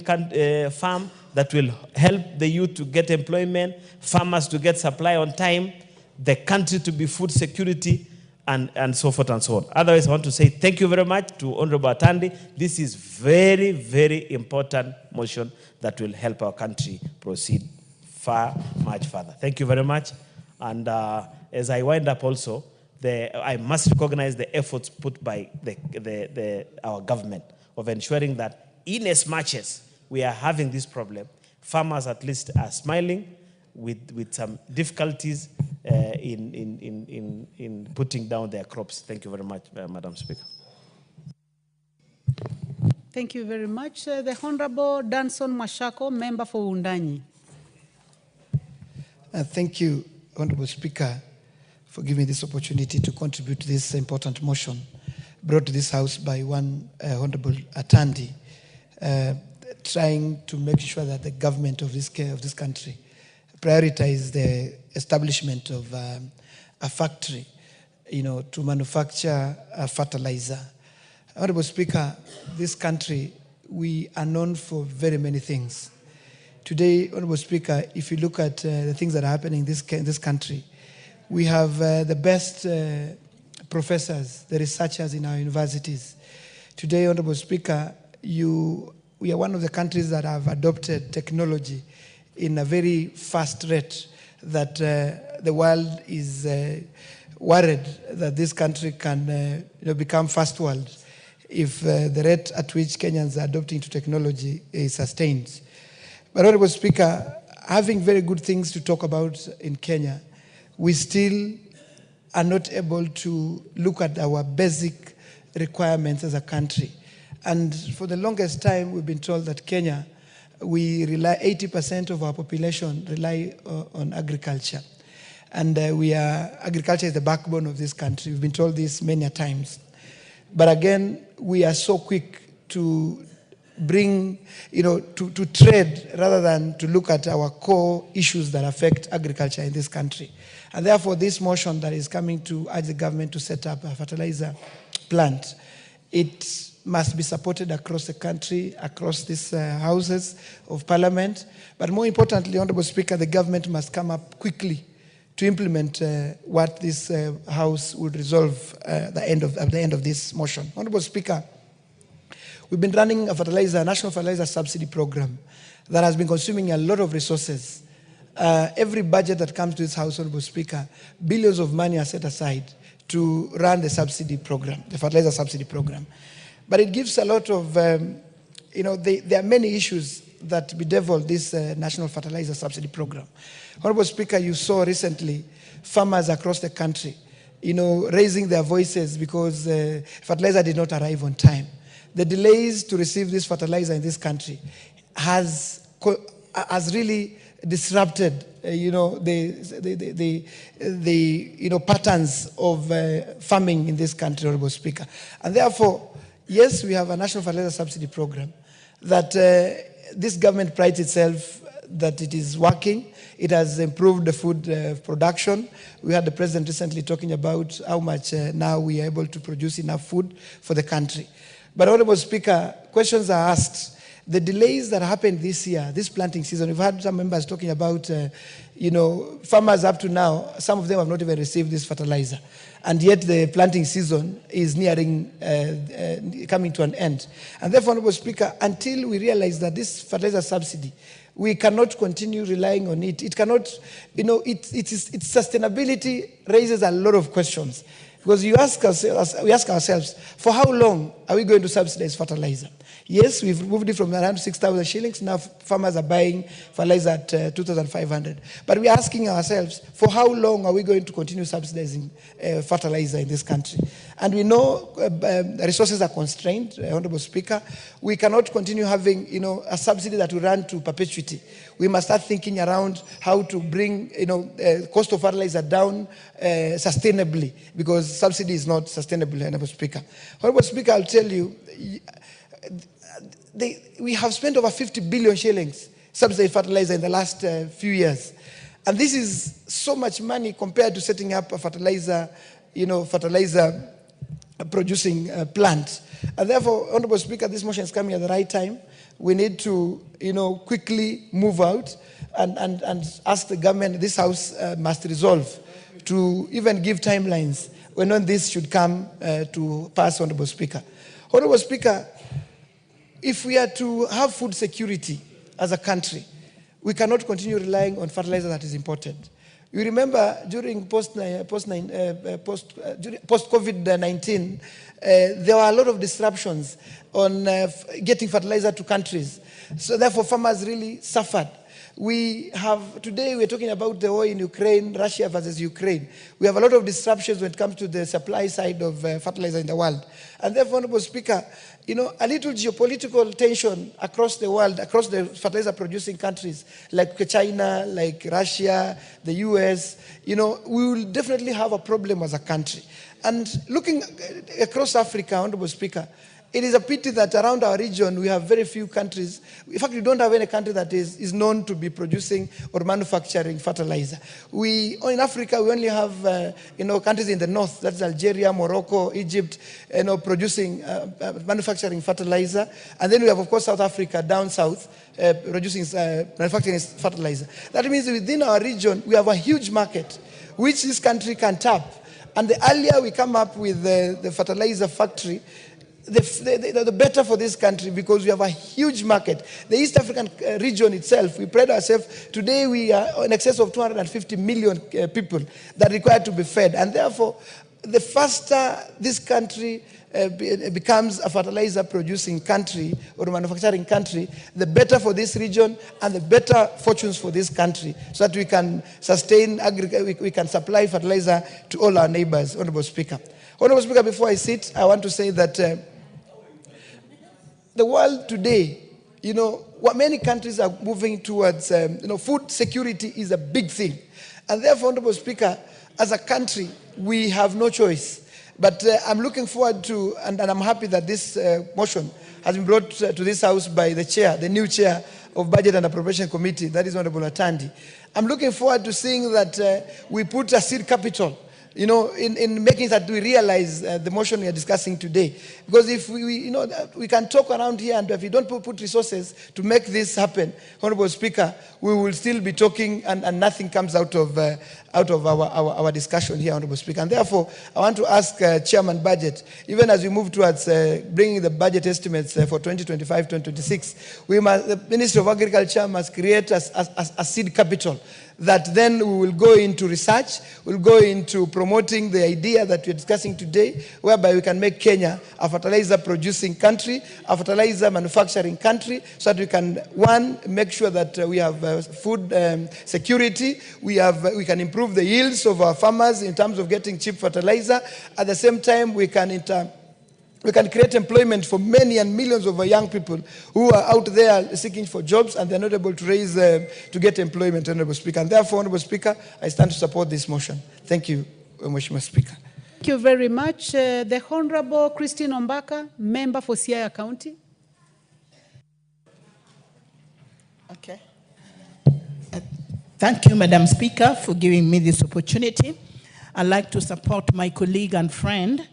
farm that will help the youth to get employment, farmers to get supply on time, the country to be food security, and so forth and so on. Otherwise, I want to say thank you very much to Honorable Atandi. This is very, very important motion that will help our country proceed much further. Thank you very much. And as I wind up also, I must recognize the efforts put by our government of ensuring that in as much as we are having this problem, farmers at least are smiling with some difficulties in putting down their crops. Thank you very much, Madam Speaker. Thank you very much. The Honorable Danson Mashako, member for Undanyi. Thank you, Honorable Speaker, for giving me this opportunity to contribute to this important motion brought to this House by one Honorable Atandi, trying to make sure that the government of this country prioritize the establishment of a factory, to manufacture fertilizer. Honorable Speaker, this country, we are known for very many things. Today, Honorable Speaker, if you look at the things that are happening in this country, we have the best professors, the researchers in our universities. Today, Honorable Speaker, we are one of the countries that have adopted technology in a very fast rate that the world is worried that this country can become first world if the rate at which Kenyans are adopting to technology is sustained. But Honorable Speaker, having very good things to talk about in Kenya, we still are not able to look at our basic requirements as a country. And for the longest time, we've been told that Kenya, we rely, 80% of our population rely on agriculture. And agriculture is the backbone of this country. We've been told this many times. But again, we are so quick to bring, to trade rather than to look at our core issues that affect agriculture in this country. And therefore, this motion that is coming to urge the government to set up a fertilizer plant, it must be supported across the country, across these houses of parliament. But more importantly, Honorable Speaker, the government must come up quickly to implement what this House would resolve at the end of this motion. Honorable Speaker, we've been running a national fertilizer subsidy program that has been consuming a lot of resources. Every budget that comes to this House, Honorable Speaker, billions of money are set aside to run the subsidy program, the fertilizer subsidy program. But it gives a lot of, there are many issues that bedevil this national fertilizer subsidy program. Honorable Speaker, you saw recently farmers across the country, raising their voices because fertilizer did not arrive on time. The delays to receive this fertilizer in this country has really disrupted, the patterns of farming in this country, Honorable Speaker. And therefore, yes, we have a national fertilizer subsidy program that this government prides itself that it is working. It has improved the food production. We had the president recently talking about how much now we are able to produce enough food for the country. But Honorable Speaker, questions are asked. The delays that happened this year, this planting season, we've had some members talking about, farmers up to now, some of them have not even received this fertilizer. And yet the planting season is nearing, coming to an end. And therefore, Honorable Speaker, until we realize that this fertilizer subsidy, we cannot continue relying on it. It cannot, its sustainability raises a lot of questions. Because we ask ourselves, for how long are we going to subsidize fertilizer? Yes, we've moved it from around 6,000 shillings. Now farmers are buying fertilizer at 2,500. But we're asking ourselves, for how long are we going to continue subsidizing fertilizer in this country? And we know resources are constrained, Honorable Speaker. We cannot continue having, a subsidy that will run to perpetuity. We must start thinking around how to bring, cost of fertilizer down sustainably, because subsidy is not sustainable, Honorable Speaker. Honorable Speaker, I'll tell you, we have spent over 50 billion shillings subsidized fertilizer in the last few years. And this is so much money compared to setting up a fertilizer producing plant. And therefore, Honorable Speaker, this motion is coming at the right time. We need to, quickly move out and ask the government, this House must resolve to even give timelines when this should come to pass, Honorable Speaker. Honorable Speaker, if we are to have food security as a country, we cannot continue relying on fertilizer that is imported. You remember during post-COVID-19, there were a lot of disruptions on getting fertilizer to countries. So therefore, farmers really suffered. Today we're talking about the war in Ukraine, Russia versus Ukraine. We have a lot of disruptions when it comes to the supply side of fertilizer in the world. And therefore, Honorable Speaker, a little geopolitical tension across the world, across the fertilizer producing countries like China, like Russia, the US, we will definitely have a problem as a country. And looking across Africa, Honorable Speaker, it is a pity that around our region we have very few countries. In fact, we don't have any country that is known to be producing or manufacturing fertilizer. In Africa, we only have countries in the north, that's Algeria, Morocco, Egypt, producing, manufacturing fertilizer. And then we have, of course, South Africa down south, manufacturing fertilizer. That means within our region, we have a huge market, which this country can tap. And the earlier we come up with the fertilizer factory, the better for this country, because we have a huge market. The East African region itself, we pride ourselves, today we are in excess of 250 million people that require to be fed. And therefore, the faster this country becomes a fertilizer producing country or manufacturing country, the better for this region and the better fortunes for this country, so that we can sustain we can supply fertilizer to all our neighbors, Honorable Speaker. Honorable Speaker, before I sit, I want to say that the world today, many countries are moving towards, food security is a big thing. And therefore, Honorable Speaker, as a country, we have no choice. But I'm looking forward to, and I'm happy that this motion has been brought to this House by the chair, the new chair of Budget and Appropriation Committee, that is Honorable Atandi. I'm looking forward to seeing that we put a seed capital in making that we realize the motion we are discussing today. Because if we can talk around here, and if we don't put resources to make this happen, Honorable Speaker, we will still be talking and nothing comes out of our discussion here, Honorable Speaker. And therefore, I want to ask Chairman Budget, even as we move towards bringing the budget estimates for 2025-2026, the Ministry of Agriculture must create a seed capital that then we will go into research, we'll go into promoting the idea that we're discussing today, whereby we can make Kenya a fertilizer producing country, a fertilizer manufacturing country, so that we can, one, make sure that we have food security, we can improve the yields of our farmers in terms of getting cheap fertilizer. At the same time, we can create employment for many and millions of young people who are out there seeking for jobs and they're not able to get employment, Honorable Speaker. And therefore, Honorable Speaker, I stand to support this motion. Thank you, Mheshimiwa Speaker. Thank you very much. The Honorable Christine Ombaka, member for Siaya County. Okay. Thank you, Madam Speaker, for giving me this opportunity. I'd like to support my colleague and friend,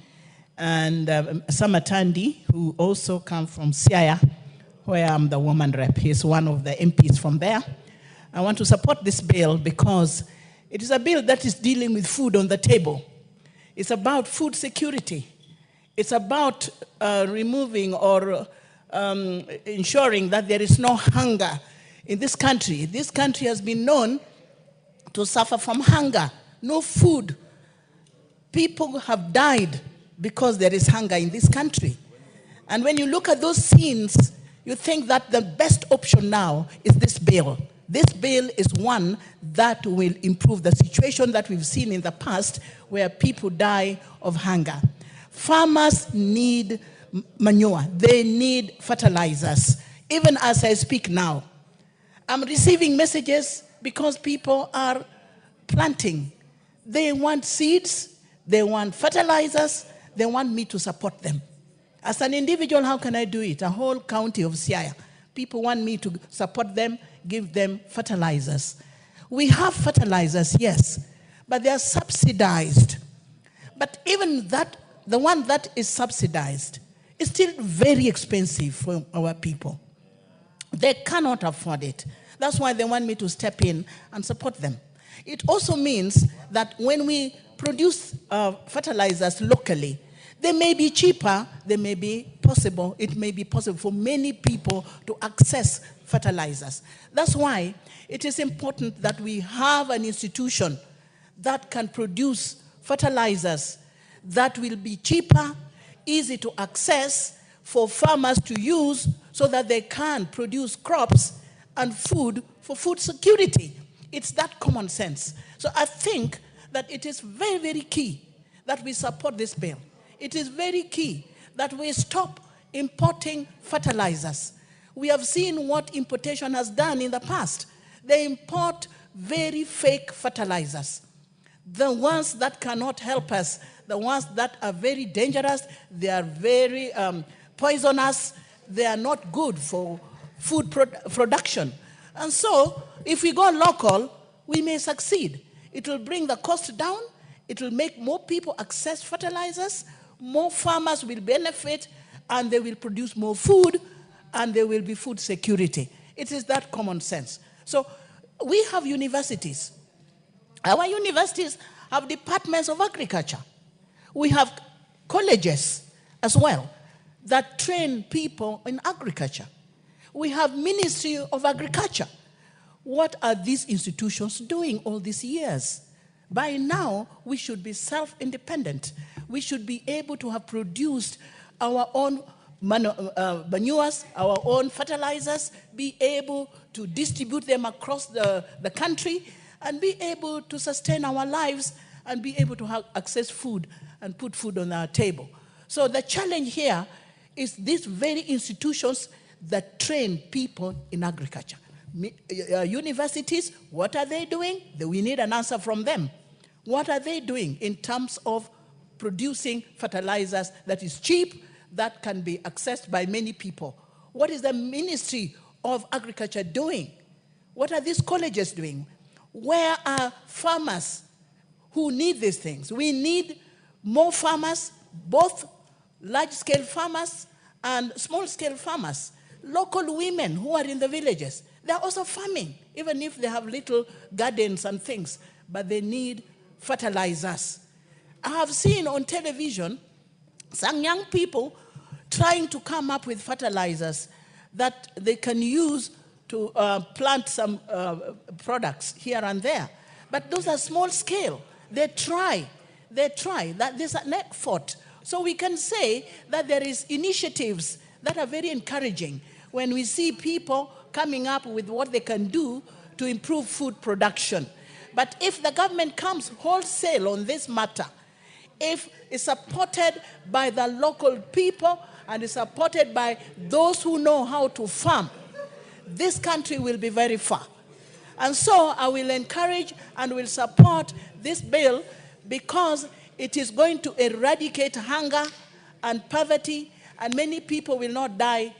and Samatandi, who also come from Siaya, where I'm the woman rep. He's one of the MPs from there. I want to support this bill because it is a bill that is dealing with food on the table. It's about food security. It's about removing or ensuring that there is no hunger in this country. This country has been known to suffer from hunger, no food. People have died because there is hunger in this country. And when you look at those scenes, you think that the best option now is this bill. This bill is one that will improve the situation that we've seen in the past where people die of hunger. Farmers need manure. They need fertilizers. Even as I speak now, I'm receiving messages because people are planting. They want seeds, they want fertilizers, they want me to support them. As an individual, how can I do it? A whole county of Siaya. People want me to support them give them fertilizers. We have fertilizers, yes, but they are subsidized. But even that, the one that is subsidized is still very expensive for our people. They cannot afford it. That's why they want me to step in and support them. It also means that when we produce fertilizers locally, they may be cheaper, they may be possible, it may be possible for many people to access fertilizers. That's why it is important that we have an institution that can produce fertilizers that will be cheaper, easy to access for farmers to use so that they can produce crops and food for food security. It's that common sense. So I think that it is very, very key that we support this bill. It is very key that we stop importing fertilizers. We have seen what importation has done in the past. They import very fake fertilizers. The ones that cannot help us, the ones that are very dangerous, they are very poisonous, they are not good for food production. And so, if we go local, we may succeed. It will bring the cost down, it will make more people access fertilizers, more farmers will benefit, and they will produce more food, and there will be food security. It is that common sense. So, we have universities. Our universities have departments of agriculture. We have colleges as well that train people in agriculture. We have Ministry of Agriculture. What are these institutions doing all these years? By now, we should be self-independent. We should be able to have produced our own manures, our own fertilizers, be able to distribute them across the country, and be able to sustain our lives and be able to have access food and put food on our table. So the challenge here is these very institutions that train people in agriculture. Universities, what are they doing? We need an answer from them. What are they doing in terms of producing fertilizers that is cheap, that can be accessed by many people? What is the Ministry of Agriculture doing? What are these colleges doing? Where are farmers who need these things? We need more farmers, both large-scale farmers and small-scale farmers. Local women who are in the villages, they're also farming, even if they have little gardens and things, but they need fertilizers. I have seen on television some young people trying to come up with fertilizers that they can use to plant some products here and there. But those are small scale. They try. That there's an effort. So we can say that there is initiatives that are very encouraging when we see people coming up with what they can do to improve food production. But if the government comes wholesale on this matter, if it's supported by the local people and is supported by those who know how to farm, this country will be very far. And so I will encourage and will support this bill because it is going to eradicate hunger and poverty, and many people will not die,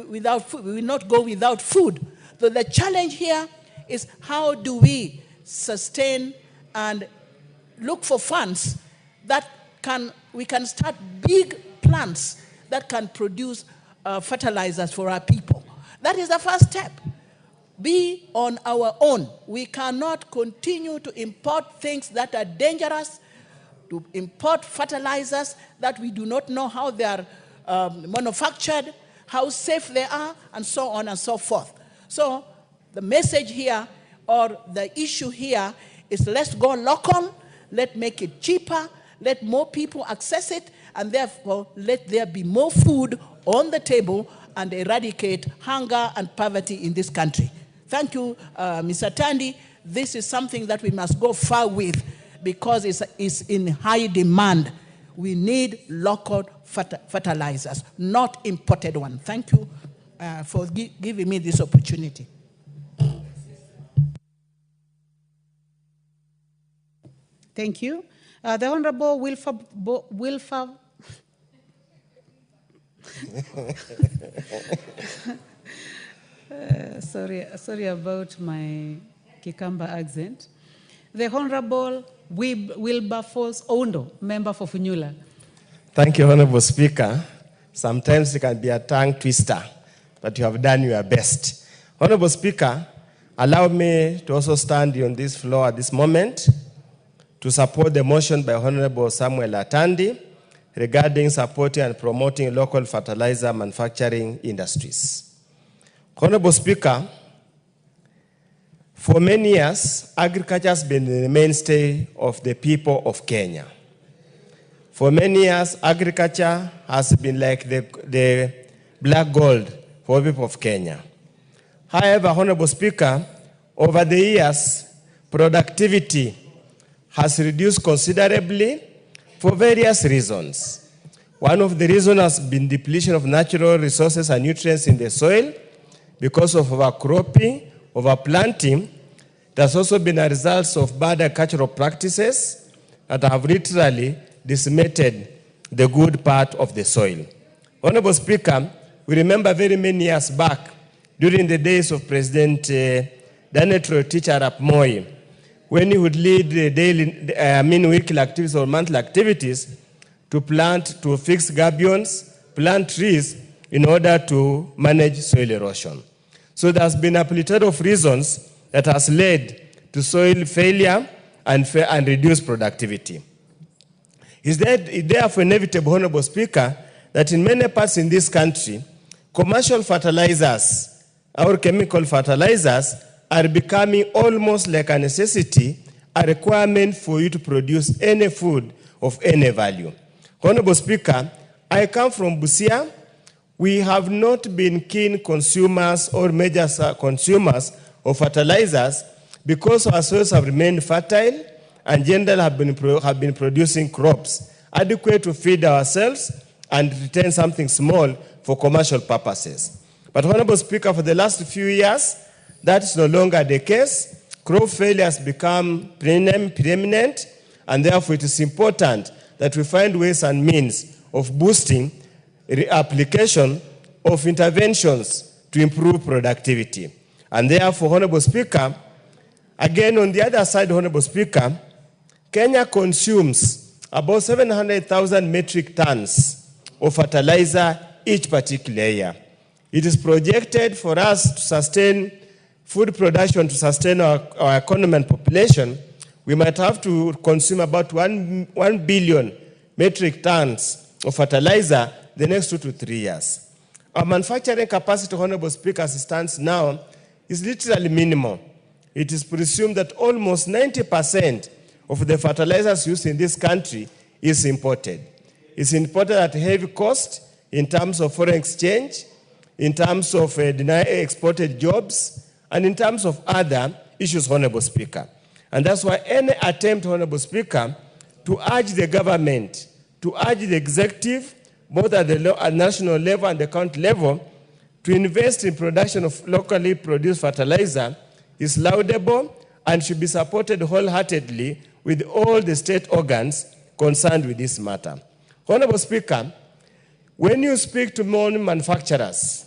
without food. We will not go without food. So the challenge here is how do we sustain and look for funds that we can start big plants that can produce fertilizers for our people. That is the first step. Be on our own. We cannot continue to import things that are dangerous, to import fertilizers that we do not know how they are manufactured, how safe they are, and so on and so forth. So the message here, or the issue here, is let's go local, let's make it cheaper, let more people access it, and therefore let there be more food on the table and eradicate hunger and poverty in this country. Thank you, Mr. Tandy. This is something that we must go far with because it's in high demand. We need local fertilizers, not imported ones. Thank you for giving me this opportunity. Thank you. The Honorable Wilfa Sorry about my Kikamba accent. The Honorable Wilberforce Ondo, member for Funyula. Thank you, Honorable Speaker. Sometimes it can be a tongue twister, but you have done your best. Honorable Speaker, allow me to also stand on this floor at this moment to support the motion by Honorable Samuel Atandi regarding supporting and promoting local fertilizer manufacturing industries. Honorable Speaker, for many years, agriculture has been the mainstay of the people of Kenya. For many years, agriculture has been like the black gold for people of Kenya. However, Honorable Speaker, over the years, productivity has reduced considerably for various reasons. One of the reasons has been depletion of natural resources and nutrients in the soil because of overcropping, overplanting. It has also been a result of bad agricultural practices that have literally decimated the good part of the soil. Honorable Speaker, we remember very many years back, during the days of President Daniel Toroitich arap Moi, when he would lead the weekly activities or monthly activities to fix gabions, plant trees in order to manage soil erosion. So there's been a plethora of reasons that has led to soil failure and reduced productivity. It's therefore inevitable, Honorable Speaker, that in many parts in this country, commercial fertilizers or chemical fertilizers are becoming almost like a necessity, a requirement for you to produce any food of any value. Honorable Speaker, I come from Busia. We have not been keen consumers or major consumers of fertilizers because our soils have remained fertile and generally have been producing crops adequate to feed ourselves and retain something small for commercial purposes. But Honorable Speaker, for the last few years, that is no longer the case. Crop failure has become preeminent, and therefore it is important that we find ways and means of boosting application of interventions to improve productivity. And therefore, Honorable Speaker, again on the other side, Honorable Speaker, Kenya consumes about 700,000 metric tons of fertilizer each particular year. It is projected for us to sustain food production, to sustain our economy and population, we might have to consume about 1 billion metric tons of fertilizer the next 2 to 3 years. Our manufacturing capacity, Honorable Speaker, as it stands now, is literally minimal. It is presumed that almost 90% of the fertilizers used in this country is imported. It's imported at a heavy cost in terms of foreign exchange, in terms of exported jobs, and in terms of other issues, Honorable Speaker. And that's why any attempt, Honorable Speaker, to urge the government, to urge the executive, both at the national level and the county level, to invest in production of locally produced fertilizer is laudable and should be supported wholeheartedly with all the state organs concerned with this matter. Honorable Speaker, when you speak to manufacturers,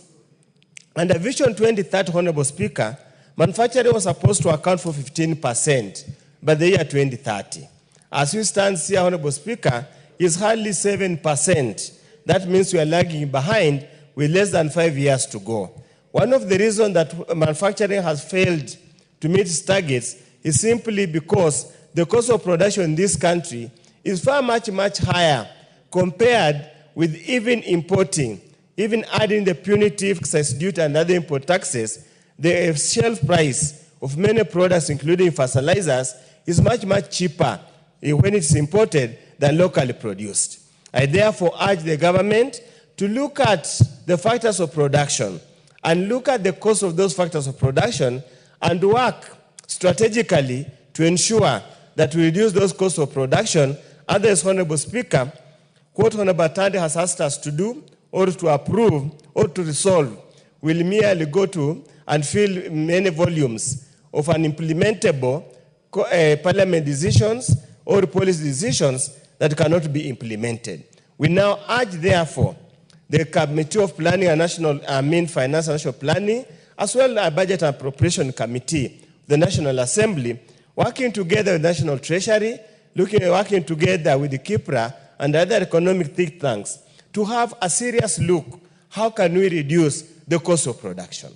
under Vision 2030, Honorable Speaker, manufacturing was supposed to account for 15% by the year 2030. As we stand here, Honorable Speaker, is hardly 7%. That means we are lagging behind with less than 5 years to go. One of the reasons that manufacturing has failed to meet its targets is simply because the cost of production in this country is far much higher compared with even importing, even adding the punitive excise duty and other import taxes. The shelf price of many products, including fertilizers, is much cheaper when it's imported than locally produced. I therefore urge the government to look at the factors of production and look at the cost of those factors of production and work strategically to ensure that we reduce those costs of production. Otherwise, Honorable Speaker, what Honorable Tandi has asked us to do or to approve or to resolve will merely go to and fill many volumes of unimplementable parliament decisions or policy decisions that cannot be implemented. We now urge, therefore, the Committee of Planning and Finance and National Planning as well as Budget and Appropriation Committee, the National Assembly, working together with National Treasury, working together with the KIPRA and other economic think tanks to have a serious look, how can we reduce the cost of production?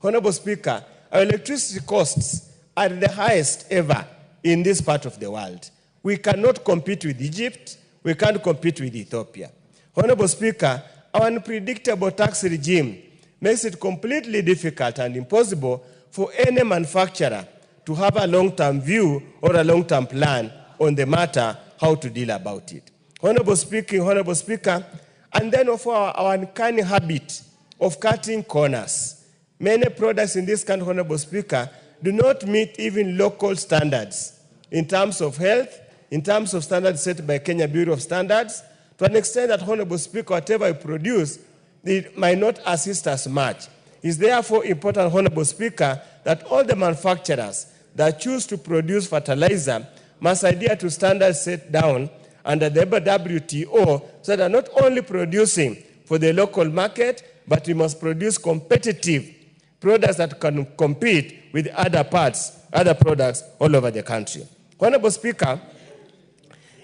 Honorable Speaker, our electricity costs are the highest ever in this part of the world. We cannot compete with Egypt, we can't compete with Ethiopia. Honorable Speaker, our unpredictable tax regime makes it completely difficult and impossible for any manufacturer to have a long-term view or a long-term plan on the matter, how to deal about it. Honorable Speaker, and then of our uncanny habit of cutting corners. Many products in this country, Honorable Speaker, do not meet even local standards in terms of health, in terms of standards set by Kenya Bureau of Standards, to an extent that, Honorable Speaker, whatever we produce, it might not assist us much. It's therefore important, Honorable Speaker, that all the manufacturers that choose to produce fertilizer must adhere to standards set down under the WTO, so that not only producing for the local market, but we must produce competitive products that can compete with other products all over the country. Honorable Speaker,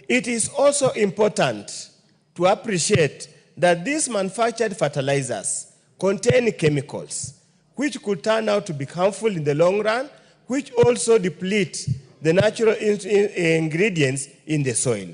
it is also important to appreciate that these manufactured fertilizers contain chemicals which could turn out to be harmful in the long run, which also deplete the natural ingredients in the soil.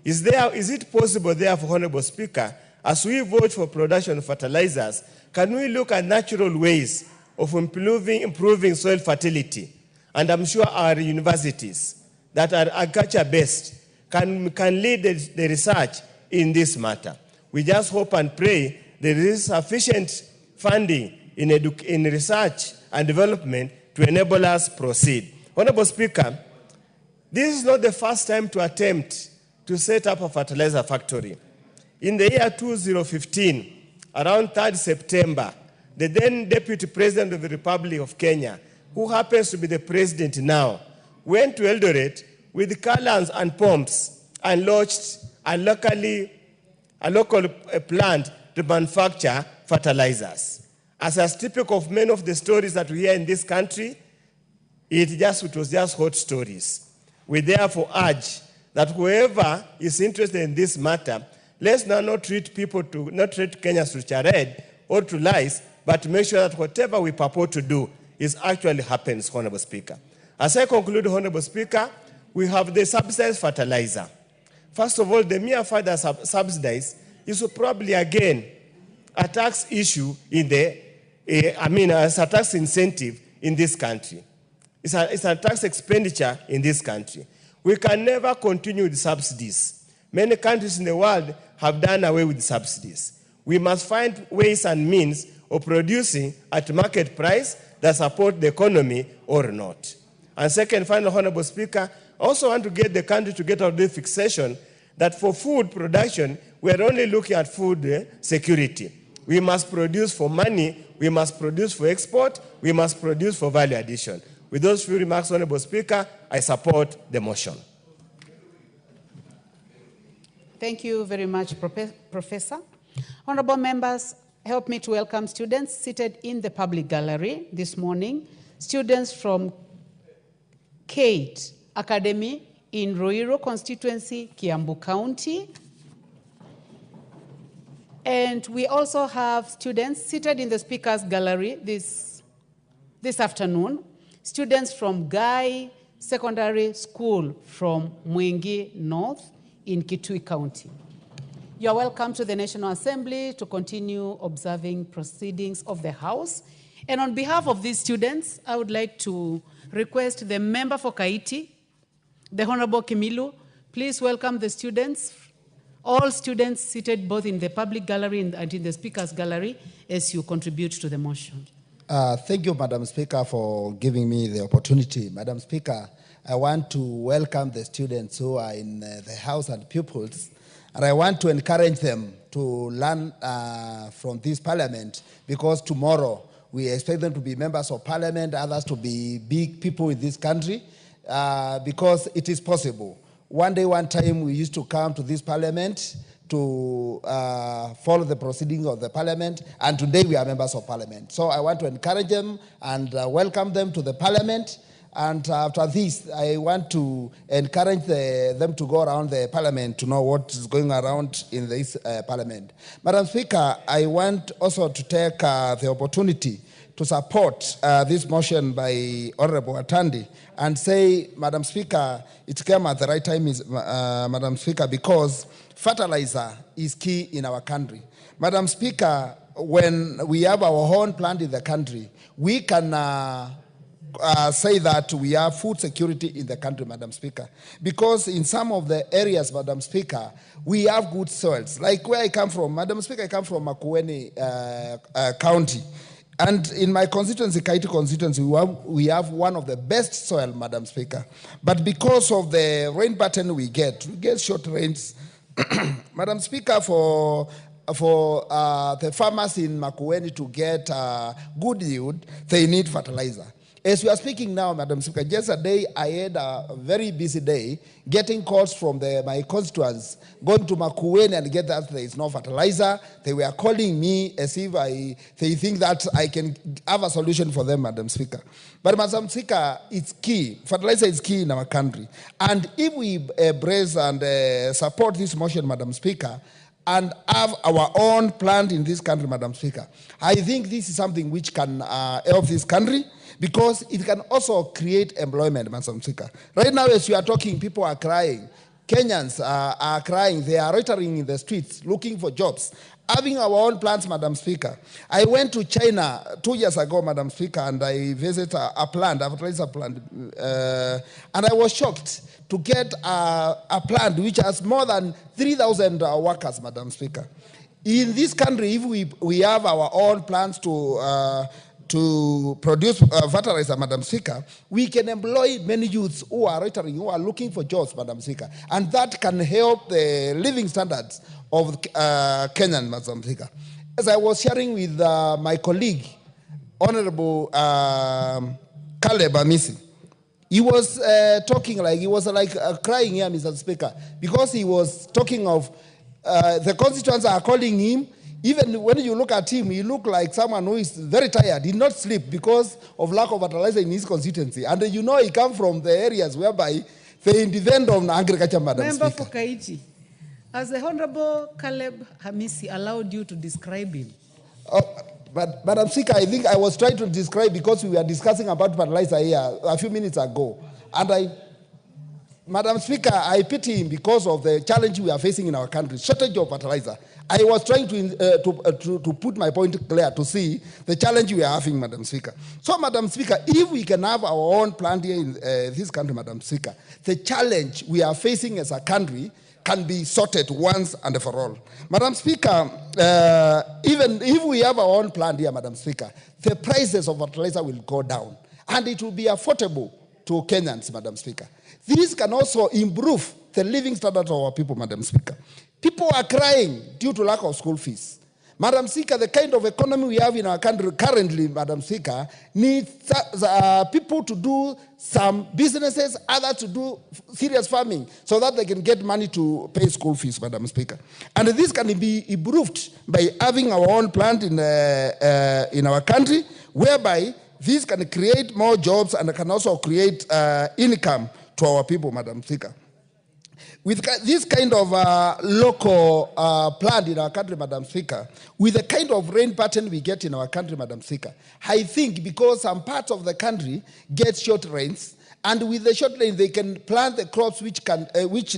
Is it possible, therefore, Honorable Speaker, as we vote for production of fertilizers, can we look at natural ways of improving soil fertility? And I'm sure our universities that are agriculture-based can lead the research in this matter. We just hope and pray there is sufficient funding in research and development to enable us proceed. Honorable Speaker, this is not the first time to attempt to set up a fertilizer factory. In the year 2015, around 3rd September, the then Deputy President of the Republic of Kenya, who happens to be the president now, went to Eldoret with callants and pumps and launched a local plant to manufacture fertilizers. As is typical of many of the stories that we hear in this country, it was just hot stories. We therefore urge that whoever is interested in this matter, let's now not treat Kenyans to charade or to lies, but to make sure that whatever we purport to do is actually happens, Honorable Speaker. As I conclude, Honorable Speaker, we have the subsidized fertilizer. First of all, the mere fact that subsidized is probably again a tax issue a tax incentive in this country. It's a tax expenditure in this country. We can never continue with subsidies. Many countries in the world have done away with subsidies. We must find ways and means of producing at market price that support the economy or not. And second, final, Honorable Speaker, I also want to get the country to get out of the fixation that for food production, we are only looking at food security. We must produce for money, we must produce for export, we must produce for value addition. With those few remarks, Honorable Speaker, I support the motion. Thank you very much, Professor. Honorable members, help me to welcome students seated in the public gallery this morning. Students from Kate Academy in Ruiru constituency, Kiambu County. And we also have students seated in the speakers gallery this afternoon. Students from Gai Secondary School from Mwingi North in Kitui County. You are welcome to the National Assembly to continue observing proceedings of the House. And on behalf of these students, I would like to request the member for Kaiti, the Honorable Kimilu, please welcome the students, all students seated both in the public gallery and in the speakers gallery as you contribute to the motion. Thank you, Madam Speaker, for giving me the opportunity. Madam Speaker, I want to welcome the students who are in the House and pupils, and I want to encourage them to learn from this parliament, because tomorrow we expect them to be members of parliament, others to be big people in this country, because it is possible. One day, one time, we used to come to this parliament to follow the proceedings of the parliament, and today we are members of parliament. So I want to encourage them and welcome them to the parliament. And after this, I want to encourage them to go around the parliament to know what is going around in this parliament. Madam Speaker, I want also to take the opportunity to support this motion by Honorable Atandi and say, Madam Speaker, it came at the right time, Madam Speaker, because fertilizer is key in our country. Madam Speaker, when we have our own plant in the country, we can say that we have food security in the country, Madam Speaker. Because in some of the areas, Madam Speaker, we have good soils. Like where I come from, Madam Speaker, I come from Makueni County. And in my constituency, Kaiti constituency, we have one of the best soil, Madam Speaker. But because of the rain pattern we get short rains. Madam Speaker, for the farmers in Makueni to get good yield, they need fertilizer. As we are speaking now, Madam Speaker, yesterday I had a very busy day getting calls from my constituents, going to Makueni and get that there is no fertilizer. They were calling me as if they think that I can have a solution for them, Madam Speaker. But Madam Speaker, it's key. Fertilizer is key in our country. And if we embrace and support this motion, Madam Speaker, and have our own plant in this country, Madam Speaker, I think this is something which can help this country, because it can also create employment, Madam Speaker. Right now, as you are talking, people are crying. Kenyans are crying. They are loitering in the streets looking for jobs. Having our own plants, Madam Speaker. I went to China 2 years ago, Madam Speaker, and I visited a plant, a fertilizer plant, and I was shocked to get a plant which has more than 3,000 workers, Madam Speaker. In this country, if we have our own plants to produce fertilizer, Madam Speaker, we can employ many youths who are loitering, who are looking for jobs, Madam Speaker, and that can help the living standards of Kenyan, Madam Speaker. As I was sharing with my colleague, Honorable Caleb Amisi, he was talking like, he was like crying here, Mr. Speaker, because he was talking of the constituents are calling him. Even when you look at him, he looked like someone who is very tired. He did not sleep because of lack of fertilizer in his constituency. And you know he comes from the areas whereby they depend on agriculture, Madam Member Speaker. for Kaiti, has the Honorable Caleb Hamisi allowed you to describe him? But Madam Speaker, I think I was trying to describe because we were discussing about fertilizer here a few minutes ago. And Madam Speaker, I pity him because of the challenge we are facing in our country, shortage of fertilizer. I was trying to put my point clear to see the challenge we are having, Madam Speaker. So, Madam Speaker, if we can have our own plant here in this country, Madam Speaker, the challenge we are facing as a country can be sorted once and for all. Madam Speaker, even if we have our own plant here, Madam Speaker, the prices of fertilizer will go down, and it will be affordable to Kenyans, Madam Speaker. This can also improve the living standards of our people, Madam Speaker. People are crying due to lack of school fees. Madam Speaker, the kind of economy we have in our country currently, Madam Speaker, needs people to do some businesses, others to do serious farming, so that they can get money to pay school fees, Madam Speaker. And this can be improved by having our own plant in our country, whereby this can create more jobs and can also create income to our people, Madam Speaker. With this kind of local plant in our country, Madam Speaker, with the kind of rain pattern we get in our country, Madam Speaker, I think because some parts of the country get short rains, and with the short rain, they can plant the crops which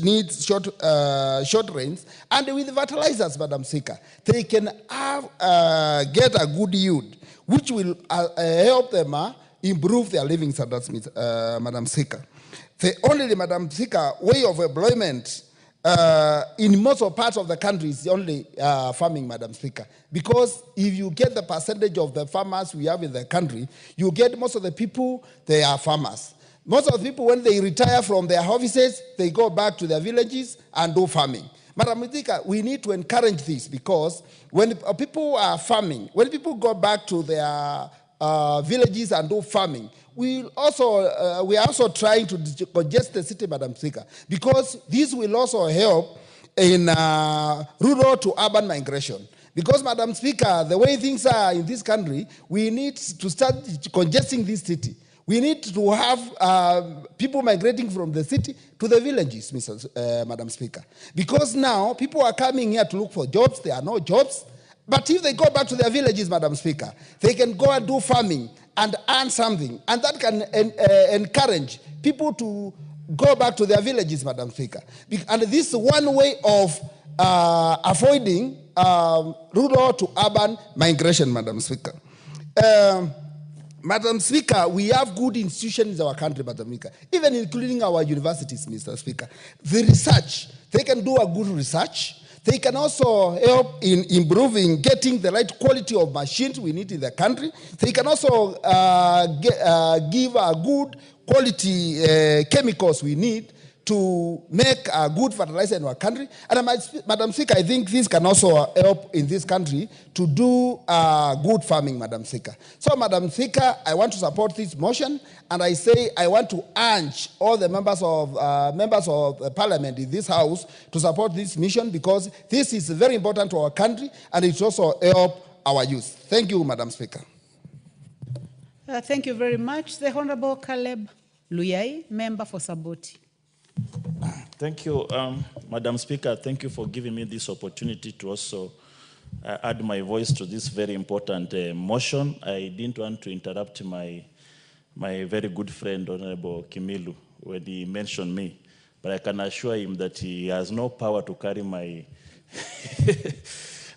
need short rains, and with the fertilizers, Madam Speaker, they can get a good yield, which will help them improve their living standards, Madam Speaker. The only, Madam Speaker, way of employment in most of parts of the country is only farming, Madam Speaker. Because if you get the percentage of the farmers we have in the country, you get most of the people, they are farmers. Most of the people, when they retire from their offices, they go back to their villages and do farming. Madam Speaker, we need to encourage this, because when people are farming, when people go back to their villages and do farming, we are also trying to decongest the city, Madam Speaker, because this will also help rural to urban migration. Because, Madam Speaker, the way things are in this country, we need to start congesting this city. We need to have people migrating from the city to the villages, Madam Speaker. Because now people are coming here to look for jobs. There are no jobs. But if they go back to their villages, Madam Speaker, they can go and do farming and earn something. And that can encourage people to go back to their villages, Madam Speaker. And this is one way of avoiding rural to urban migration, Madam Speaker. Madam Speaker, we have good institutions in our country, Madam Speaker, even including our universities, Mr. Speaker. The research, they can do a good research. They can also help in improving, getting the right quality of machines we need in the country. They can also give a good quality chemicals we need to make a good fertilizer in our country. And Madam Speaker, I think this can also help in this country to do good farming, Madam Speaker. So, Madam Speaker, I want to support this motion, and I say I want to urge all the members of the Parliament in this House to support this mission, because this is very important to our country, and it also help our youth. Thank you, Madam Speaker. Thank you very much. The Honorable Caleb Luyai, member for Saboti. Thank you, Madam Speaker. Thank you for giving me this opportunity to also add my voice to this very important motion. I didn't want to interrupt my very good friend, Honorable Kimilu, when he mentioned me, but I can assure him that he has no power to carry my...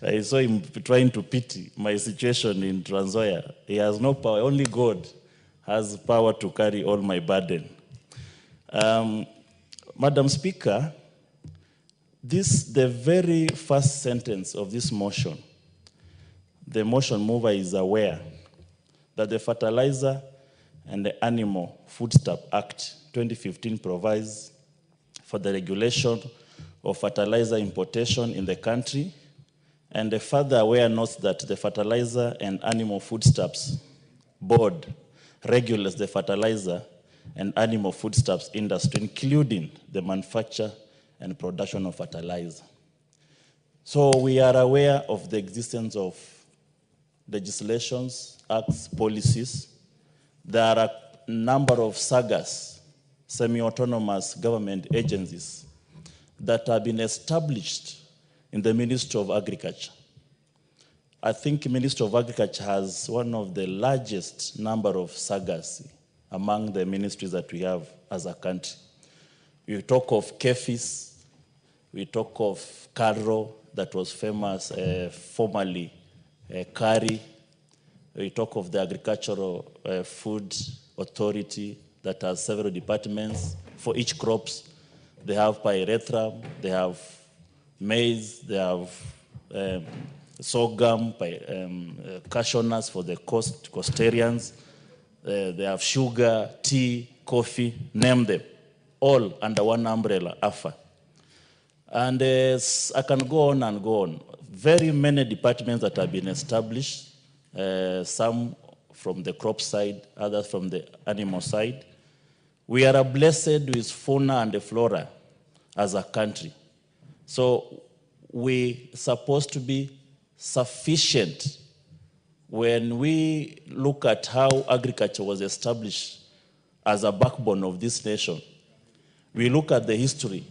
I saw him trying to pity my situation in Trans Nzoia. He has no power. Only God has power to carry all my burden. Madam Speaker, the very first sentence of this motion, the motion mover is aware that the Fertilizer and the Animal Foodstuff Act 2015 provides for the regulation of fertilizer importation in the country, and the further aware notes that the Fertilizer and Animal Foodstuffs Board regulates the fertilizer and animal foodstuffs industry, including the manufacture and production of fertilizer. So we are aware of the existence of legislations, acts, policies. There are a number of SAGAs, semi-autonomous government agencies, that have been established in the Ministry of Agriculture. I think the Ministry of Agriculture has one of the largest number of SAGAs among the ministries that we have as a country. We talk of KEFIS, we talk of CARO, that was famous formerly, CARI. We talk of the Agricultural Food Authority that has several departments for each crops. They have pyrethrum, they have maize, they have sorghum, cashew nuts for the coastarians. They have sugar, tea, coffee, name them, all under one umbrella, AFA. And I can go on and go on. Very many departments that have been established, some from the crop side, others from the animal side. We are blessed with fauna and flora as a country. So we're supposed to be sufficient. When we look at how agriculture was established as a backbone of this nation, we look at the history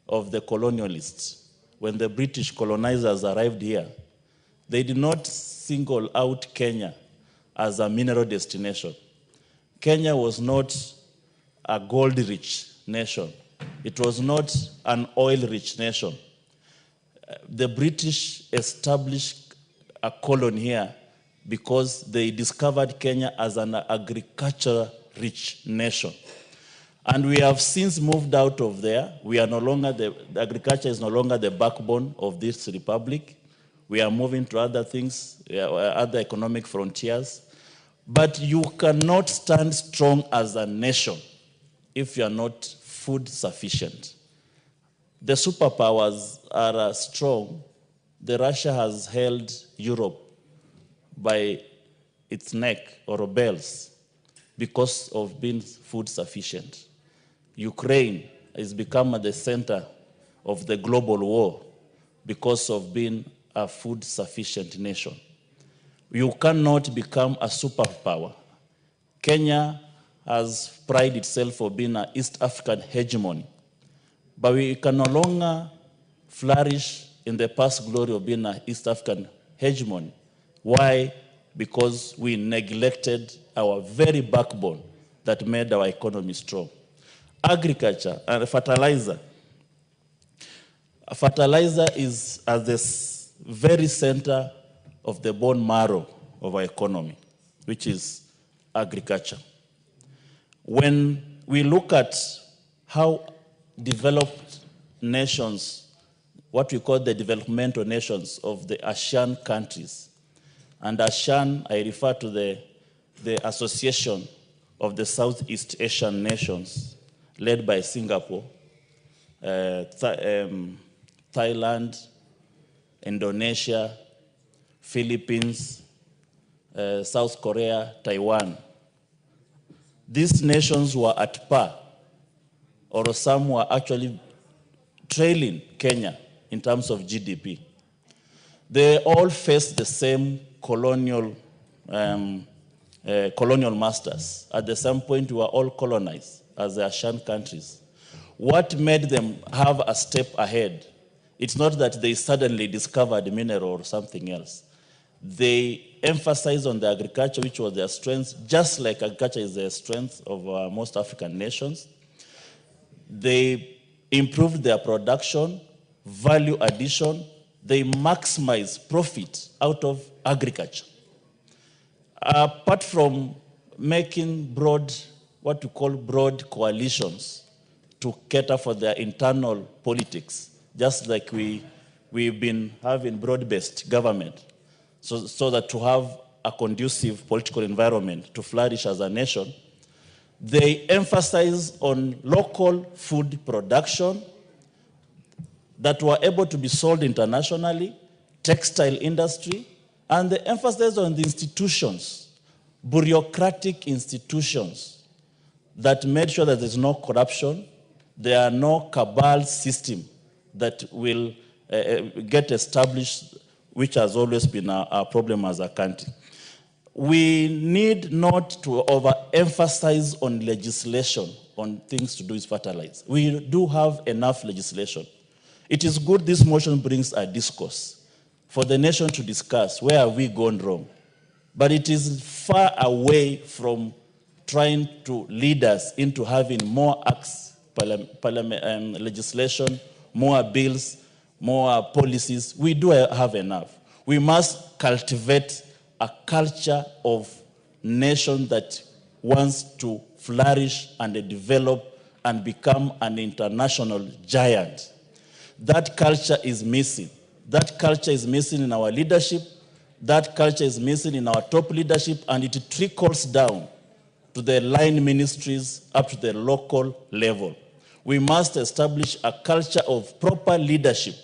of the colonialists. When the British colonizers arrived here, they did not single out Kenya as a mineral destination. Kenya was not a gold-rich nation. It was not an oil-rich nation. The British established a colony here because they discovered Kenya as an agriculture-rich nation. And we have since moved out of there. We are no longer, the agriculture is no longer the backbone of this republic. We are moving to other things, other economic frontiers. But you cannot stand strong as a nation if you are not food sufficient. The superpowers are strong. Russia has held Europe by its neck or bells because of being food sufficient. Ukraine has become at the center of the global war because of being a food sufficient nation. You cannot become a superpower. Kenya has prided itself for being an East African hegemony, but we can no longer flourish in the past glory of being an East African hegemony. Why? Because we neglected our very backbone that made our economy strong. Agriculture and fertilizer. Fertilizer is at the very center of the bone marrow of our economy, which is agriculture. When we look at how developed nations, what we call the developmental nations of the ASEAN countries, and ASEAN, I refer to the Association of the Southeast Asian Nations, led by Singapore, Thailand, Indonesia, Philippines, South Korea, Taiwan. These nations were at par, or some were actually trailing Kenya in terms of GDP. They all faced the same colonial masters. At the same point, we were all colonized as the ASEAN countries. What made them have a step ahead? It's not that they suddenly discovered mineral or something else. They emphasized on the agriculture, which was their strength, just like agriculture is the strength of most African nations. They improved their production, value addition. They maximized profit out of agriculture. Apart from making what we call broad coalitions to cater for their internal politics, just like we've been having broad-based government, so that to have a conducive political environment to flourish as a nation, they emphasize on local food production that were able to be sold internationally, textile industry, and they emphasize on the institutions, bureaucratic institutions that made sure that there's no corruption, there are no cabal system that will get established, which has always been a problem as a country. We need not to overemphasize on legislation, on things to do with fertilizer. We do have enough legislation. It is good this motion brings a discourse for the nation to discuss where have we gone wrong. But it is far away from trying to lead us into having more acts, legislation, more bills, more policies. We do have enough. We must cultivate a culture of nation that wants to flourish and develop and become an international giant. That culture is missing. That culture is missing in our leadership. That culture is missing in our top leadership, and it trickles down to the line ministries up to the local level. We must establish a culture of proper leadership,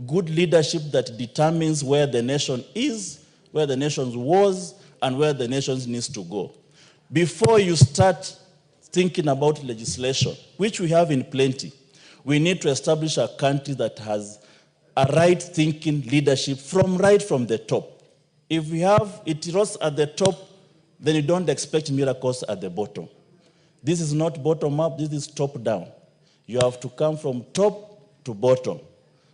good leadership that determines where the nation is, where the nation was, and where the nation needs to go. Before you start thinking about legislation, which we have in plenty, we need to establish a country that has a right-thinking leadership right from the top. If we have it rose at the top, then you don't expect miracles at the bottom. This is not bottom-up, this is top-down. You have to come from top to bottom.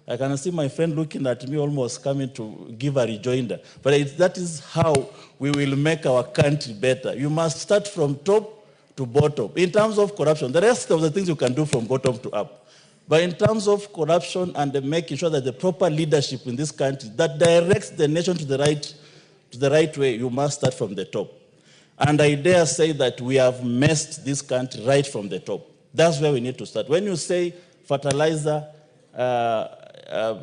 I can see my friend looking at me almost coming to give a rejoinder. But that is how we will make our country better. You must start from top to bottom. In terms of corruption, the rest of the things you can do from bottom to up. But in terms of corruption and making sure that the proper leadership in this country that directs the nation to the right way, you must start from the top. And I dare say that we have messed this country right from the top. That's where we need to start. When you say fertilizer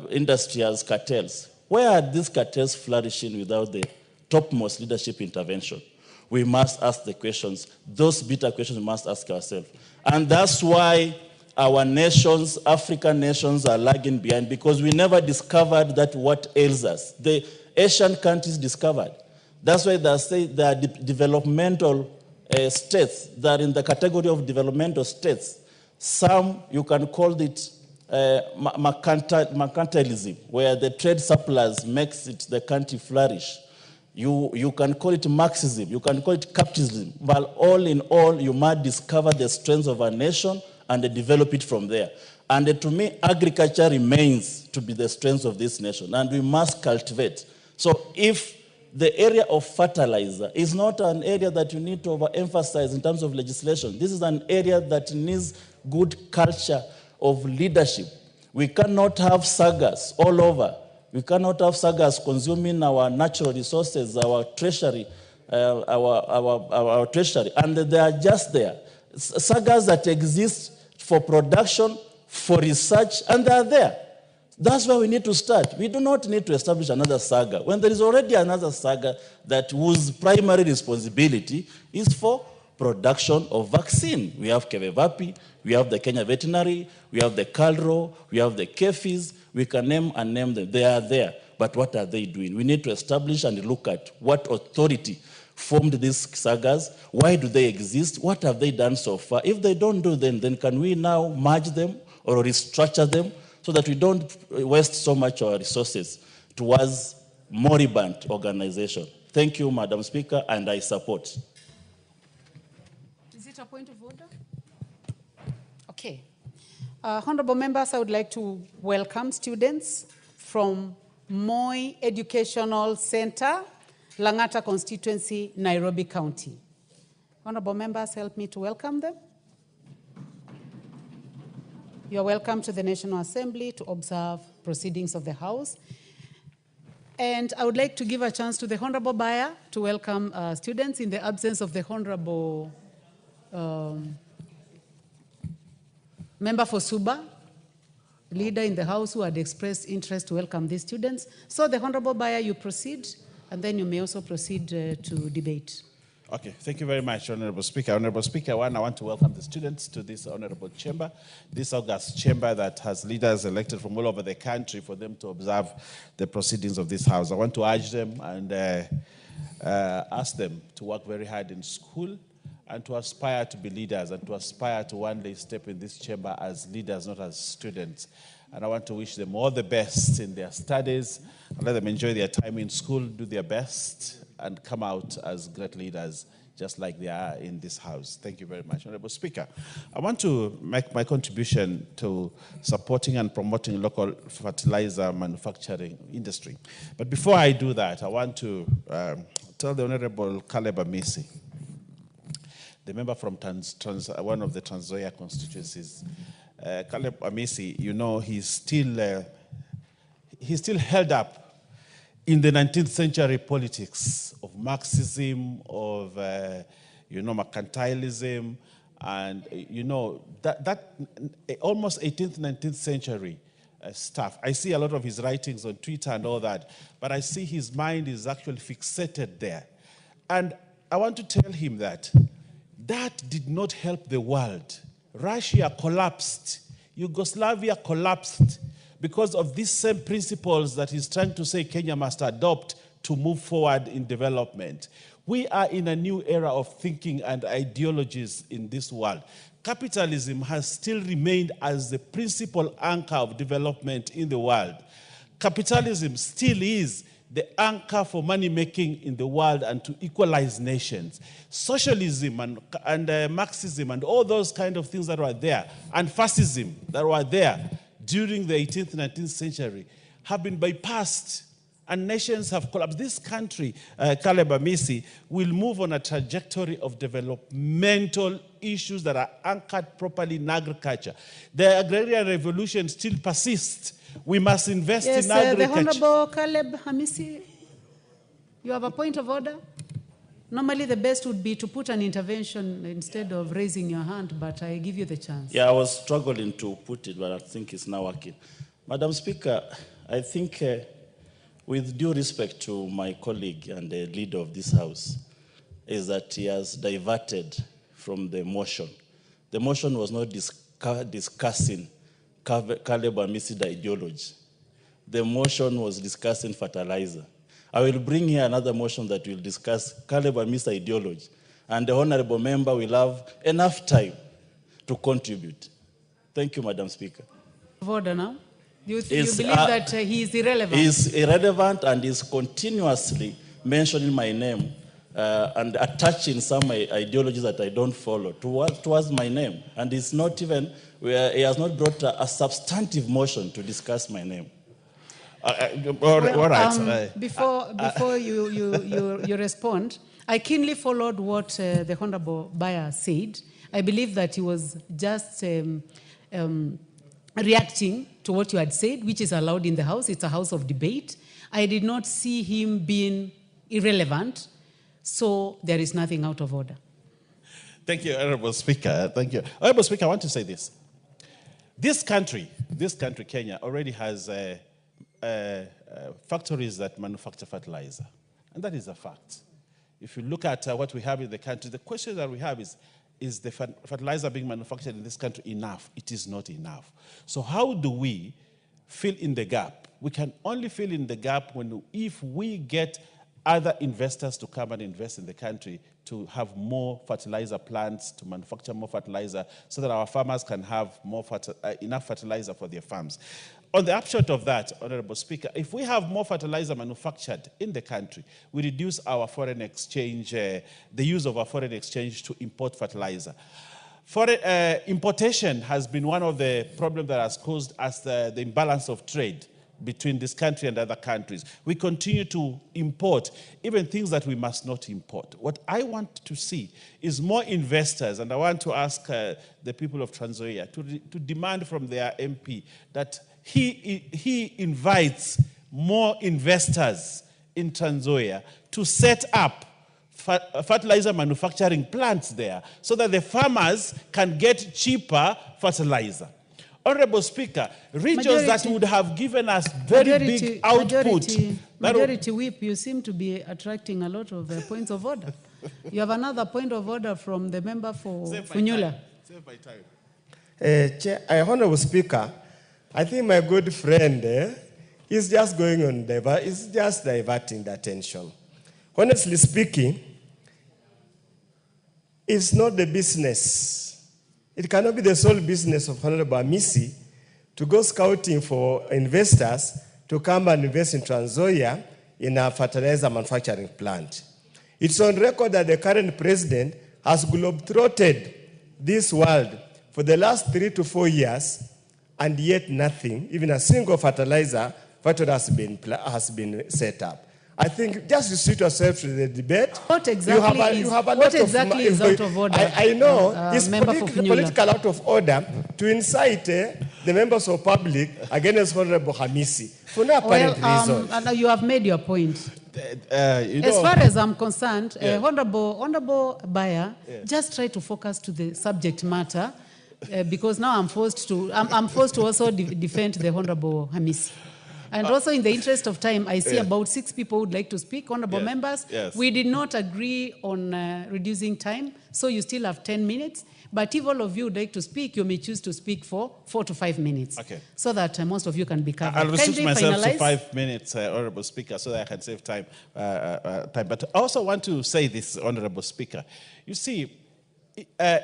industry has cartels, where are these cartels flourishing without the topmost leadership intervention? We must ask the questions. Those bitter questions we must ask ourselves. And that's why our nations, African nations, are lagging behind, because we never discovered that what ails us. The Asian countries discovered. That's why they say they are developmental states. They are in the category of developmental states. Some, you can call it mercantilism, where the trade surplus makes it the country flourish. You can call it Marxism, you can call it capitalism, but all in all, you must discover the strengths of a nation and develop it from there. And to me, agriculture remains to be the strength of this nation, and we must cultivate. So if the area of fertilizer is not an area that you need to overemphasize in terms of legislation, this is an area that needs good culture of leadership. We cannot have sagas all over. We cannot have sagas consuming our natural resources, our treasury, our treasury, and they are just there. Sagas that exist for production, for research, and they are there. That's where we need to start. We do not need to establish another saga when there is already another saga that whose primary responsibility is for production of vaccine. We have Kevevapi, we have the Kenya Veterinary, we have the Calro, we have the Kefis. We can name and name them. They are there. But what are they doing? We need to establish and look at what authority formed these sagas. Why do they exist? What have they done so far? If they don't do them, then can we now merge them or restructure them so that we don't waste so much of our resources towards moribund organization? Thank you, Madam Speaker, and I support. Is it a point of order? Okay. Honorable members, I would like to welcome students from Moi Educational Center, Lang'ata constituency, Nairobi County. Honorable members, help me to welcome them. You are welcome to the National Assembly to observe proceedings of the House. And I would like to give a chance to the Honorable Buyer to welcome students in the absence of the Honorable Member for Suba, leader in the House who had expressed interest to welcome these students. So the Honorable Buyer, you proceed, and then you may also proceed to debate. Okay, thank you very much, Honorable Speaker. Honorable Speaker, I want to welcome the students to this honorable chamber, this august chamber that has leaders elected from all over the country for them to observe the proceedings of this House. I want to urge them and ask them to work very hard in school and to aspire to be leaders and to aspire to one day step in this chamber as leaders, not as students. And I want to wish them all the best in their studies, and let them enjoy their time in school, do their best, and come out as great leaders, just like they are in this House. Thank you very much, Honorable Speaker. I want to make my contribution to supporting and promoting local fertilizer manufacturing industry. But before I do that, I want to tell the Honorable Caleb Amisi, the member from one of the Trans Nzoia constituencies. Caleb Amisi, you know, he's still held up in the 19th century politics of Marxism, of mercantilism, and that almost 18th, 19th century stuff. I see a lot of his writings on Twitter and all that, but I see his mind is actually fixated there. And I want to tell him that did not help the world. Russia collapsed. Yugoslavia collapsed because of these same principles that he's trying to say Kenya must adopt to move forward in development. We are in a new era of thinking and ideologies in this world. Capitalism has still remained as the principal anchor of development in the world. Capitalism still is the anchor for money making in the world and to equalize nations. Socialism and Marxism and all those kind of things that were there, and fascism that were there during the 18th, 19th century have been bypassed and nations have collapsed. This country, Caleb Amisi, will move on a trajectory of developmental issues that are anchored properly in agriculture. The agrarian revolution still persists. We must invest in agriculture. The Honorable Caleb Amisi, you have a point of order? Normally the best would be to put an intervention instead of raising your hand, but I give you the chance. Yeah, I was struggling to put it, but I think it's now working. Madam Speaker, I think with due respect to my colleague and the leader of this House, is that he has diverted from the motion. The motion was not discussing Caleb Amisi ideology. The motion was discussing fertilizer. I will bring here another motion that will discuss Caleb Amisi ideology, and the honorable member will have enough time to contribute. Thank you, Madam Speaker. Of order now. You Is, believe that he is irrelevant? He is irrelevant and is continuously mentioning my name and attaching some ideologies that I don't follow towards my name. And it's not even, he has not brought a substantive motion to discuss my name. Before you respond, I keenly followed what the Honorable Bayer said. I believe that he was just reacting to what you had said, which is allowed in the House. It's a house of debate. I did not see him being irrelevant, so there is nothing out of order. Thank you, Honorable Speaker. Thank you. Honorable Speaker, I want to say this. This country, Kenya, already has factories that manufacture fertilizer, and that is a fact. If you look at what we have in the country, the question that we have is the fertilizer being manufactured in this country enough? It is not enough. So how do we fill in the gap? We can only fill in the gap if we get other investors to come and invest in the country to have more fertilizer plants, to manufacture more fertilizer, so that our farmers can have enough fertilizer for their farms. On the upshot of that, Honorable Speaker, if we have more fertilizer manufactured in the country, we reduce our foreign exchange, the use of our foreign exchange to import fertilizer. Importation has been one of the problems that has caused us the imbalance of trade between this country and other countries. We continue to import even things that we must not import. What I want to see is more investors, and I want to ask the people of Trans Nzoia to demand from their MP that he invites more investors in Trans Nzoia to set up fertilizer manufacturing plants there so that the farmers can get cheaper fertilizer. Honorable Speaker, regions that would have given us very big output. Majority Whip, you seem to be attracting a lot of points of order. You have another point of order from the member for Funyula. Honorable Speaker, I think my good friend is just going on, is just diverting the attention. Honestly speaking, it's not the business. It cannot be the sole business of Honorable Hamisi to go scouting for investors to come and invest in Trans Nzoia in a fertilizer manufacturing plant. It's on record that the current president has globetrotted this world for the last 3 to 4 years, and yet nothing, even a single fertilizer factory has been set up. I think just restrict yourself to the debate. What exactly is out of order? I know it's political out of order to incite the members of public against Honorable Hamisi for no apparent reason. And you have made your point. As far as I'm concerned, Honorable Bayer, just try to focus to the subject matter because now I'm forced to also defend the Honorable Hamisi. And also, in the interest of time, I see about 6 people would like to speak. Honorable members, we did not agree on reducing time, so you still have 10 minutes. But if all of you would like to speak, you may choose to speak for 4 to 5 minutes, so that most of you can be covered. I'll restrict myself to 5 minutes, Honorable Speaker, so that I can save time. But I also want to say this, Honorable Speaker. You see,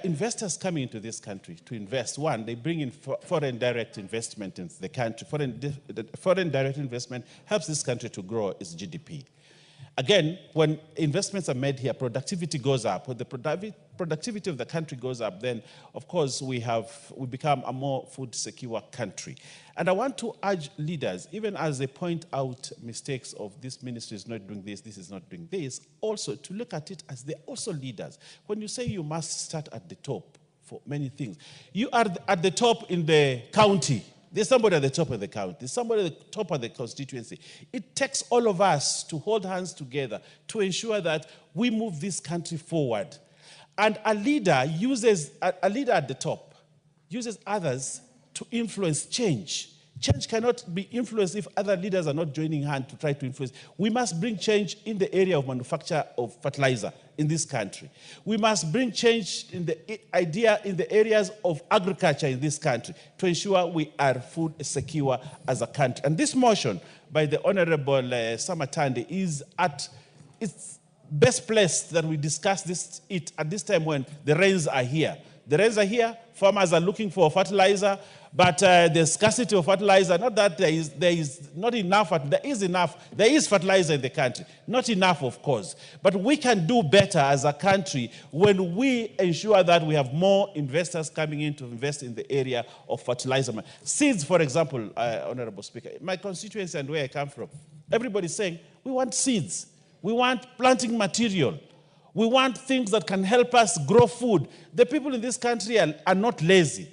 investors coming into this country to invest, one, they bring in foreign direct investment into the country. Foreign direct investment helps this country to grow its GDP. Again, when investments are made here, productivity goes up. When the productivity of the country goes up, then, of course, we become a more food secure country. And I want to urge leaders, even as they point out mistakes of this ministry is not doing this is not doing this, also to look at it as they're also leaders. When you say you must start at the top for many things, you are at the top in the county. There's somebody at the top of the county. There's somebody at the top of the constituency. It takes all of us to hold hands together to ensure that we move this country forward. And a leader at the top uses others to influence change. Change cannot be influenced if other leaders are not joining hands to try to influence. We must bring change in the area of manufacture of fertilizer in this country. We must bring change in the areas of agriculture in this country to ensure we are food secure as a country. And this motion by the Honorable Samatande is at its best place that we discuss it at this time when the rains are here, The rains are here, farmers are looking for fertilizer, but the scarcity of fertilizer, not that there is not enough, there is enough, there is fertilizer in the country. Not enough, of course. But we can do better as a country when we ensure that we have more investors coming in to invest in the area of fertilizer. Seeds, for example, Honorable Speaker, my constituency and where I come from, everybody's saying, we want seeds. We want planting material. We want things that can help us grow food. The people in this country are not lazy.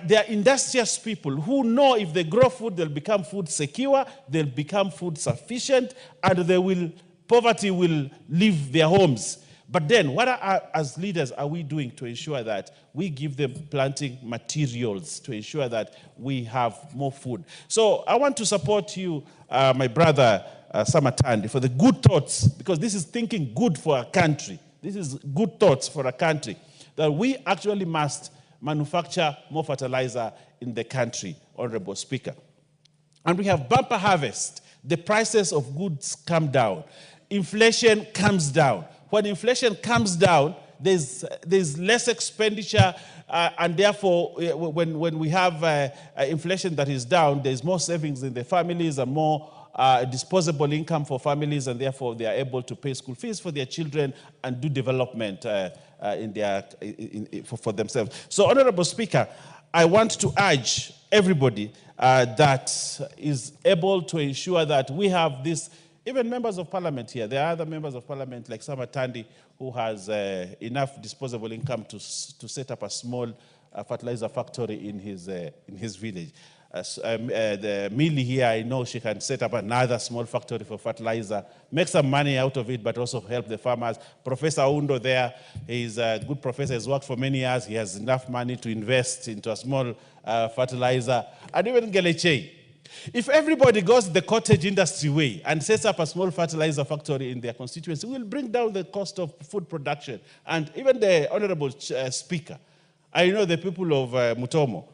They are industrious people who know if they grow food, they'll become food secure, they'll become food sufficient, and poverty will leave their homes. But then, what as leaders are we doing to ensure that we give them planting materials to ensure that we have more food? So I want to support you, my brother Samatandi, for the good thoughts, because this is thinking good for a country. This is good thoughts for a country, that we actually must manufacture more fertilizer in the country, Honorable Speaker. And we have bumper harvest. The prices of goods come down. Inflation comes down. When inflation comes down, there's less expenditure, and therefore, when we have inflation that is down, there's more savings in the families and more disposable income for families, and therefore they are able to pay school fees for their children and do development for themselves. So, Honorable Speaker, I want to urge everybody that is able to ensure that we have this, even members of parliament here. There are other members of parliament like Samatandi who has enough disposable income to set up a small fertilizer factory in his village. The Millie here, I know she can set up another small factory for fertilizer, make some money out of it, but also help the farmers. Professor Undo there, he's a good professor, he's worked for many years, he has enough money to invest into a small fertilizer. And even Gelechei. If everybody goes the cottage industry way and sets up a small fertilizer factory in their constituency, we'll bring down the cost of food production. And even the Honorable Speaker, I know the people of Mutomo,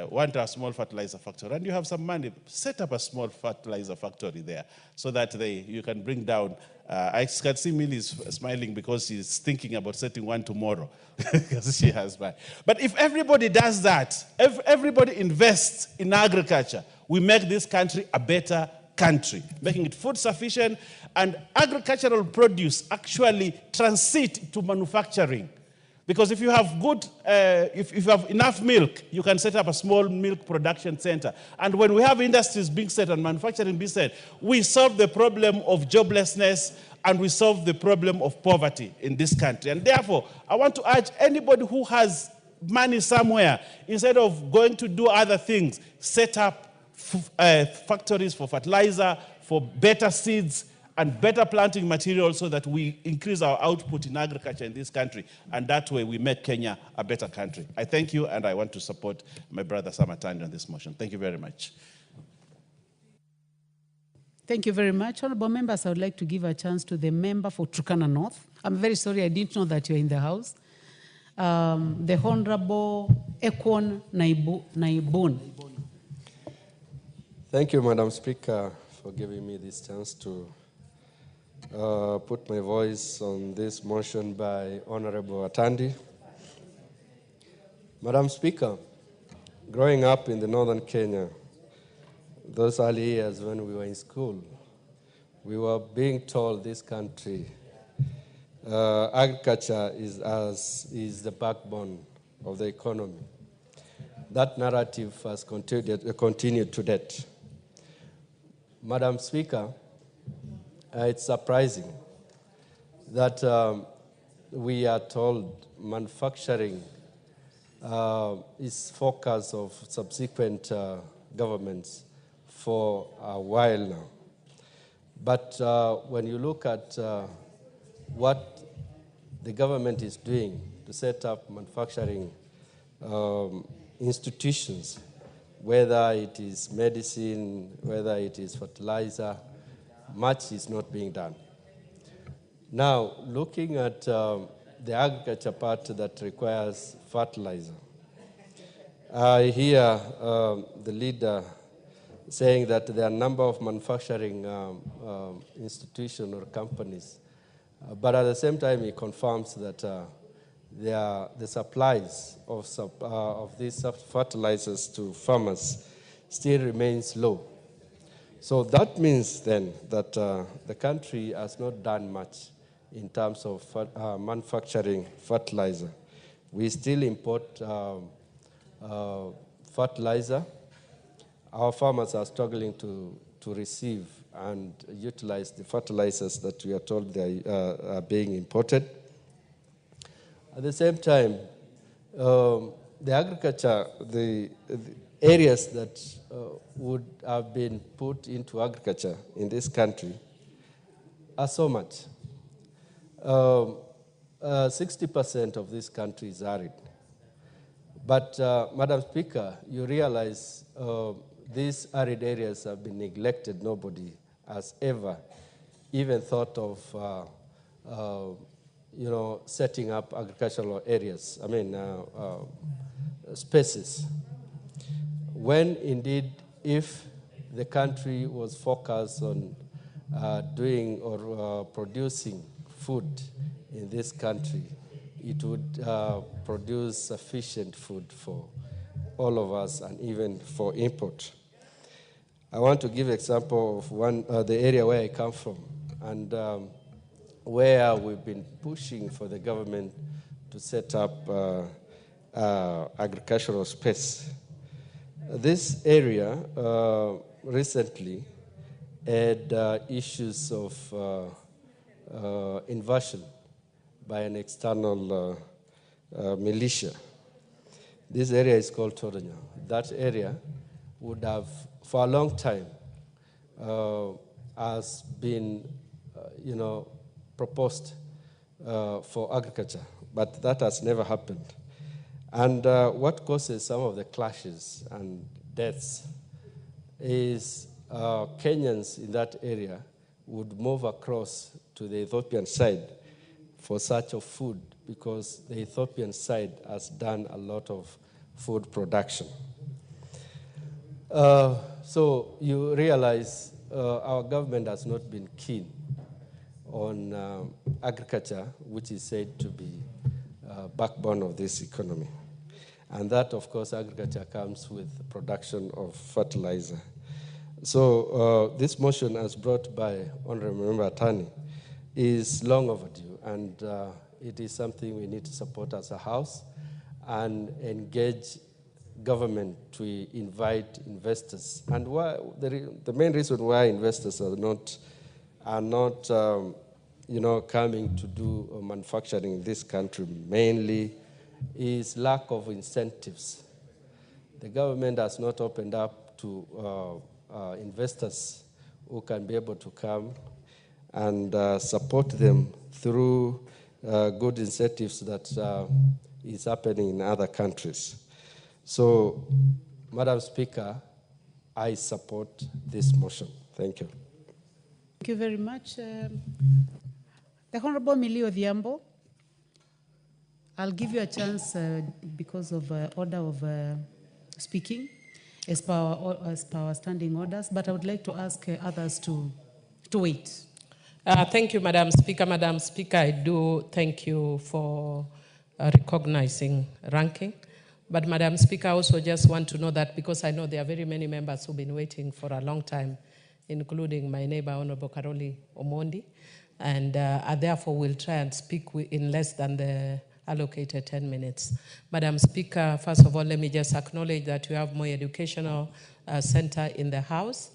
want a small fertilizer factory, and you have some money, set up a small fertilizer factory there so that you can bring down. I can see Millie is smiling because she's thinking about setting one tomorrow because she has money. But if everybody does that, if everybody invests in agriculture, we make this country a better country, making it food sufficient, and agricultural produce actually transit to manufacturing. Because if you have if you have enough milk, you can set up a small milk production center. And when we have industries being set and manufacturing being set, we solve the problem of joblessness and we solve the problem of poverty in this country. And therefore, I want to urge anybody who has money somewhere, instead of going to do other things, set up factories for fertilizer, for better seeds, and better planting materials so that we increase our output in agriculture in this country. And that way we make Kenya a better country. I thank you, and I want to support my brother Samatani on this motion. Thank you very much. Thank you very much. Honorable members, I would like to give a chance to the member for Turkana North. I'm very sorry, I didn't know that you're in the house. The Honorable Ekon Naibun. Thank you, Madam Speaker, for giving me this chance to put my voice on this motion by Honorable Atandi. Madam Speaker, growing up in the northern Kenya, those early years when we were in school, we were being told this country, agriculture is the backbone of the economy. That narrative has continued to date. Madam Speaker, it's surprising that we are told manufacturing is focus of subsequent governments for a while now. But when you look at what the government is doing to set up manufacturing institutions, whether it is medicine, whether it is fertilizer, much is not being done. Now, looking at the agriculture part that requires fertilizer, I hear the leader saying that there are a number of manufacturing institutions or companies, but at the same time he confirms that the supplies of these fertilizers to farmers still remains low. So that means then that the country has not done much in terms of manufacturing fertilizer. We still import fertilizer. Our farmers are struggling to receive and utilize the fertilizers that we are told they are being imported. At the same time, the agriculture, the areas that would have been put into agriculture in this country are so much. 60% of this country is arid. But, Madam Speaker, you realize these arid areas have been neglected. Nobody has ever even thought of, setting up agricultural areas, spaces. When indeed, if the country was focused on doing or producing food in this country, it would produce sufficient food for all of us and even for import. I want to give an example of the area where I come from and where we've been pushing for the government to set up agricultural space. This area recently had issues of invasion by an external militia. This area is called Toronyo. That area would have, for a long time, has been, proposed for agriculture, but that has never happened. And what causes some of the clashes and deaths is Kenyans in that area would move across to the Ethiopian side for search of food because the Ethiopian side has done a lot of food production. So you realize our government has not been keen on agriculture, which is said to be backbone of this economy. And that, of course, agriculture comes with production of fertilizer. So this motion, as brought by Honorable Member Atani, is long overdue, and it is something we need to support as a House and engage government to invite investors. And why, the main reason why investors are not coming to do manufacturing in this country mainly is lack of incentives. The government has not opened up to investors who can be able to come and support them through good incentives that is happening in other countries. So, Madam Speaker, I support this motion. Thank you. Thank you very much. The Honorable Millie Odhiambo, I'll give you a chance because of order of speaking as per our standing orders, but I would like to ask others to wait. Thank you, Madam Speaker. Madam Speaker, I do thank you for recognizing ranking. But Madam Speaker, I also just want to know that because I know there are very many members who've been waiting for a long time, including my neighbor, Honorable Karoli Omondi, and therefore will try and speak in less than the allocated 10 minutes. Madam Speaker, first of all, let me just acknowledge that you have Moi Educational Center in the House.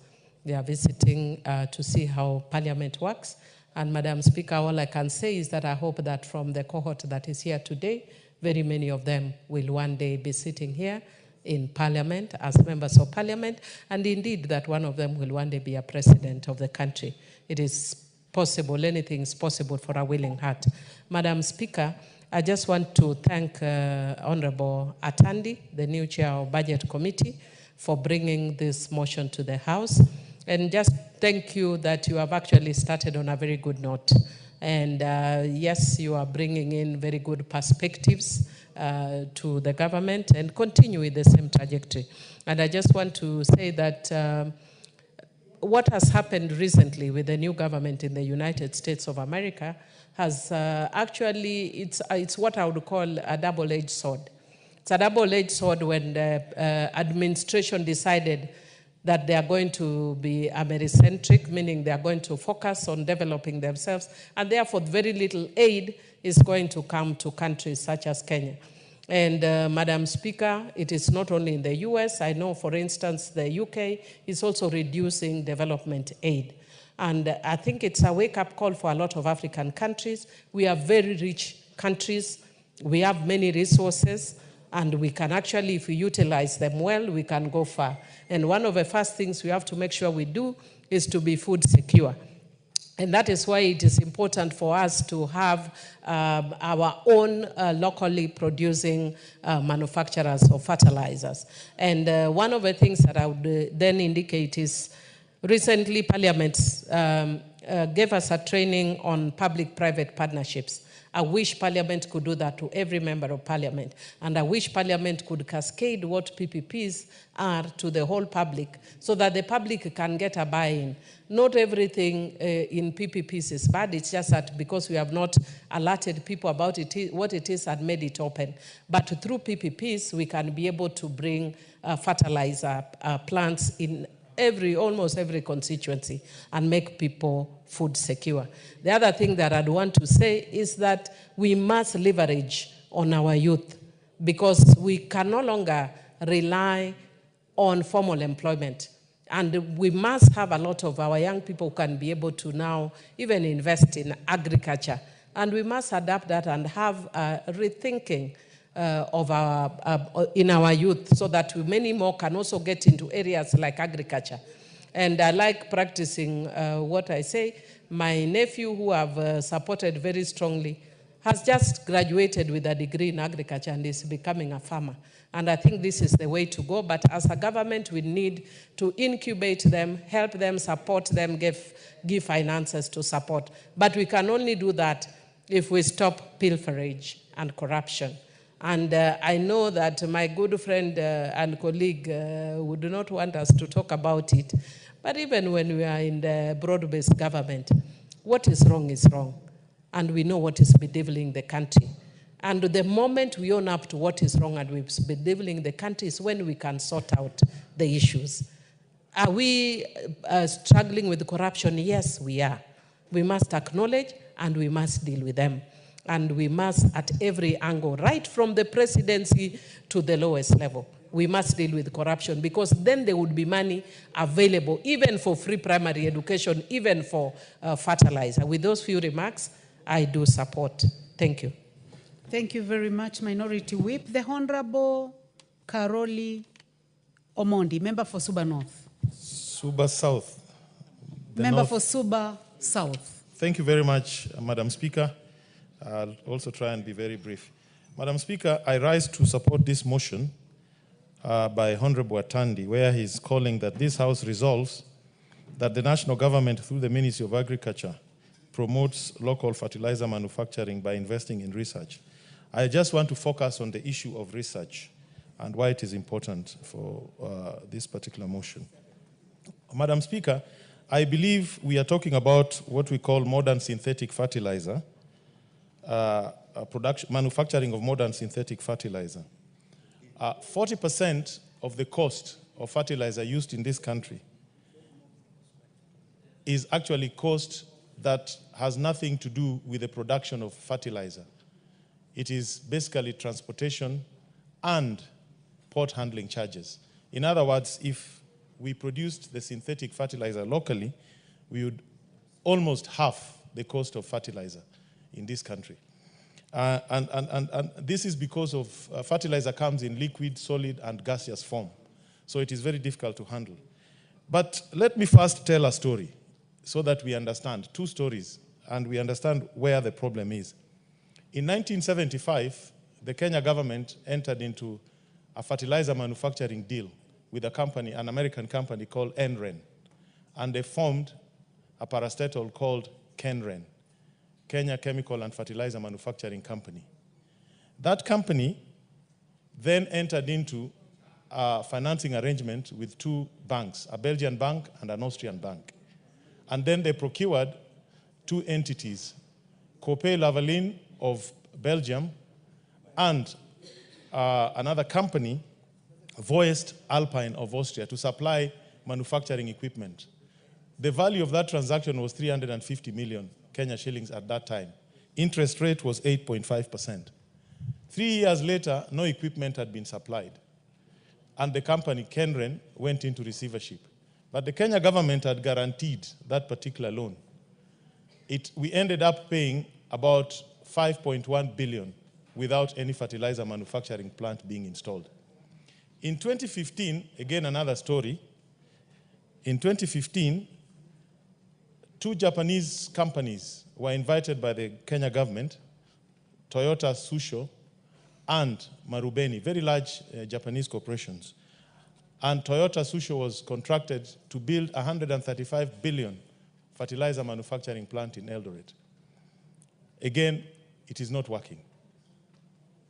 They are visiting to see how Parliament works. And Madam Speaker, all I can say is that I hope that from the cohort that is here today, very many of them will one day be sitting here in Parliament as members of Parliament, and indeed that one of them will one day be a president of the country. It is possible, anything is possible for a willing heart. Madam Speaker, I just want to thank Honorable Atandi, the new chair of Budget Committee, for bringing this motion to the House. And just thank you that you have actually started on a very good note. And yes, you are bringing in very good perspectives to the government and continue with the same trajectory. And I just want to say that what has happened recently with the new government in the United States of America has actually, it's what I would call a double-edged sword. It's a double-edged sword when the administration decided that they are going to be Americentric, meaning they are going to focus on developing themselves, and therefore very little aid is going to come to countries such as Kenya. And Madam Speaker, it is not only in the US. I know, for instance, the UK is also reducing development aid. And I think it's a wake-up call for a lot of African countries. We are very rich countries. We have many resources, and we can actually, if we utilize them well, we can go far. And one of the first things we have to make sure we do is to be food secure. And that is why it is important for us to have our own locally producing manufacturers of fertilizers. And one of the things that I would then indicate is recently Parliament gave us a training on public-private partnerships. I wish Parliament could do that to every member of Parliament. And I wish Parliament could cascade what PPPs are to the whole public so that the public can get a buy-in. Not everything in PPPs is bad. It's just that because we have not alerted people about it, what it is, and made it open. But through PPPs, we can be able to bring fertilizer plants in almost every constituency and make people food secure. The other thing that I'd want to say is that we must leverage on our youth, because we can no longer rely on formal employment. And we must have a lot of our young people who can be able to now even invest in agriculture. And we must adapt that and have rethinking of in our youth, so that many more can also get into areas like agriculture. And I like practicing what I say. My nephew, who I've supported very strongly, has just graduated with a degree in agriculture and is becoming a farmer. And I think this is the way to go. But as a government, we need to incubate them, help them, support them, give finances to support. But we can only do that if we stop pilferage and corruption. And I know that my good friend and colleague would not want us to talk about it. But even when we are in the broad-based government, what is wrong is wrong. And we know what is bedeviling the country. And the moment we own up to what is wrong and we're bedeviling the country is when we can sort out the issues. Are we struggling with corruption? Yes, we are. We must acknowledge and we must deal with them. And we must, at every angle, right from the presidency to the lowest level, we must deal with corruption, because then there would be money available, even for free primary education, even for fertilizer. With those few remarks, I do support. Thank you. Thank you very much, Minority Whip. The Honorable Karoli Omondi, member for Suba North. Suba South. Member for Suba South. Thank you very much, Madam Speaker. I'll also try and be very brief. Madam Speaker, I rise to support this motion by Honorable Atandi, where he's calling that this House resolves that the national government, through the Ministry of Agriculture, promotes local fertilizer manufacturing by investing in research. I just want to focus on the issue of research and why it is important for this particular motion. Madam Speaker, I believe we are talking about what we call modern synthetic fertilizer, manufacturing of modern synthetic fertilizer. 40% of the cost of fertilizer used in this country is actually cost that has nothing to do with the production of fertilizer. It is basically transportation and port handling charges. In other words, if we produced the synthetic fertilizer locally, we would almost half the cost of fertilizer in this country. And this is because of fertilizer comes in liquid, solid, and gaseous form. So it is very difficult to handle. But let me first tell a story so that we understand, two stories, and we understand where the problem is. In 1975, the Kenya government entered into a fertilizer manufacturing deal with a company, an American company called NREN, and they formed a parastatal called KENREN, Kenya Chemical and Fertilizer Manufacturing Company. That company then entered into a financing arrangement with two banks, a Belgian bank and an Austrian bank. And then they procured two entities, Copé Lavalin of Belgium and another company, Voest Alpine of Austria, to supply manufacturing equipment. The value of that transaction was 350 million Kenya shillings at that time. Interest rate was 8.5%. 3 years later, no equipment had been supplied. And the company, Kenren, went into receivership. But the Kenya government had guaranteed that particular loan. We ended up paying about 5.1 billion without any fertilizer manufacturing plant being installed. In 2015, again another story, in 2015, two Japanese companies were invited by the Kenya government, Toyota Tsusho and Marubeni, very large Japanese corporations. And Toyota Tsusho was contracted to build a 135 billion fertilizer manufacturing plant in Eldoret. Again, it is not working.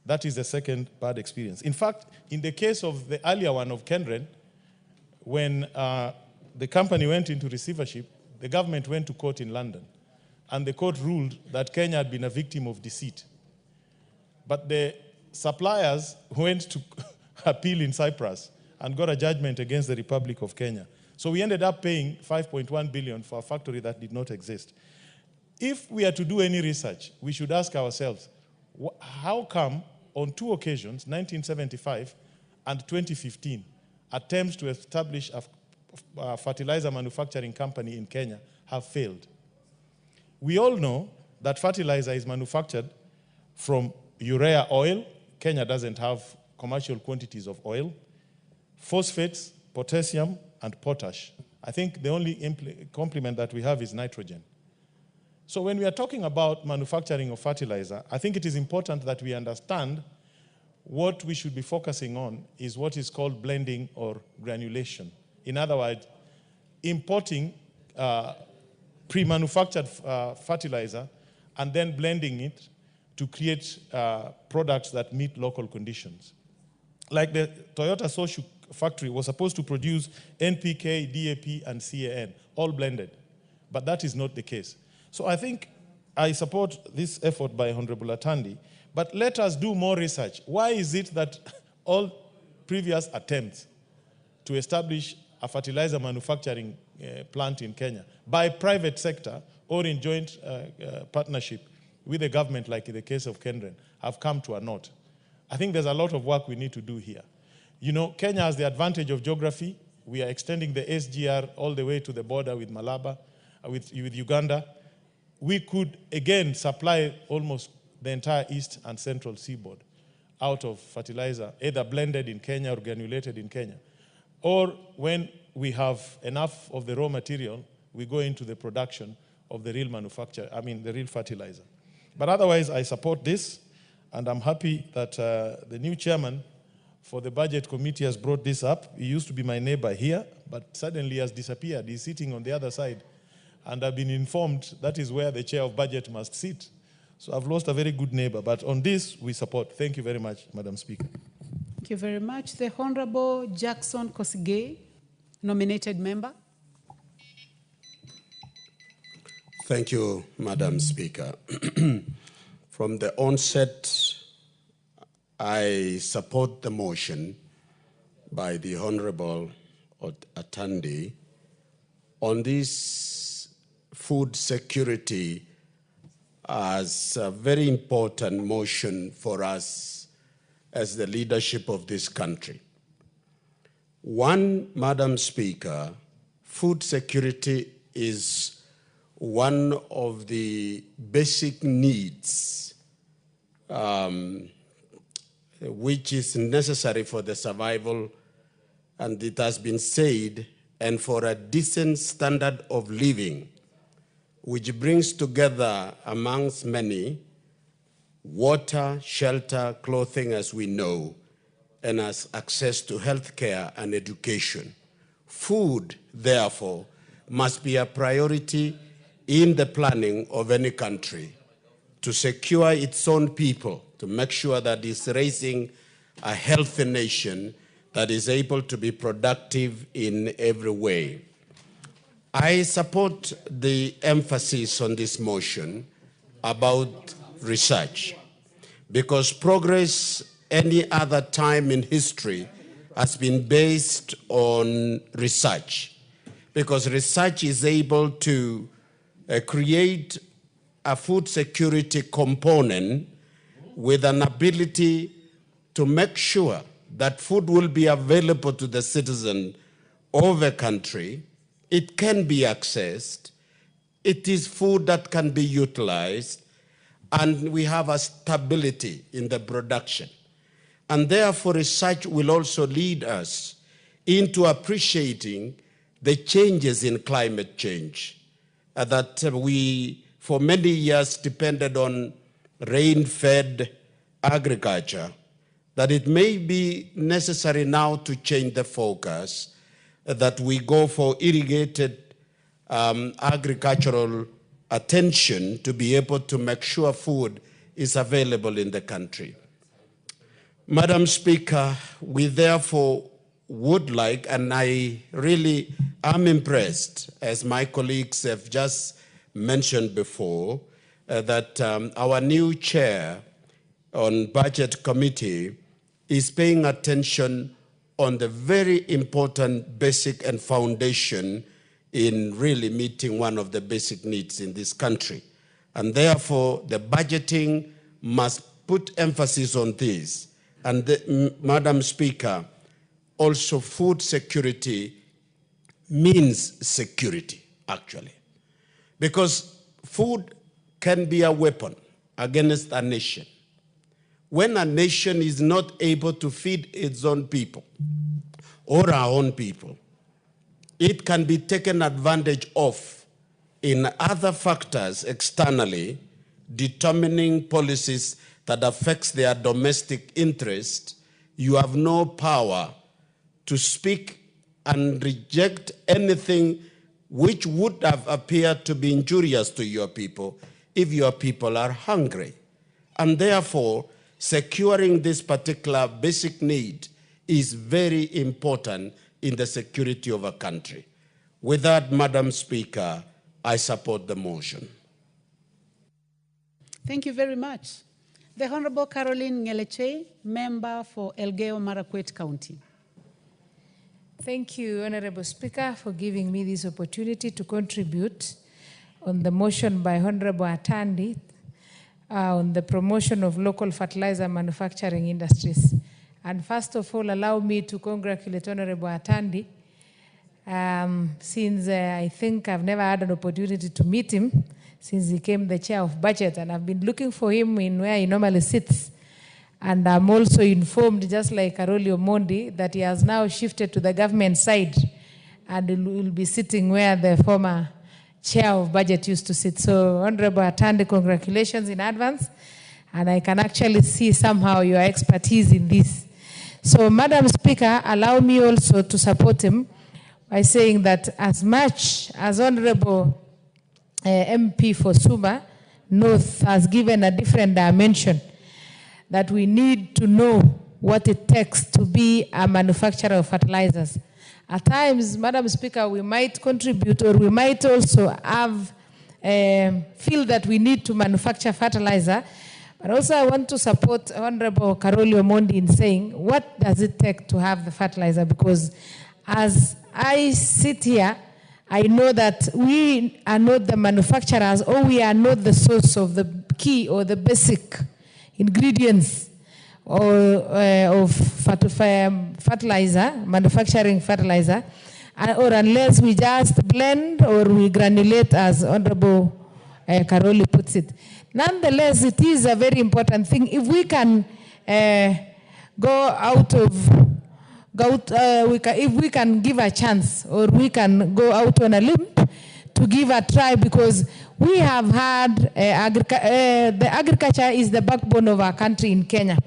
That is the second bad experience. In fact, in the case of the earlier one of Kenren, when the company went into receivership, the government went to court in London, and the court ruled that Kenya had been a victim of deceit. But the suppliers went to appeal in Cyprus and got a judgment against the Republic of Kenya. So we ended up paying 5.1 billion for a factory that did not exist. If we are to do any research, we should ask ourselves, how come on two occasions, 1975 and 2015, attempts to establish a fertilizer manufacturing company in Kenya have failed? We all know that fertilizer is manufactured from urea oil. Kenya doesn't have commercial quantities of oil. Phosphates, potassium, and potash. I think the only complement that we have is nitrogen. So when we are talking about manufacturing of fertilizer, I think it is important that we understand what we should be focusing on is what is called blending or granulation. In other words, importing pre-manufactured fertilizer and then blending it to create products that meet local conditions. Like the Toyota Tsusho factory was supposed to produce NPK, DAP, and CAN, all blended. But that is not the case. So I think I support this effort by Honorable Atandi, but let us do more research. Why is it that all previous attempts to establish a fertilizer manufacturing plant in Kenya by private sector or in joint partnership with the government, like in the case of Kenren, have come to a naught? I think there's a lot of work we need to do here. You know, Kenya has the advantage of geography. We are extending the SGR all the way to the border with Malaba, with Uganda. We could, again, supply almost the entire east and central seaboard out of fertilizer, either blended in Kenya or granulated in Kenya. Or when we have enough of the raw material, we go into the production of the real manufacture, the real fertilizer. But otherwise, I support this, and I'm happy that the new chairman for the budget committee has brought this up. He used to be my neighbor here, but suddenly has disappeared. He's sitting on the other side. And I've been informed that is where the chair of budget must sit. So I've lost a very good neighbor. But on this, we support. Thank you very much, Madam Speaker. Thank you very much. The Honorable Jackson Kosigei, nominated member. Thank you, Madam Speaker. From the onset, I support the motion by the Honorable Atandi on this food security as a very important motion for us as the leadership of this country. One, Madam Speaker, food security is one of the basic needs which is necessary for the survival, and it has been said, and for a decent standard of living, which brings together amongst many water, shelter, clothing, as we know, and as access to health care and education. Food, therefore, must be a priority in the planning of any country to secure its own people, to make sure that it's raising a healthy nation that is able to be productive in every way. I support the emphasis on this motion about research, because progress any other time in history has been based on research, because research is able to create a food security component with an ability to make sure that food will be available to the citizen of a country. It can be accessed. It is food that can be utilized, and we have a stability in the production. And therefore, research will also lead us into appreciating the changes in climate change that we, for many years, depended on rain-fed agriculture, that it may be necessary now to change the focus, that we go for irrigated agricultural attention to be able to make sure food is available in the country. Madam Speaker, we therefore would like, and I really am impressed, as my colleagues have just mentioned before, that our new chair on Budget Committee is paying attention on the very important basic and foundation in really meeting one of the basic needs in this country. And therefore, the budgeting must put emphasis on this. And Madam Speaker, also food security means security, actually. Because food can be a weapon against a nation. When a nation is not able to feed its own people or our own people, it can be taken advantage of in other factors externally, determining policies that affects their domestic interest. You have no power to speak and reject anything which would have appeared to be injurious to your people if your people are hungry. And therefore, securing this particular basic need is very important in the security of a country. With that, Madam Speaker, I support the motion. Thank you very much. The Honorable Caroline Ngeleche, member for Elgeyo-Marakwet County. Thank you, Honorable Speaker, for giving me this opportunity to contribute on the motion by Honorable Atandi on the promotion of local fertilizer manufacturing industries. And first of all, allow me to congratulate Honorable Atandi, since I think I've never had an opportunity to meet him since he became the chair of budget, and I've been looking for him in where he normally sits. And I'm also informed, just like Karoli Omondi, that he has now shifted to the government side and will be sitting where the former chair of budget used to sit. So, Honorable Atandi, congratulations in advance. And I can actually see somehow your expertise in this. So, Madam Speaker, allow me also to support him by saying that as much as Honorable MP for Suba North has given a different dimension, that we need to know what it takes to be a manufacturer of fertilizers. At times, Madam Speaker, we might contribute, or we might also have feel that we need to manufacture fertilizer. But also I want to support Honorable Karoli Omondi in saying, what does it take to have the fertilizer? Because as I sit here, I know that we are not the manufacturers, or we are not the source of the key or the basic ingredients of fertilizer, manufacturing fertilizer, or unless we just blend or we granulate, as Honorable Karoli puts it. Nonetheless, it is a very important thing. If we can if we can give a chance, or we can go out on a limb to give a try, because we have had the agriculture is the backbone of our country in Kenya.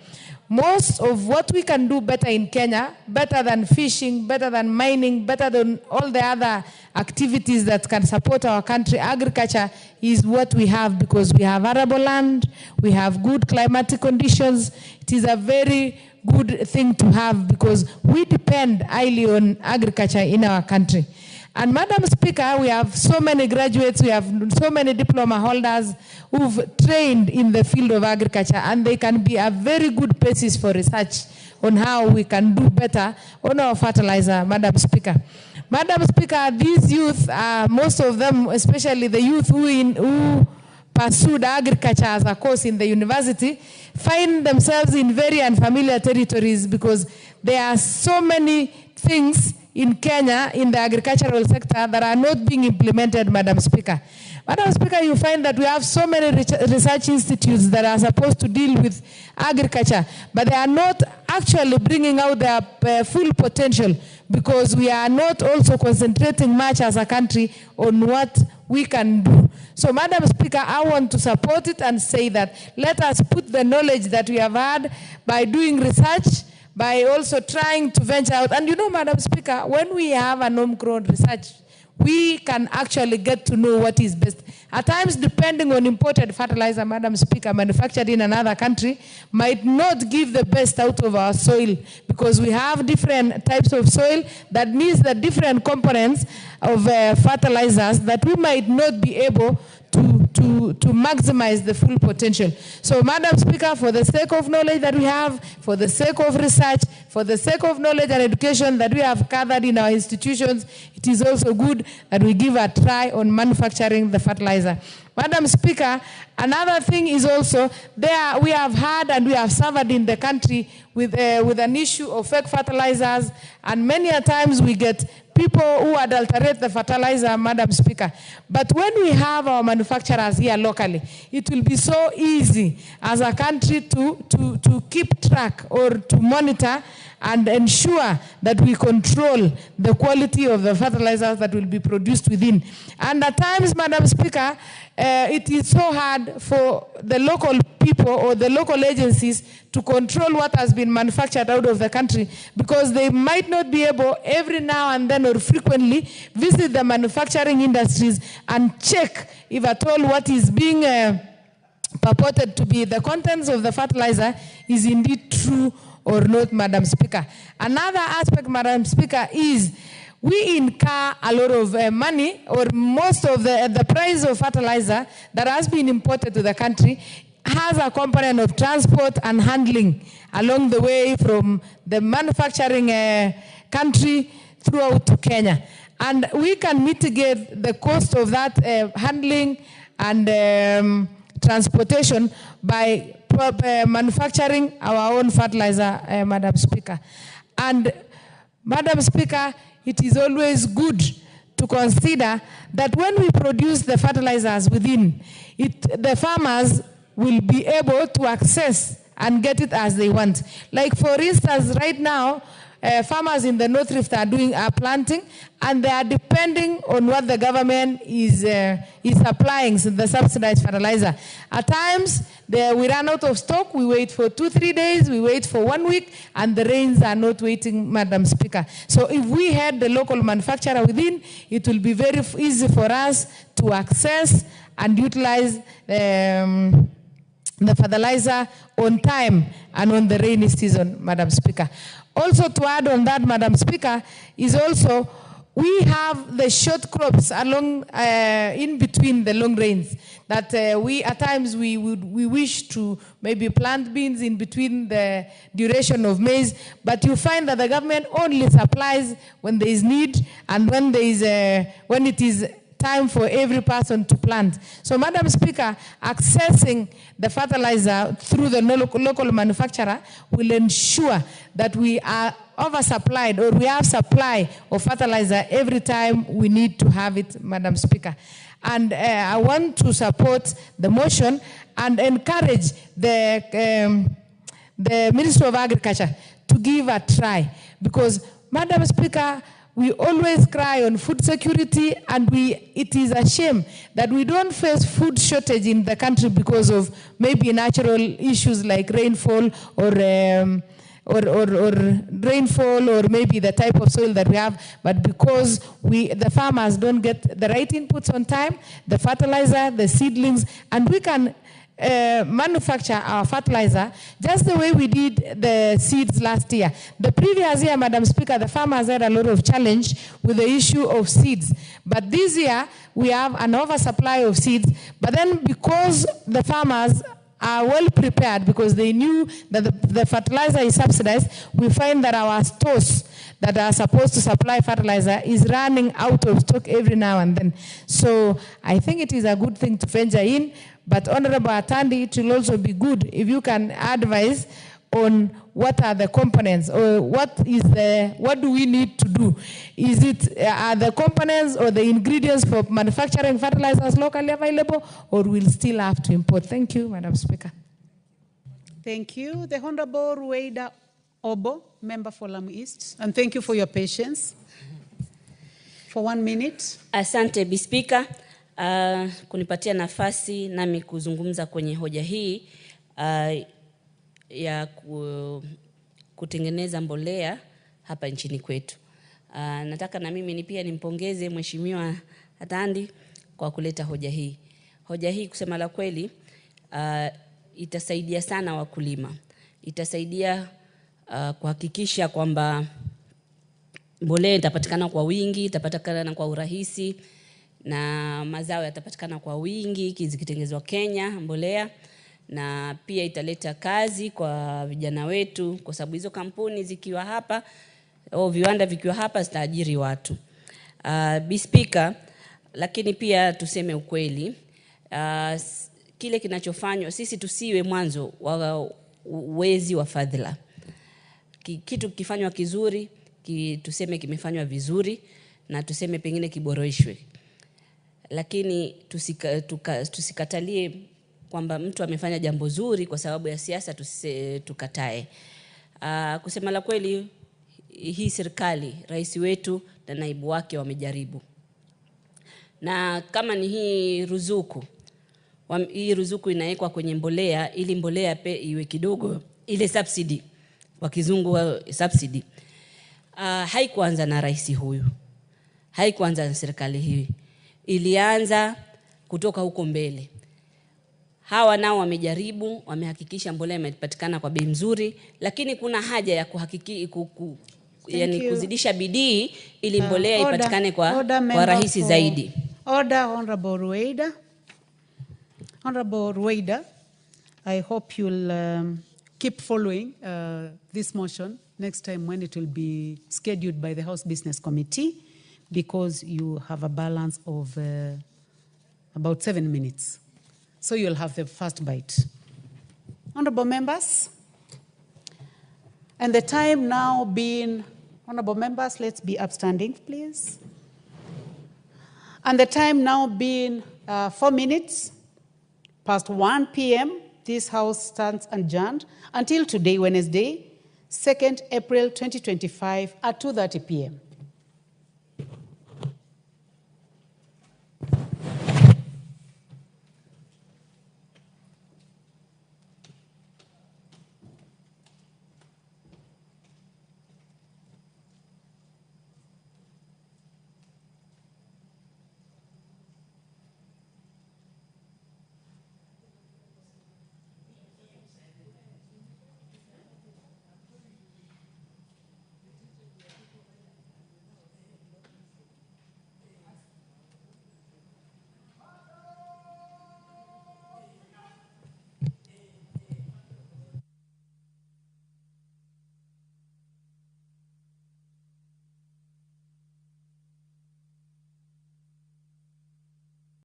most of what we can do better in Kenya, better than fishing, better than mining, better than all the other activities that can support our country, agriculture is what we have, because we have arable land, we have good climatic conditions. It is a very good thing to have because we depend highly on agriculture in our country. And Madam Speaker, we have so many graduates, we have so many diploma holders who've trained in the field of agriculture, and they can be a very good basis for research on how we can do better on our fertilizer, Madam Speaker. Madam Speaker, these youth, most of them, especially the youth who pursued agriculture as a course in the university, find themselves in very unfamiliar territories because there are so many things in Kenya, in the agricultural sector, that are not being implemented, Madam Speaker. Madam Speaker, you find that we have so many research institutes that are supposed to deal with agriculture, but they are not actually bringing out their full potential because we are not also concentrating much as a country on what we can do. So, Madam Speaker, I want to support it and say that let us put the knowledge that we have had by doing research, by also trying to venture out. And you know, Madam Speaker, when we have an homegrown research, we can actually get to know what is best. At times, depending on imported fertilizer, Madam Speaker, manufactured in another country, might not give the best out of our soil because we have different types of soil that needs the different components of fertilizers that we might not be able to maximize the full potential. So, Madam Speaker, for the sake of knowledge that we have, for the sake of research, for the sake of knowledge and education that we have gathered in our institutions, it is also good that we give a try on manufacturing the fertilizer. Madam Speaker, another thing is also there we have had and we have suffered in the country with an issue of fake fertilizers, and many a times we get people who adulterate the fertilizer, Madam Speaker. But when we have our manufacturers here locally, it will be so easy as a country to keep track or to monitor and ensure that we control the quality of the fertilizers that will be produced within. And at times, Madam Speaker, it is so hard for the local people or the local agencies to control what has been manufactured out of the country because they might not be able every now and then or frequently visit the manufacturing industries and check if at all what is being purported to be the contents of the fertilizer is indeed true or not, Madam Speaker. Another aspect, Madam Speaker, is we incur a lot of money, or most of the price of fertilizer that has been imported to the country has a component of transport and handling along the way from the manufacturing country throughout to Kenya. And we can mitigate the cost of that handling and transportation by manufacturing our own fertilizer, Madam Speaker. And Madam Speaker, it is always good to consider that when we produce the fertilizers within, the farmers will be able to access and get it as they want. Like for instance, right now, farmers in the North Rift are planting, and they are depending on what the government is supplying, so the subsidized fertilizer. At times, we run out of stock, we wait for 2-3 days, we wait for 1 week, and the rains are not waiting, Madam Speaker. So if we had the local manufacturer within, it will be very easy for us to access and utilize the fertilizer on time and on the rainy season, Madam Speaker. Also to add on that, Madam Speaker, is also we have the short crops along in between the long rains that we at times we wish to maybe plant beans in between the duration of maize, but you find that the government only supplies when there is need and when there is when it is time for every person to plant. So, Madam Speaker, accessing the fertilizer through the local manufacturer will ensure that we are oversupplied or we have supply of fertilizer every time we need to have it, Madam Speaker. And I want to support the motion and encourage the Ministry of Agriculture to give a try because, Madam Speaker, we always cry on food security, and it is a shame that we don't face food shortage in the country because of maybe natural issues like rainfall or rainfall, or maybe the type of soil that we have, but because the farmers don't get the right inputs on time, the fertilizer, the seedlings, and we can manufacture our fertilizer just the way we did the seeds last year. The previous year, Madam Speaker, the farmers had a lot of challenge with the issue of seeds. But this year, we have an oversupply of seeds. But then because the farmers are well prepared, because they knew that the fertilizer is subsidized, we find that our stores that are supposed to supply fertilizer is running out of stock every now and then. So I think it is a good thing to venture in. But Honorable Atandi, it will also be good if you can advise on what are the components, or what do we need to do? Is it are the components or the ingredients for manufacturing fertilizers locally available, or we'll still have to import? Thank you, Madam Speaker. Thank you. The Honorable Rueda Obo, member for Lamu East, and thank you for your patience. For 1 minute. Asante, Bi Speaker. Kunipatia nafasi nami kuzungumza kwenye hoja hii ya kutengeneza mbolea hapa nchini kwetu. Nataka na mimi pia nimpongeze Mheshimiwa Atandi kwa kuleta hoja hii. Hoja hii kusema la kweli itasaidia sana wakulima. Itasaidia kuhakikisha kwamba mbolea itapatikana kwa wingi, itapatikana kwa urahisi, na mazao yatapatikana kwa wingi zikitengenezwa Kenya mbolea, na pia italeta kazi kwa vijana wetu, kwa sababu hizo kampuni zikiwa hapa au viwanda vikiwa hapa zitaajiri watu. Bi Speaker, lakini pia tuseme ukweli, kile kinachofanywa sisi tusiwe mwanzo wa wezi wa fadhila. Kitu kifanywa kizuri, tuseme kimefanywa vizuri, na tuseme pengine kiboreshwe. Lakini tusikatalie kwamba mtu amefanya jambo zuri kwa sababu ya siasa, tukatae. Kusema la kweli, hii serikali, rais wetu na naibu wake wamejaribu. Na kama ni hii ruzuku inawekwa kwenye mbolea, ili mbolea iwe kidogo, ile subsidy, kwa kizungu subsidy. Haikuanza na rais huyu. Haikuanza na serikali hii. Ilianza kutoka huko mbele. Hawa nao wamejaribu, wamehakikisha mbolea imepatikana kwa bei nzuri, lakini kuna haja ya kuzidisha bidii ili mbolea ipatikane kwa rahisi zaidi. Order, Honorable Rueda. Honorable Rueda, I hope you'll keep following this motion next time when it will be scheduled by the House Business Committee, because you have a balance of about 7 minutes. So you'll have the first bite. Honorable members, and the time now being, honorable members, let's be upstanding, please. And the time now being 4 minutes past 1 p.m., this House stands adjourned until today, Wednesday, 2nd April 2025 at 2:30 p.m.